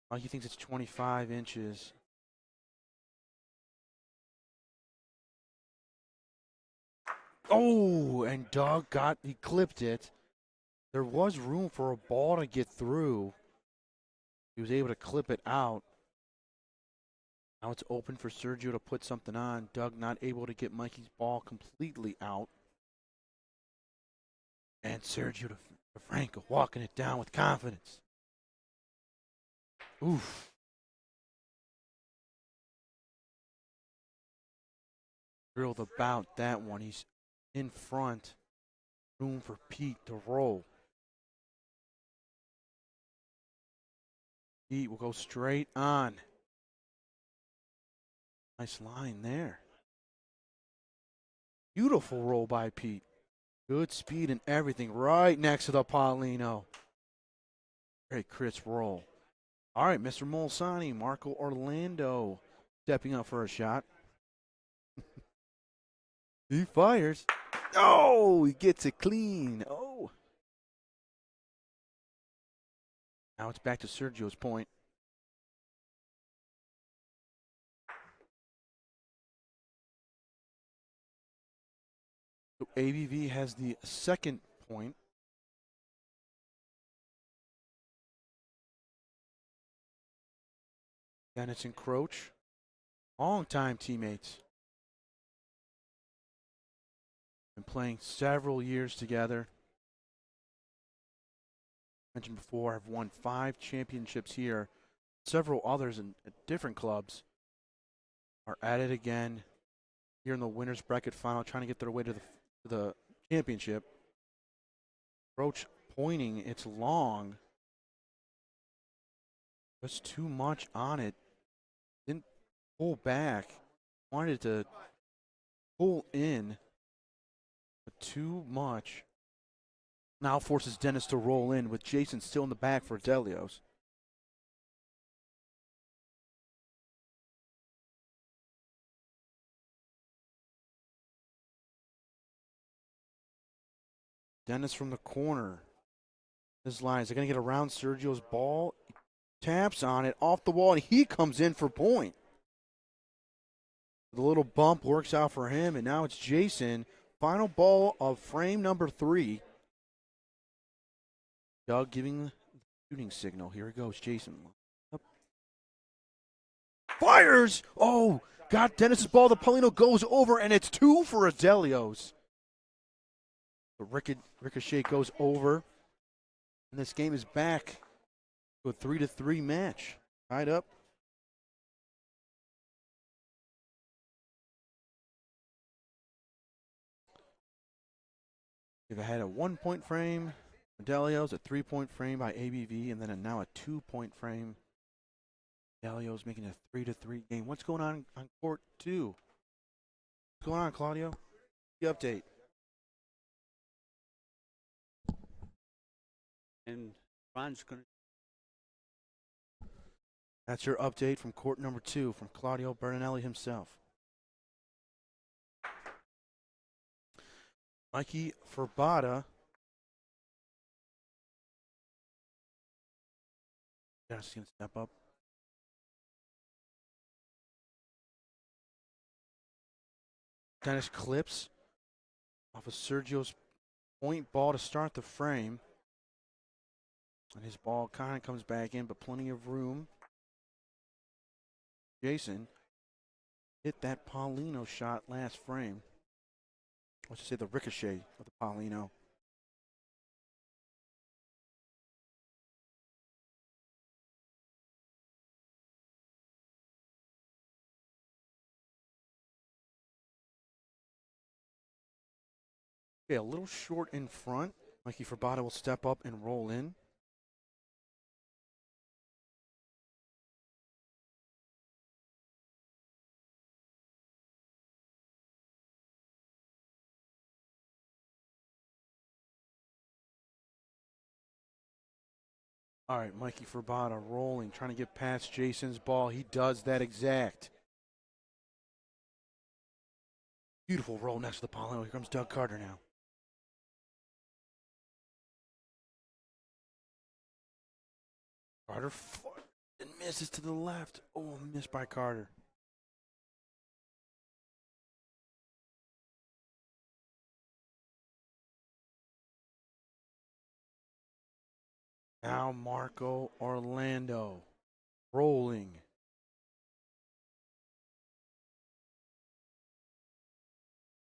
Oh, he thinks it's 25 inches. Oh, and Doug he clipped it. There was room for a ball to get through. He was able to clip it out. Now it's open for Sergio to put something on. Doug not able to get Mikey's ball completely out. And Sergio DeFranco walking it down with confidence. Oof. Thrilled about that one. He's in front. Room for Pete to roll. Pete will go straight on. Nice line there. Beautiful roll by Pete. Good speed and everything right next to the Paulino. Very crisp roll. All right, Mr. Molisani, Marco Orlando stepping up for a shot. He fires. Oh, he gets it clean. Oh. Now it's back to Sergio's point. So ABV has the second point. Dennis and Croach, long-time teammates. Been playing several years together. Mentioned before, I've won 5 championships here. Several others at different clubs are at it again here in the winners bracket final, trying to get their way to the championship. Croach pointing, it's long. Just too much on it. Didn't pull back. Wanted to pull in, but too much. Now forces Dennis to roll in with Jason still in the back for Adelio's. Dennis from the corner. His lines. They're going to get around Sergio's ball. Taps on it off the wall, and he comes in for point. The little bump works out for him, and now it's Jason. Final ball of frame number 3. Doug giving the shooting signal. Here it goes, Jason. Up. Fires! Oh, got Dennis's ball. The Paulino goes over, and it's 2 for Adelio's. The ricochet goes over, and this game is back to a 3-3 match. Tied up. If I had a 1-point frame, Adelio's a 3-point frame by ABV, and then now a 2-point frame. Adelio's making a 3-3 game. What's going on court 2? What's going on, Claudio? The update. And Ron's going to. That's your update from court number 2 from Claudio Bernanelli himself. Mikey Ferbata. Dennis going to step up. Dennis clips off of Sergio's point ball to start the frame. And his ball kind of comes back in, but plenty of room. Jason hit that Paulino shot last frame. Let's just say the ricochet of the Paulino. Okay, a little short in front. Mikey Ferbata will step up and roll in. All right, Mikey Ferbata rolling, trying to get past Jason's ball. He does that exact. Beautiful roll next to the Paulino. Here comes Doug Carter now. Carter and misses to the left. Oh, missed by Carter. Now Marco Orlando rolling.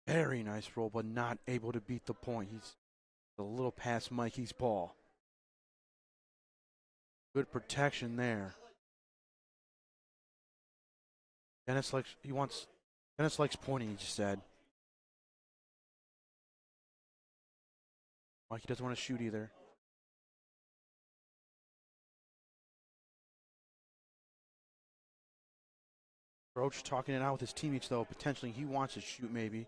Very nice roll, but not able to beat the point. He's a little past Mikey's ball. Good protection there. Dennis likes pointing, he just said. Mikey doesn't want to shoot either. Roach talking it out with his teammates, though. Potentially, he wants to shoot, maybe.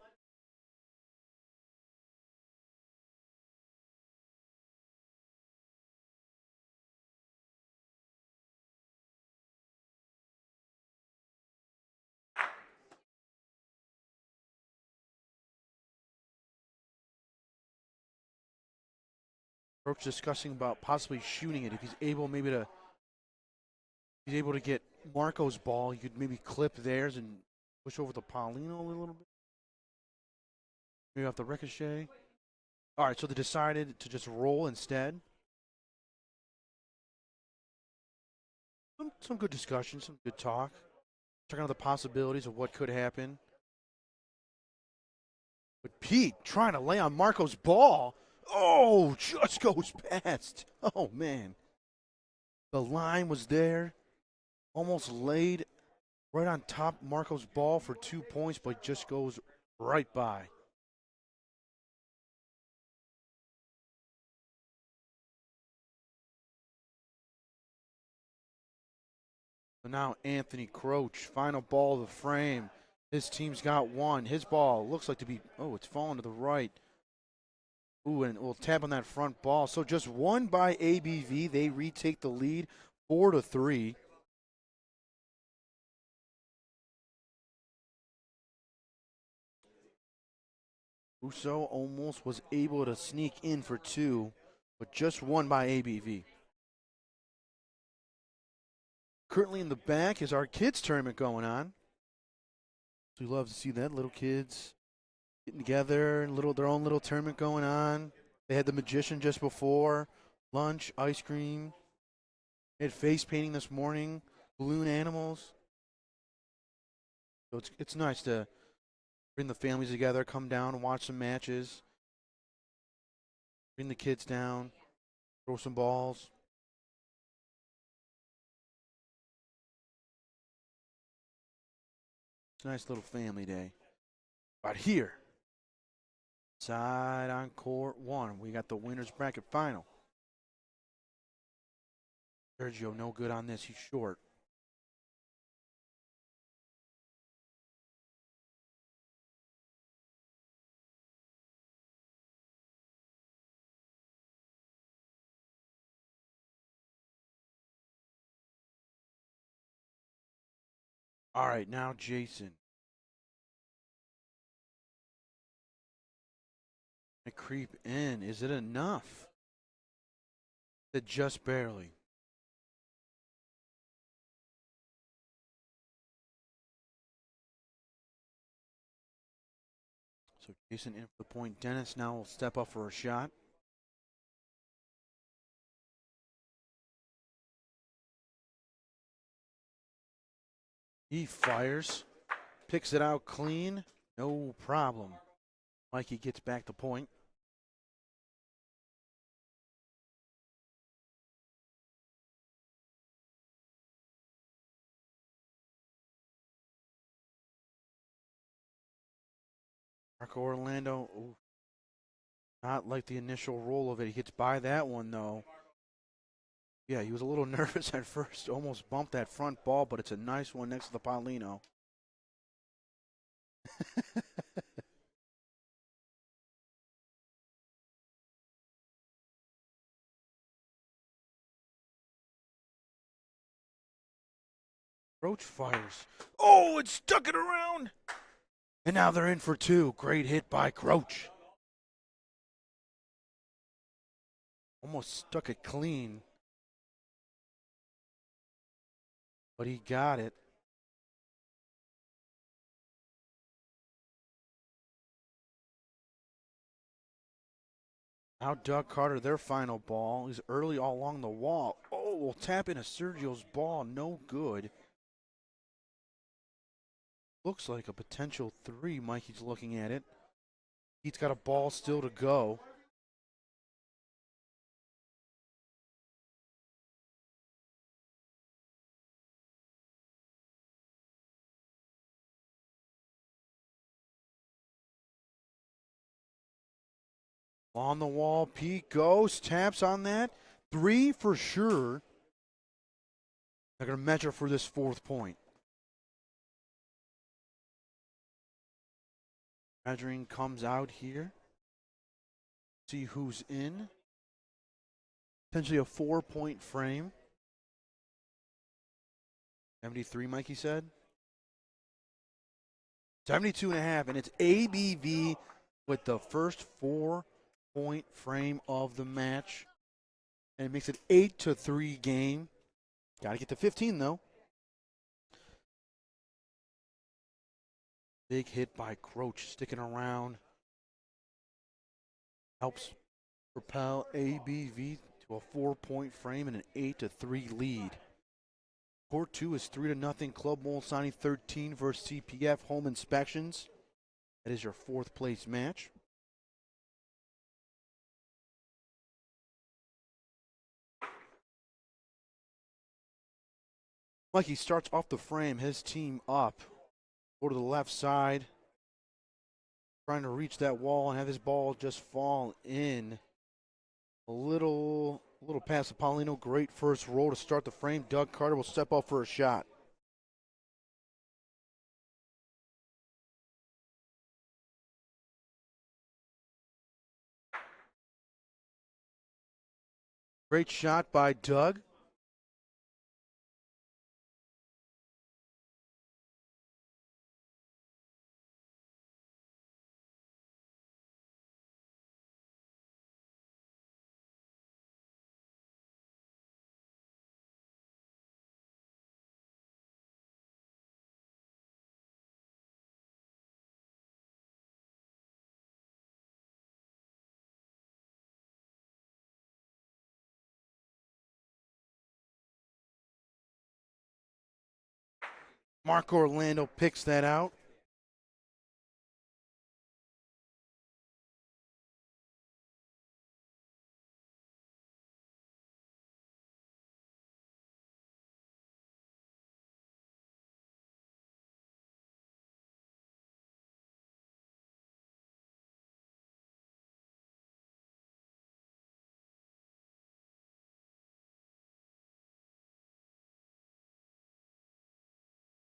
Roach discussing about possibly shooting it if he's able, maybe to. He's able to get Marco's ball. He could maybe clip theirs and push over the Paulino a little bit. Maybe off the ricochet. All right, so they decided to just roll instead. Some good discussion, some good talk. Talking about the possibilities of what could happen. But Pete trying to lay on Marco's ball. Oh, just goes past. Oh, man. The line was there. Almost laid right on top Marco's ball for 2 points, but just goes right by. So now Anthony Croach, final ball of the frame. His team's got one. His ball looks like to be, oh, it's falling to the right. Ooh, and we'll tap on that front ball. So just one by ABV. They retake the lead 4-3. Rousseau almost was able to sneak in for two, but just one by ABV. Currently in the back is our kids tournament going on. We love to see that, little kids getting together and their own little tournament going on. They had the magician just before, lunch, ice cream. They had face painting this morning, balloon animals. So it's nice to bring the families together, come down and watch some matches. Bring the kids down, throw some balls. It's a nice little family day. But here, side on court one, we got the winner's bracket final. Sergio, no good on this. He's short. All right, now Jason. I creep in. Is it enough? It just barely. So Jason in for the point. Dennis now will step up for a shot. He fires, picks it out clean, no problem. Mikey gets back the point. Marco Orlando, ooh, not like the initial roll of it. He gets by that one, though. Yeah, he was a little nervous at first. Almost bumped that front ball, but it's a nice one next to the Paulino. Roach fires. Oh, it stuck it around. And now they're in for two. Great hit by Croach. Almost stuck it clean. But he got it. Now Doug Carter, their final ball. He's early all along the wall. Oh, we'll tap into Sergio's ball. No good. Looks like a potential three. Mikey's looking at it. He's got a ball still to go. On the wall, Pete goes, taps on that. Three for sure. They're going to measure for this fourth point. Measuring comes out here. See who's in. Potentially a 4-point frame. 73, Mikey said. 72.5, and it's ABV with the first 4-point frame of the match. And it makes it 8-3 game. Got to get to 15, though. Big hit by Croach, sticking around. Helps propel ABV to a 4-point frame and an 8-3 lead. Court 2 is 3-0. Club Molisani 13 versus CPF home inspections. That is your 4th place match. Mikey starts off the frame, his team up. Go to the left side. Trying to reach that wall and have his ball just fall in. A little past Apollino. Great first roll to start the frame. Doug Carter will step up for a shot. Great shot by Doug. Mark Orlando picks that out.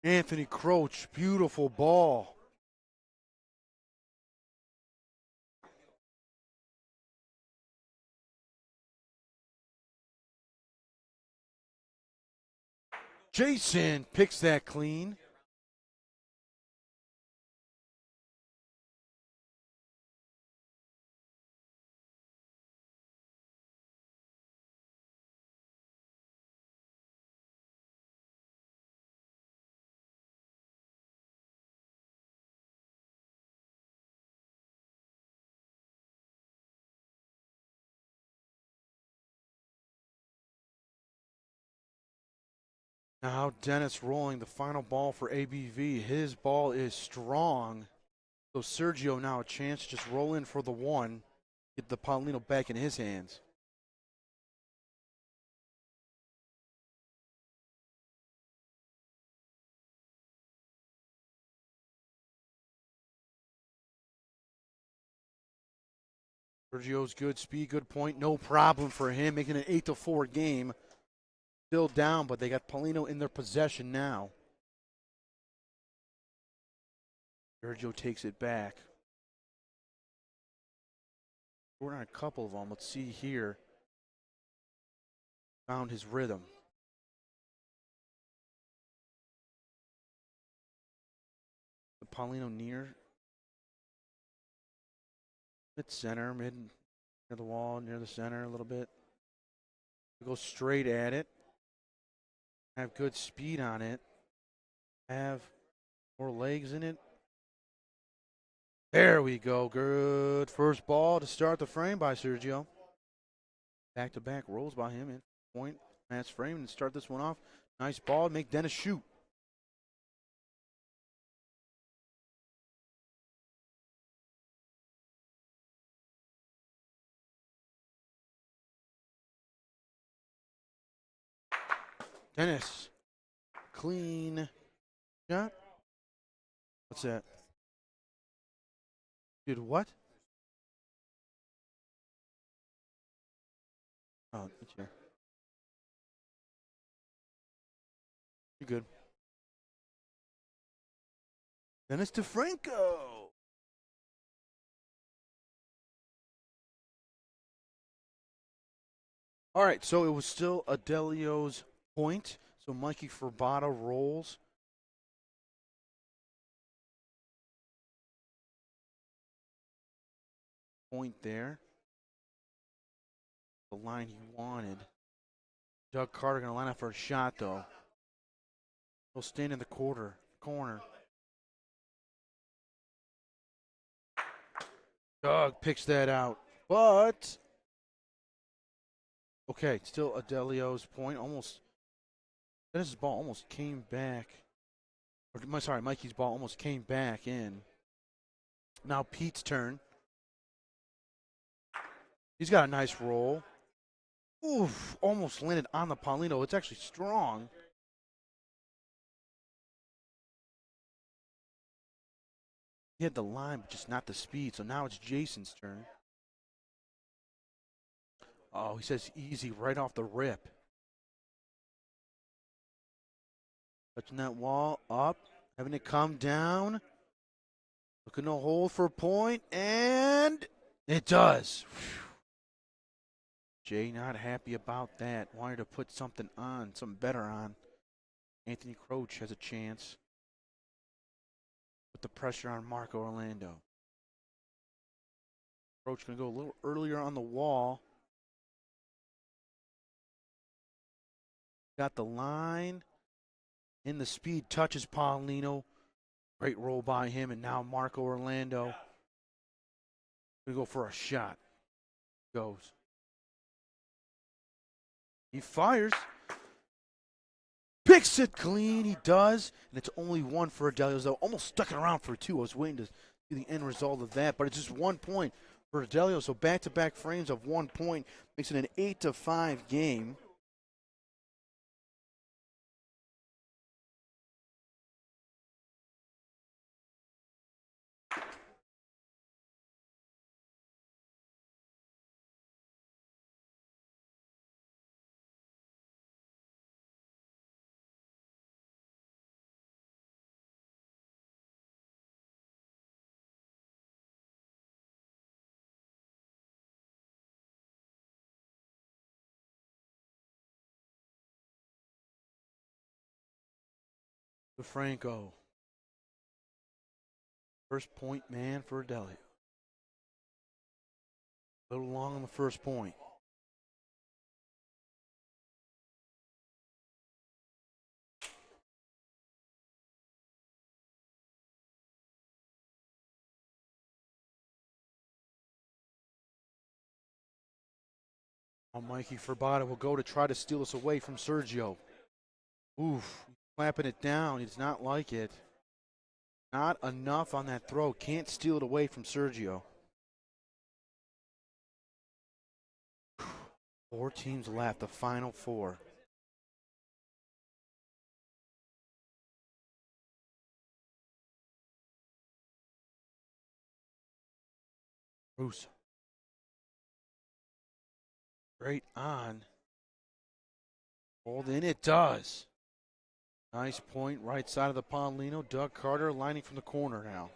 Anthony Croach, beautiful ball. Jason picks that clean. Now Dennis rolling the final ball for ABV. His ball is strong. So Sergio now a chance to just roll in for the 1. Get the Paulino back in his hands. Sergio's good speed, good point. No problem for him, making an 8-4 game. Still down, but they got Paulino in their possession now. Sergio takes it back. We're on a couple of them. Let's see here. Found his rhythm. The Paulino near mid center, near the wall, near the center a little bit. Go straight at it. Have good speed on it. Have more legs in it. There we go. Good first ball to start the frame by Sergio. Back-to-back rolls by him in point. Match frame and start this one off. Nice ball. Make Dennis shoot. Dennis. Clean shot. What's that? Did what? Oh, it's here. You're good. Dennis DeFranco. All right, so it was still Adelio's point. So Mikey Ferbata rolls. Point there. The line he wanted. Doug Carter going to line up for a shot, though. He'll stand in the corner. Doug picks that out. But, okay, still Adelio's point. Almost, Dennis's ball almost came back. Or, sorry, Mikey's ball almost came back in. Now Pete's turn. He's got a nice roll. Oof, almost landed on the Paulino. It's actually strong. He had the line, but just not the speed. So now it's Jason's turn. Oh, he says easy right off the rip. Touching that wall, up, having it come down. Looking to hold for a point, and it does. Whew. Jay not happy about that. Wanted to put something better on. Anthony Croce has a chance. Put the pressure on Marco Orlando. Croce going to go a little earlier on the wall. Got the line. In the speed, touches Paulino. Great roll by him, and now Marco Orlando. We go for a shot. Goes. He fires. Picks it clean. He does. And it's only one for Adelio, though. Almost stuck it around for two. I was waiting to see the end result of that, but it's just 1 point for Adelio. So back-to-back frames of 1 point makes it an 8-5 game. DeFranco. First point man for Adelio. A little long on the first point. Now Mikey Ferbata will go to try to steal this away from Sergio. Oof, clapping it down. He does not like it. Not enough on that throw. Can't steal it away from Sergio. 4 teams left, the final 4. Bruce. Straight on. Hold in, it does. Nice point, right side of the Paulino. Doug Carter lining from the corner now.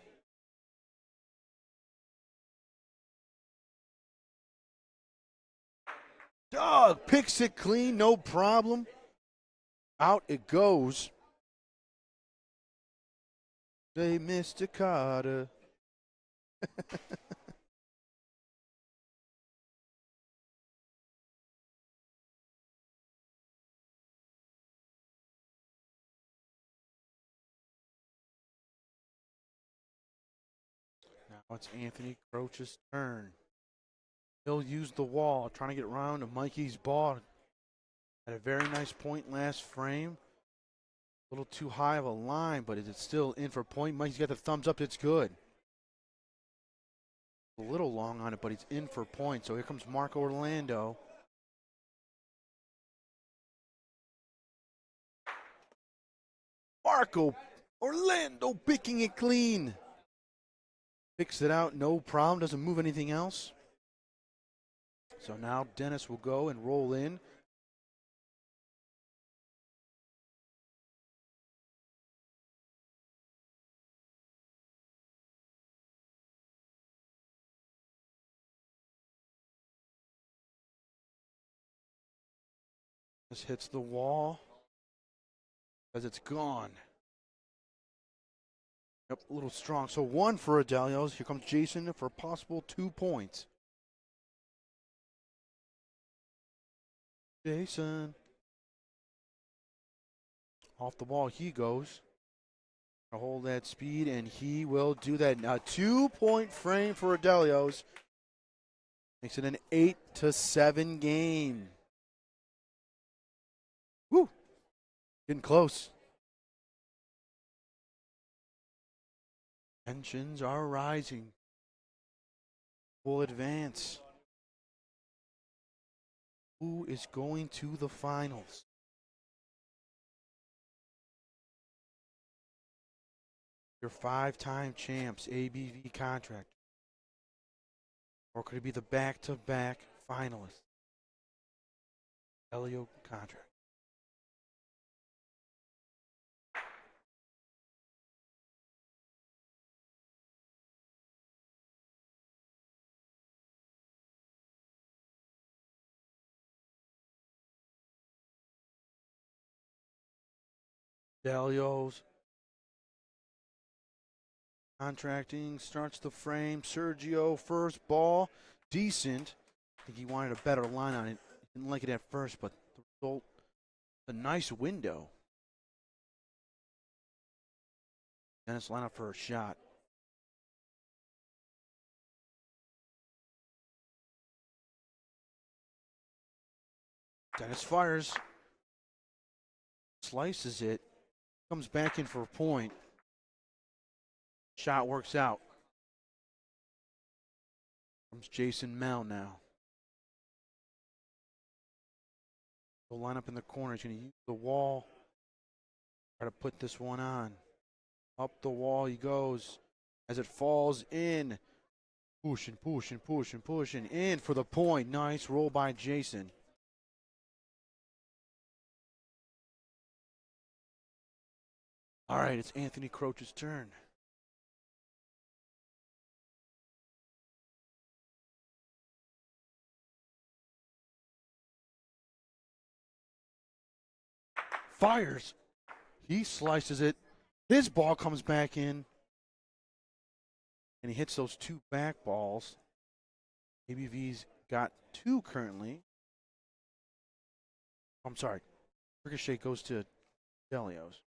Doug picks it clean, no problem. Out it goes. Say, Mr. Carter. Now it's Anthony Croce's turn. He'll use the wall, trying to get around to Mikey's ball. Had a very nice point last frame. A little too high of a line, but it's still in for a point. Mikey's got the thumbs up. It's good. A little long on it, but he's in for a point. So here comes Marco Orlando. Marco Orlando picking it clean. Picks it out, no problem. Doesn't move anything else. So now Dennis will go and roll in. This hits the wall as it's gone. Yep, a little strong. So 1 for Adelio's. Here comes Jason for a possible 2 points. Jason. Off the ball he goes. Hold that speed, and he will do that. Now 2-point frame for Adelio's. Makes it an 8-7 game. Woo! Getting close. Tensions are rising. Full advance. Who is going to the finals? Your 5-time champs, ABV Contractors. Or could it be the back-to-back finalists? Adelio Contract. Adelio's contracting starts the frame. Sergio, first ball, decent. I think he wanted a better line on it. He didn't like it at first, but the result, a nice window. Dennis line up for a shot. Dennis fires. Slices it. Comes back in for a point. Shot works out. Comes Jason Mel now. He'll line up in the corner. He's going to use the wall. Try to put this one on. Up the wall he goes. As it falls in. Pushing, pushing, pushing, pushing. In for the point. Nice roll by Jason. All right, it's Anthony Croce's turn. Fires. He slices it. His ball comes back in. And he hits those 2 back balls. ABV's got 2 currently. I'm sorry. Ricochet goes to Adelio's.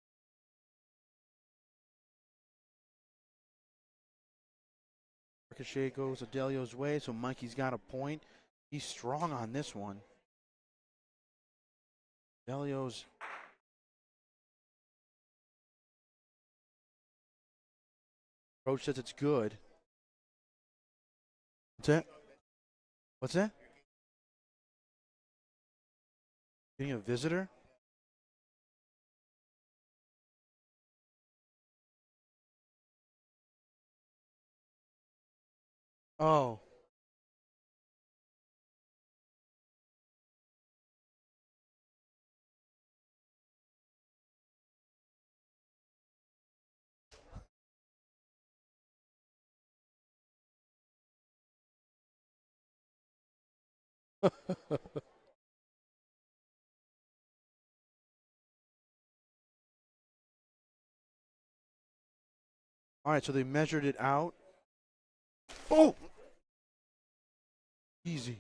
Ricochet goes Adelio's way, so Mikey's got a point. He's strong on this one. Adelio's Coach says it's good. What's that? What's that? Getting a visitor? Oh. All right, so they measured it out. Oh! Easy.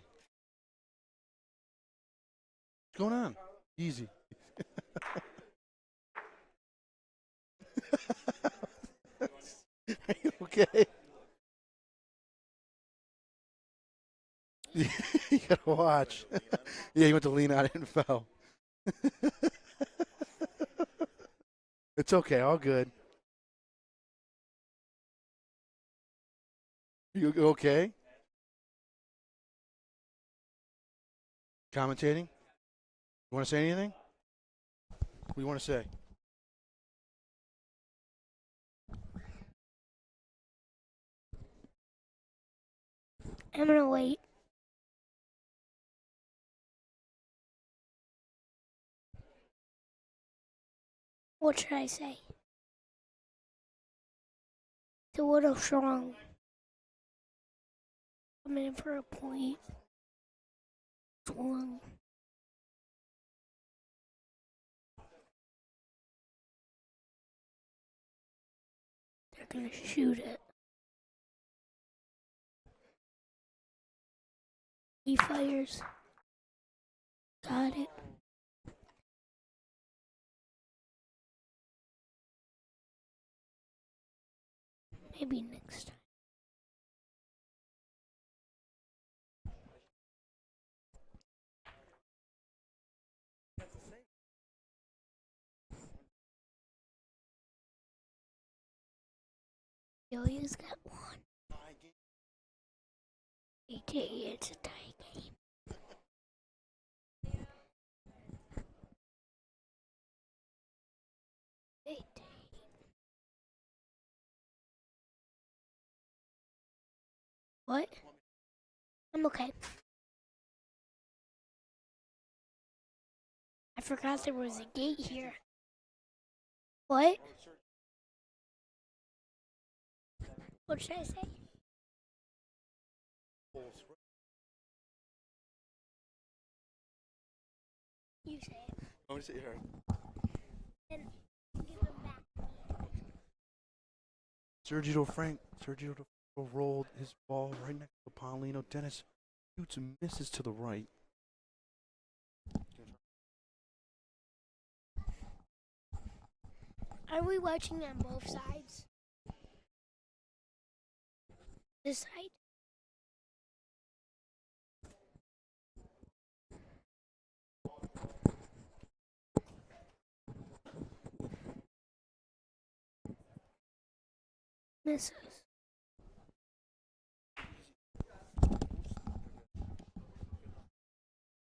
What's going on? Easy. Are you okay? You gotta watch. Yeah, he went to lean on it and fell. It's okay, all good. You okay? Commentating? You want to say anything? What do you want to say? I'm gonna wait. What should I say? It's a little strong. I'm in for a point. Strong. they're gonna shoot it. He fires. Got it. Maybe next time. Ilya's got one. It's a tie game. What? I'm okay. I forgot there was a gate here. What? What should I say? You say it. I want to say her. And give him back. Sergio rolled his ball right next to Paulino. Dennis shoots and misses to the right. Are we watching on both sides? This side? Misses.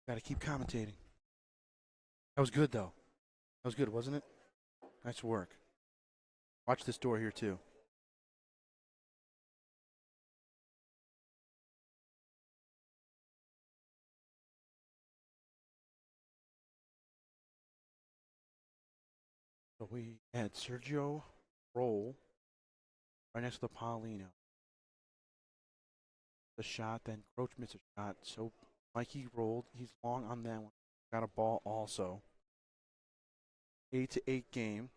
Gotta keep commentating. That was good, though. That was good, wasn't it? Nice work. Watch this door here, too. So we had Sergio roll right next to the Paulino. The shot, then Croach missed a shot. So Mikey rolled. He's long on that one. Got a ball also. 8-8 game.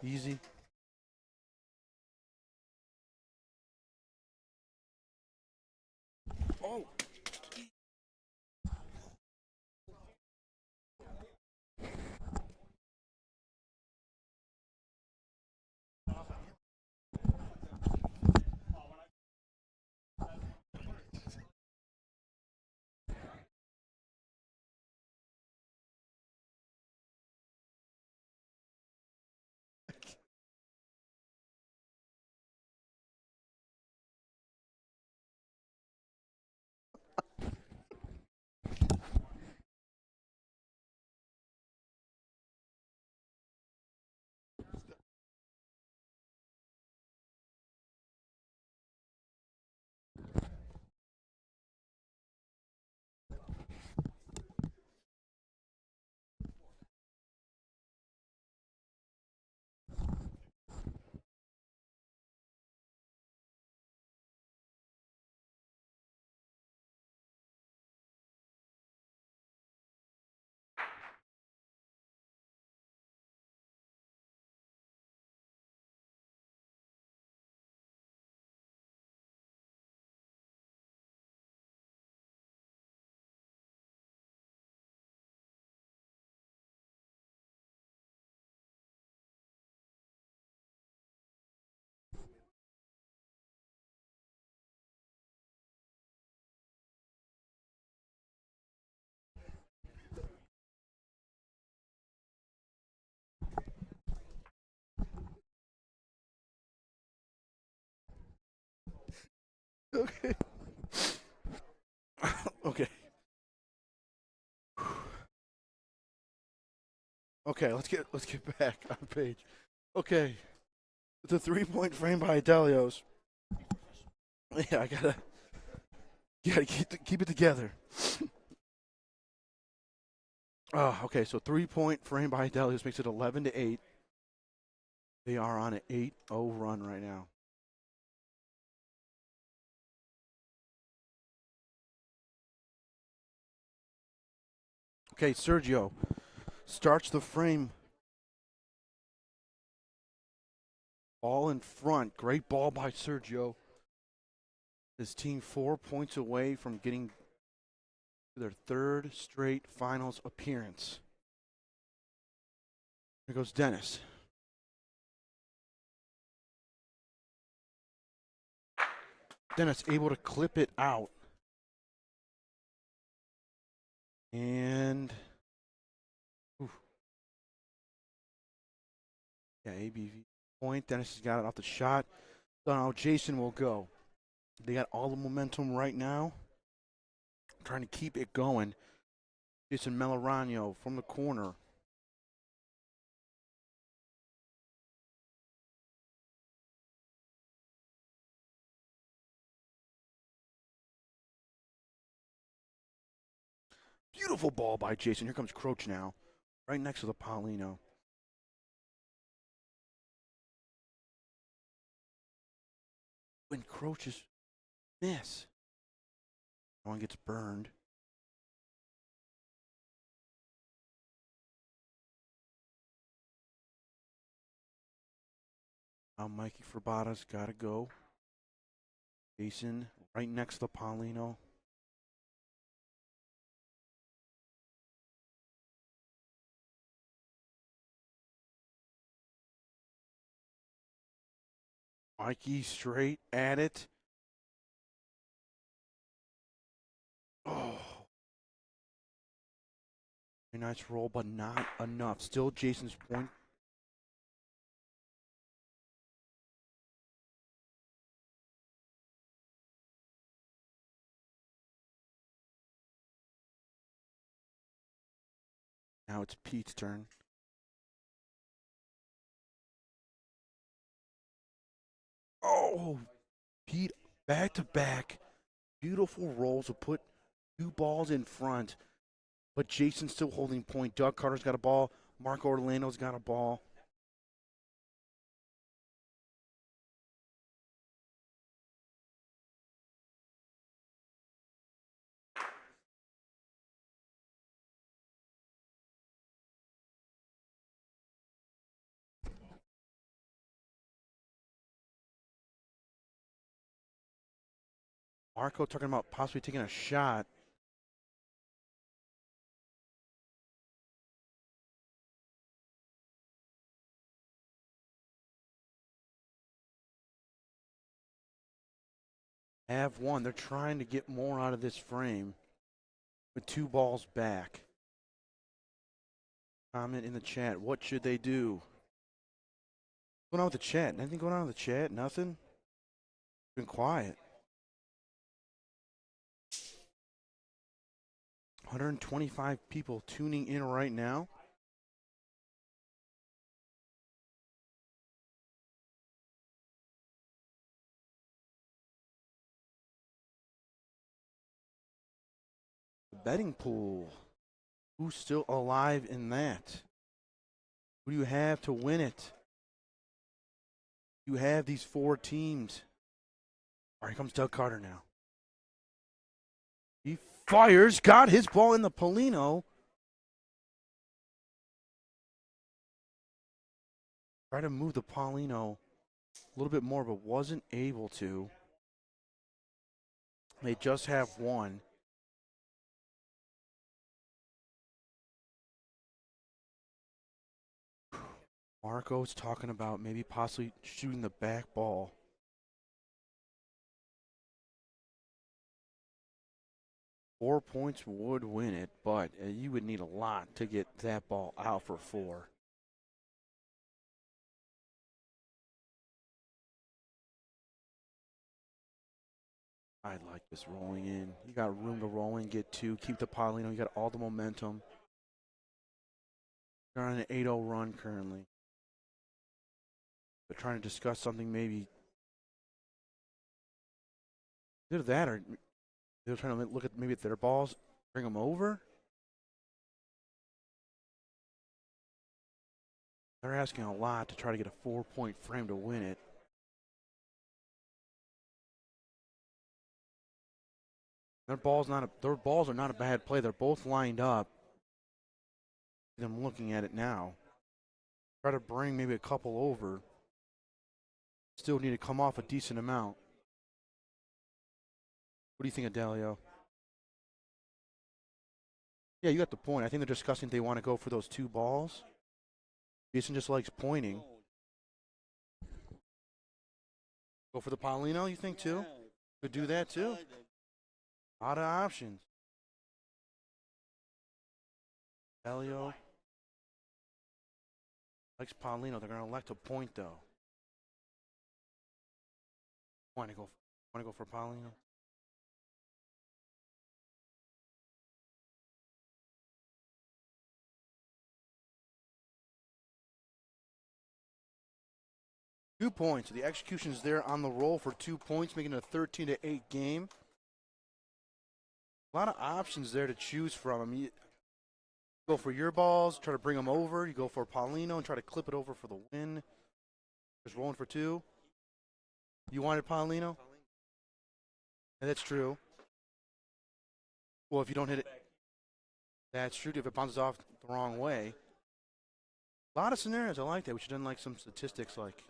Easy. Oh. Okay. Okay. Okay, let's get back on page. Okay. The 3-point frame by Adelio's. Yeah, I gotta keep it together. Okay, so 3-point frame by Adelio's makes it 11-8. They are on an 8-0 run right now. Okay, Sergio starts the frame. Ball in front. Great ball by Sergio. His team 4 points away from getting to their third straight finals appearance. Here goes Dennis. Dennis able to clip it out. And yeah, ABV point. Dennis has got it off the shot. So now Jason will go. They got all the momentum right now. Trying to keep it going. Jason Melorano from the corner. Beautiful ball by Jason. Here comes Croach now. Right next to the Paulino. When Croaches miss. One gets burned. Now Mikey Frabata's got to go. Jason right next to Paulino. Mikey straight at it. Oh. Very nice roll, but not enough. Still Jason's point. Now it's Pete's turn. Oh, Pete back to back. Beautiful rolls will put 2 balls in front. But Jason's still holding point. Doug Carter's got a ball. Marco Orlando's got a ball. Marco talking about possibly taking a shot. Have one. They're trying to get more out of this frame with 2 balls back. Comment in the chat. What should they do? What's going on with the chat? Anything going on with the chat? Nothing? Been quiet. 125 people tuning in right now. The betting pool. Who's still alive in that? Who do you have to win it? You have these 4 teams. All right, here comes Doug Carter now. He fires, got his ball in the Paulino. Try to move the Paulino a little bit more, but wasn't able to. They just have one. Marco's talking about maybe possibly shooting the back ball. Four points would win it, but you would need a lot to get that ball out for 4. I like this rolling in. You got room to roll in, get 2, keep the Paulino. You got all the momentum. They're on an 8-0 run currently. They're trying to discuss something maybe. Either that or they're trying to look at maybe at their balls, bring them over. They're asking a lot to try to get a 4-point frame to win it. Their balls are not a bad play. They're both lined up. them looking at it now. Try to bring maybe a couple over. Still need to come off a decent amount. What do you think, Adelio? Yeah, you got the point. I think they're discussing if they want to go for those 2 balls. Jason just likes pointing. Go for the Paulino, you think, too? Could do that, too. A lot of options. Adelio likes Paulino. They're going to elect a point, though. Want to go for Paulino? Two points. The execution's there on the roll for 2 points, making it a 13-8 game. A lot of options there to choose from. I mean, you go for your balls, try to bring them over. You go for Paulino and try to clip it over for the win. Just rolling for 2. You wanted Paulino? Yeah, that's true. Well, if you don't hit it, that's true. If it bounces off the wrong way. A lot of scenarios. I like that. We should have done like some statistics like.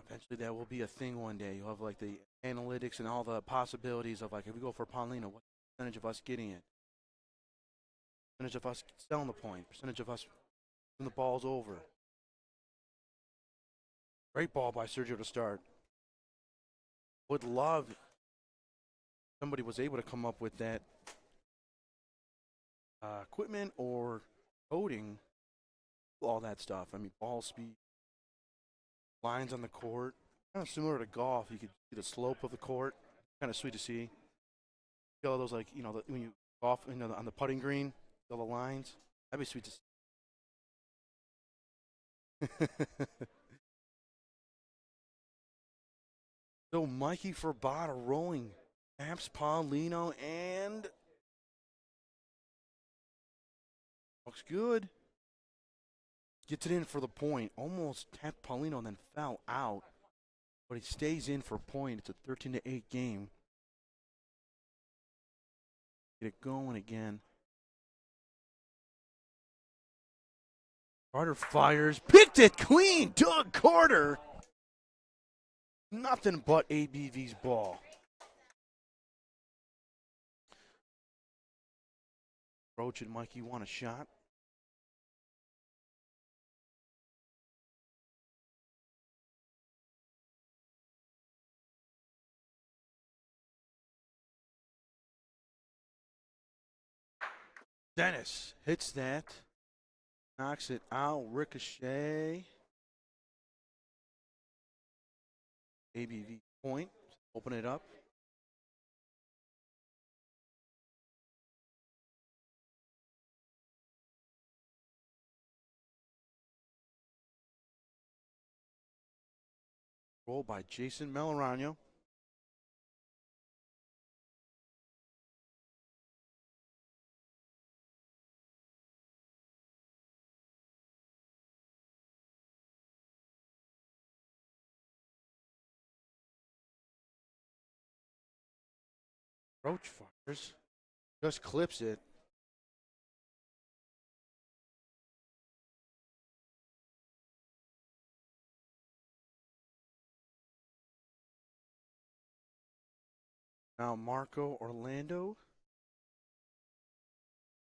Eventually that will be a thing one day. You'll have like the analytics and all the possibilities of like if we go for Paulino, what percentage of us getting it? Percentage of us selling the point, percentage of us putting the balls over. Great ball by Sergio to start. Would love somebody was able to come up with that equipment or coding, all that stuff. I mean, ball speed, lines on the court, kind of similar to golf. You could see the slope of the court. Kind of sweet to see. See all those like when you golf on the putting green, all the lines. That'd be sweet to see. So Mikey Forbata rolling. Taps Paulino and looks good. Gets it in for the point. Almost tapped Paulino and then fell out. But he stays in for a point. It's a 13-8 game. Get it going again. Carter fires. Picked it clean. Doug Carter. Nothing but ABV's ball. Roach and Mikey want a shot. Dennis hits that. Knocks it out. Ricochet. ABV point. Open it up. Roll by Jason Melorano. Roach fires. Just clips it. Now Marco Orlando.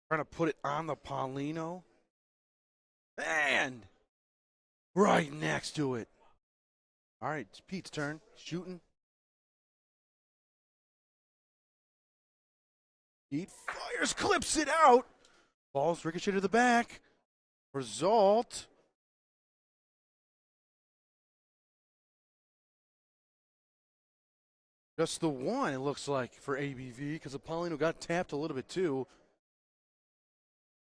Trying to put it on the Paulino. And right next to it. All right, it's Pete's turn. Shooting. Pete fires, clips it out. Balls ricochet to the back. Result. Just the one, it looks like, for ABV, because the Paulino got tapped a little bit too.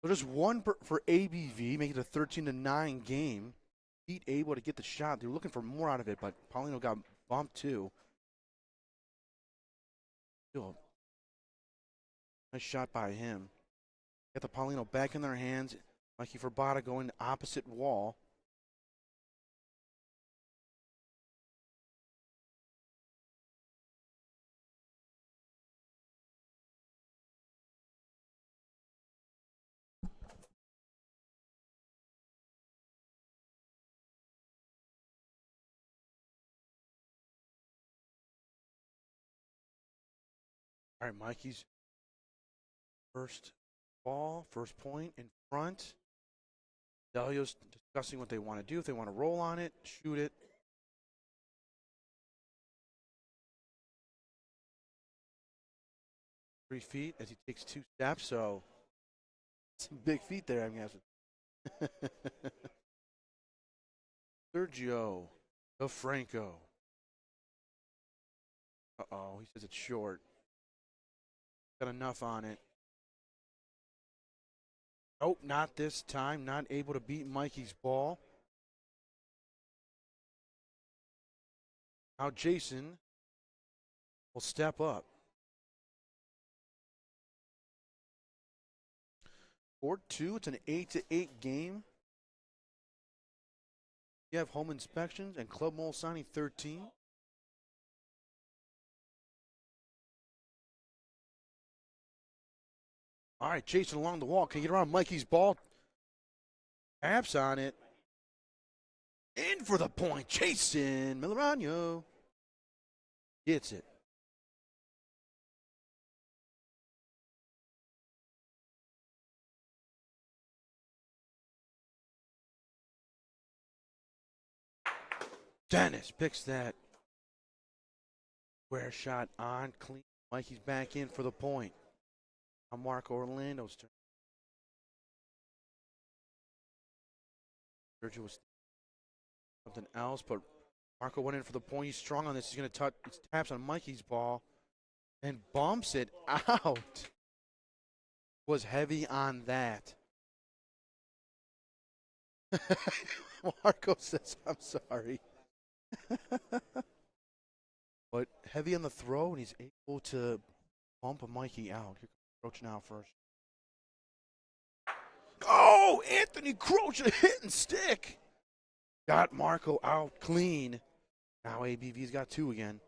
So just one for ABV, making it a 13-9 game. Pete able to get the shot. They were looking for more out of it, but Paulino got bumped too. Still, nice shot by him. Got the Paulino back in their hands. Mikey Forbata going opposite wall. All right, Mikey's first ball, first point in front. Adelio's discussing what they want to do. If they want to roll on it, shoot it. Three feet as he takes 2 steps, so some big feet there, I'm guessing. Sergio DeFranco. Uh-oh, he says it's short. Got enough on it. Nope, not this time. Not able to beat Mikey's ball. Now Jason will step up. 4-2. It's an 8-8 game. You have home inspections and Club Molisani 13. All right, Jason along the wall. Can he get around Mikey's ball? Taps on it. In for the point. Jason Millerano gets it. Dennis picks that square shot on clean. Mikey's back in for the point. Now Marco Orlando's turn. Sergio was something else, but Marco went in for the point. He's strong on this. He's going to touch. He taps on Mikey's ball and bumps it out. Was heavy on that. Marco says, I'm sorry. But heavy on the throw, and he's able to bump a Mikey out. Here comes Croce now first. Oh, Anthony Croce, a hit and stick. Got Marco out clean. Now ABV's got 2 again.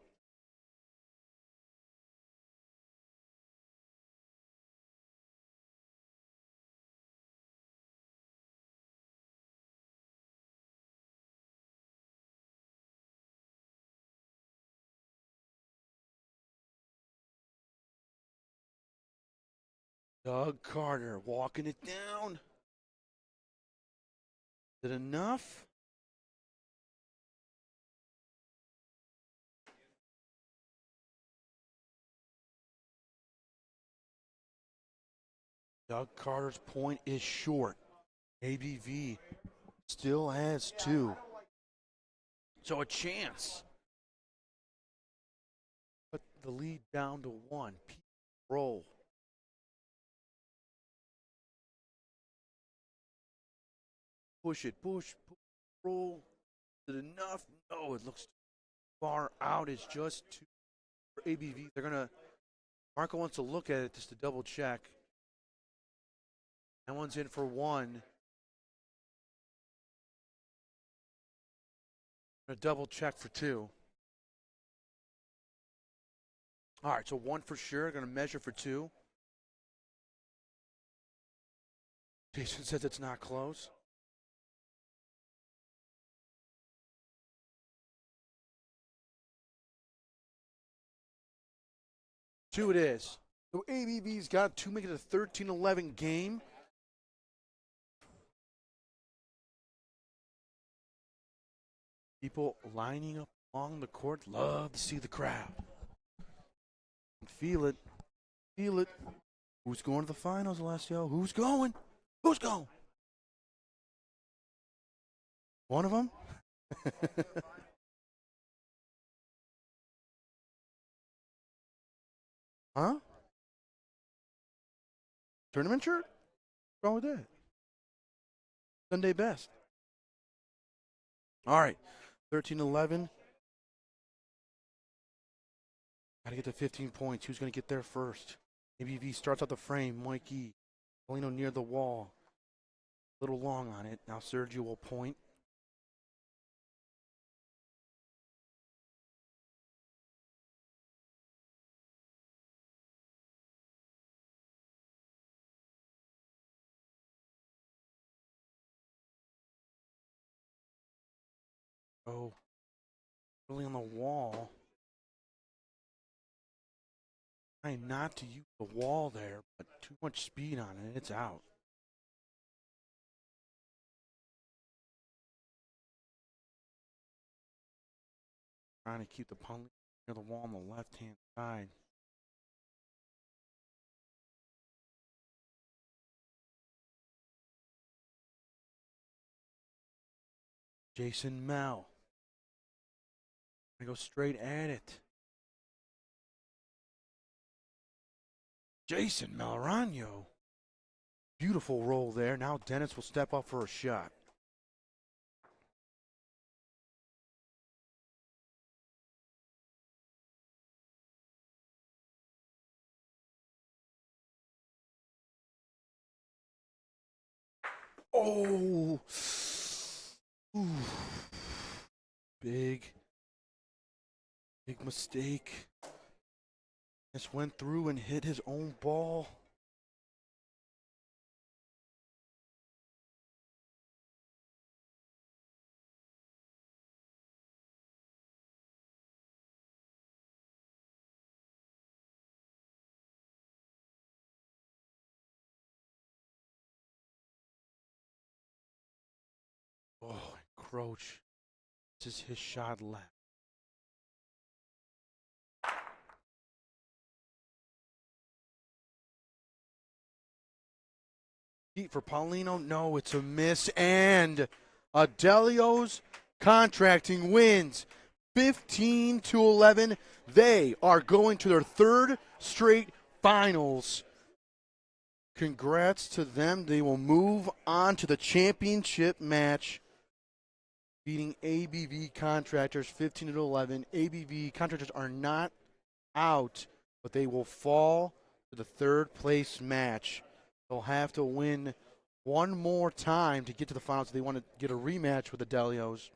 Doug Carter walking it down. Is it enough? Doug Carter's point is short. ABV still has 2. So a chance. Put the lead down to 1. Roll. Push it, push, roll. Is it enough? No, it looks far out. It's just 2 for ABV. They're going to, Marco wants to look at it just to double check. That one's in for 1. A double check for 2. All right, so 1 for sure. Going to measure for 2. Jason says it's not close. Two it is. So ABV's got 2, making it a 13-11 game. People lining up along the court. Love to see the crowd. Feel it. Feel it. Who's going to the finals, Alessio? Who's going? Who's going? One of them? Huh? Tournament shirt? What's wrong with that? Sunday best. All right. 13-11. Got to get to 15 points. Who's going to get there first? ABV starts out the frame. Mikey. Polino near the wall. A little long on it. Now Sergio will point. Oh, really on the wall. Trying not to use the wall there, but too much speed on it. It's out. Trying to keep the penalty near the wall on the left-hand side. Jason Mel. I go straight at it. Jason Malrano. Beautiful roll there. Now Dennis will step up for a shot. Oh. Ooh. Big mistake. Just went through and hit his own ball. Oh, encroach. This is his shot left. For Paulino, no, it's a miss. And Adelio's Contracting wins 15-11. They are going to their third straight finals. Congrats to them. They will move on to the championship match, beating ABV Contractors 15-11. ABV Contractors are not out, but they will fall to the third place match. They'll have to win one more time to get to the finals if they want to get a rematch with the Adelios.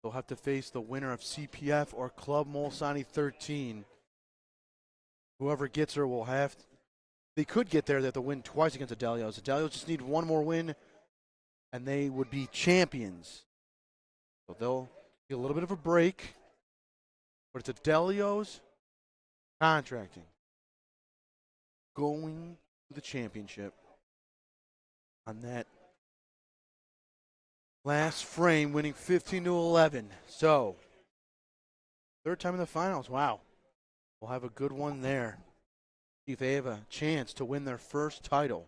They'll have to face the winner of CPF or Club Molisani 13. Whoever gets there will have to, they could get there. They have to win twice against the Adelios. The Adelios just need one more win, and they would be champions. So they'll get a little bit of a break, but it's Adelios Contracting going to the championship on that last frame, winning 15-11. So, third time in the finals. Wow. We'll have a good one there. See if they have a chance to win their first title.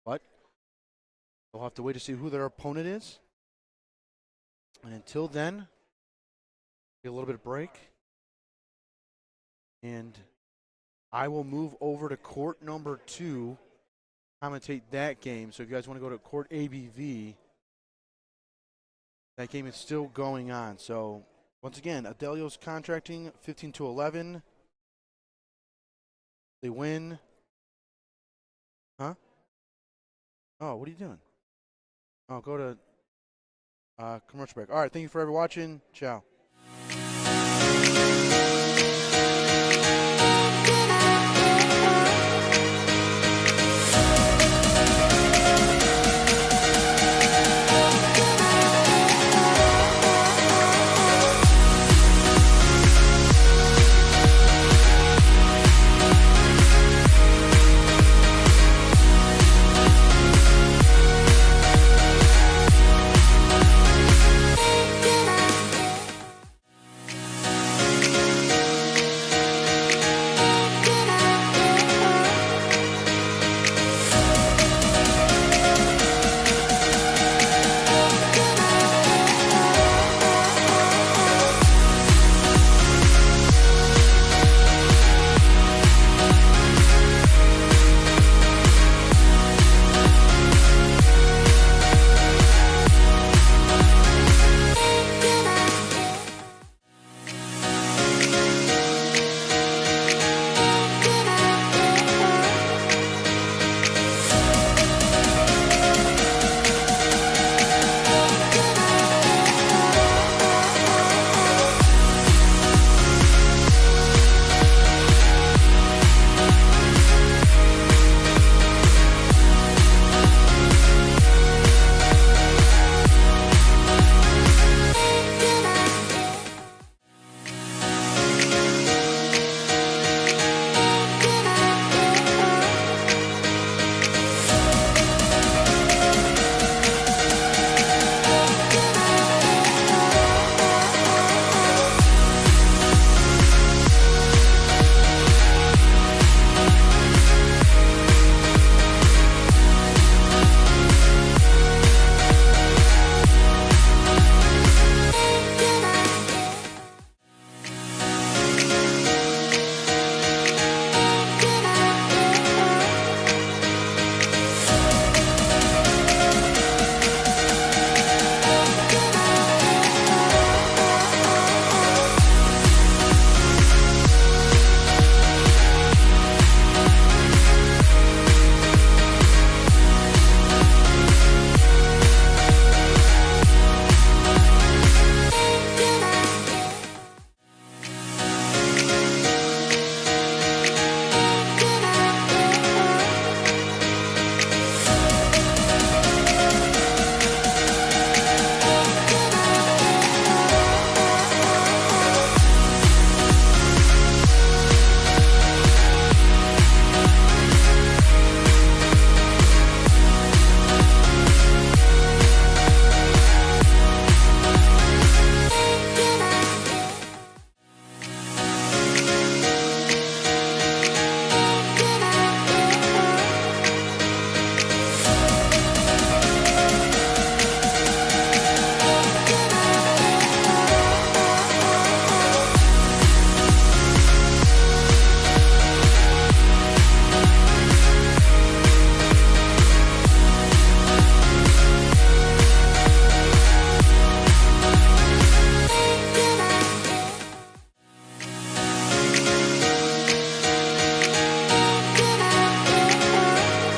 But they'll have to wait to see who their opponent is. And until then, get a little bit of break. And I will move over to court number 2, commentate that game. So if you guys want to go to court ABV, that game is still going on. So once again, Adelio's Contracting 15-11. They win. Huh? Oh, what are you doing? Oh, go to commercial break. All right, thank you for watching. Ciao.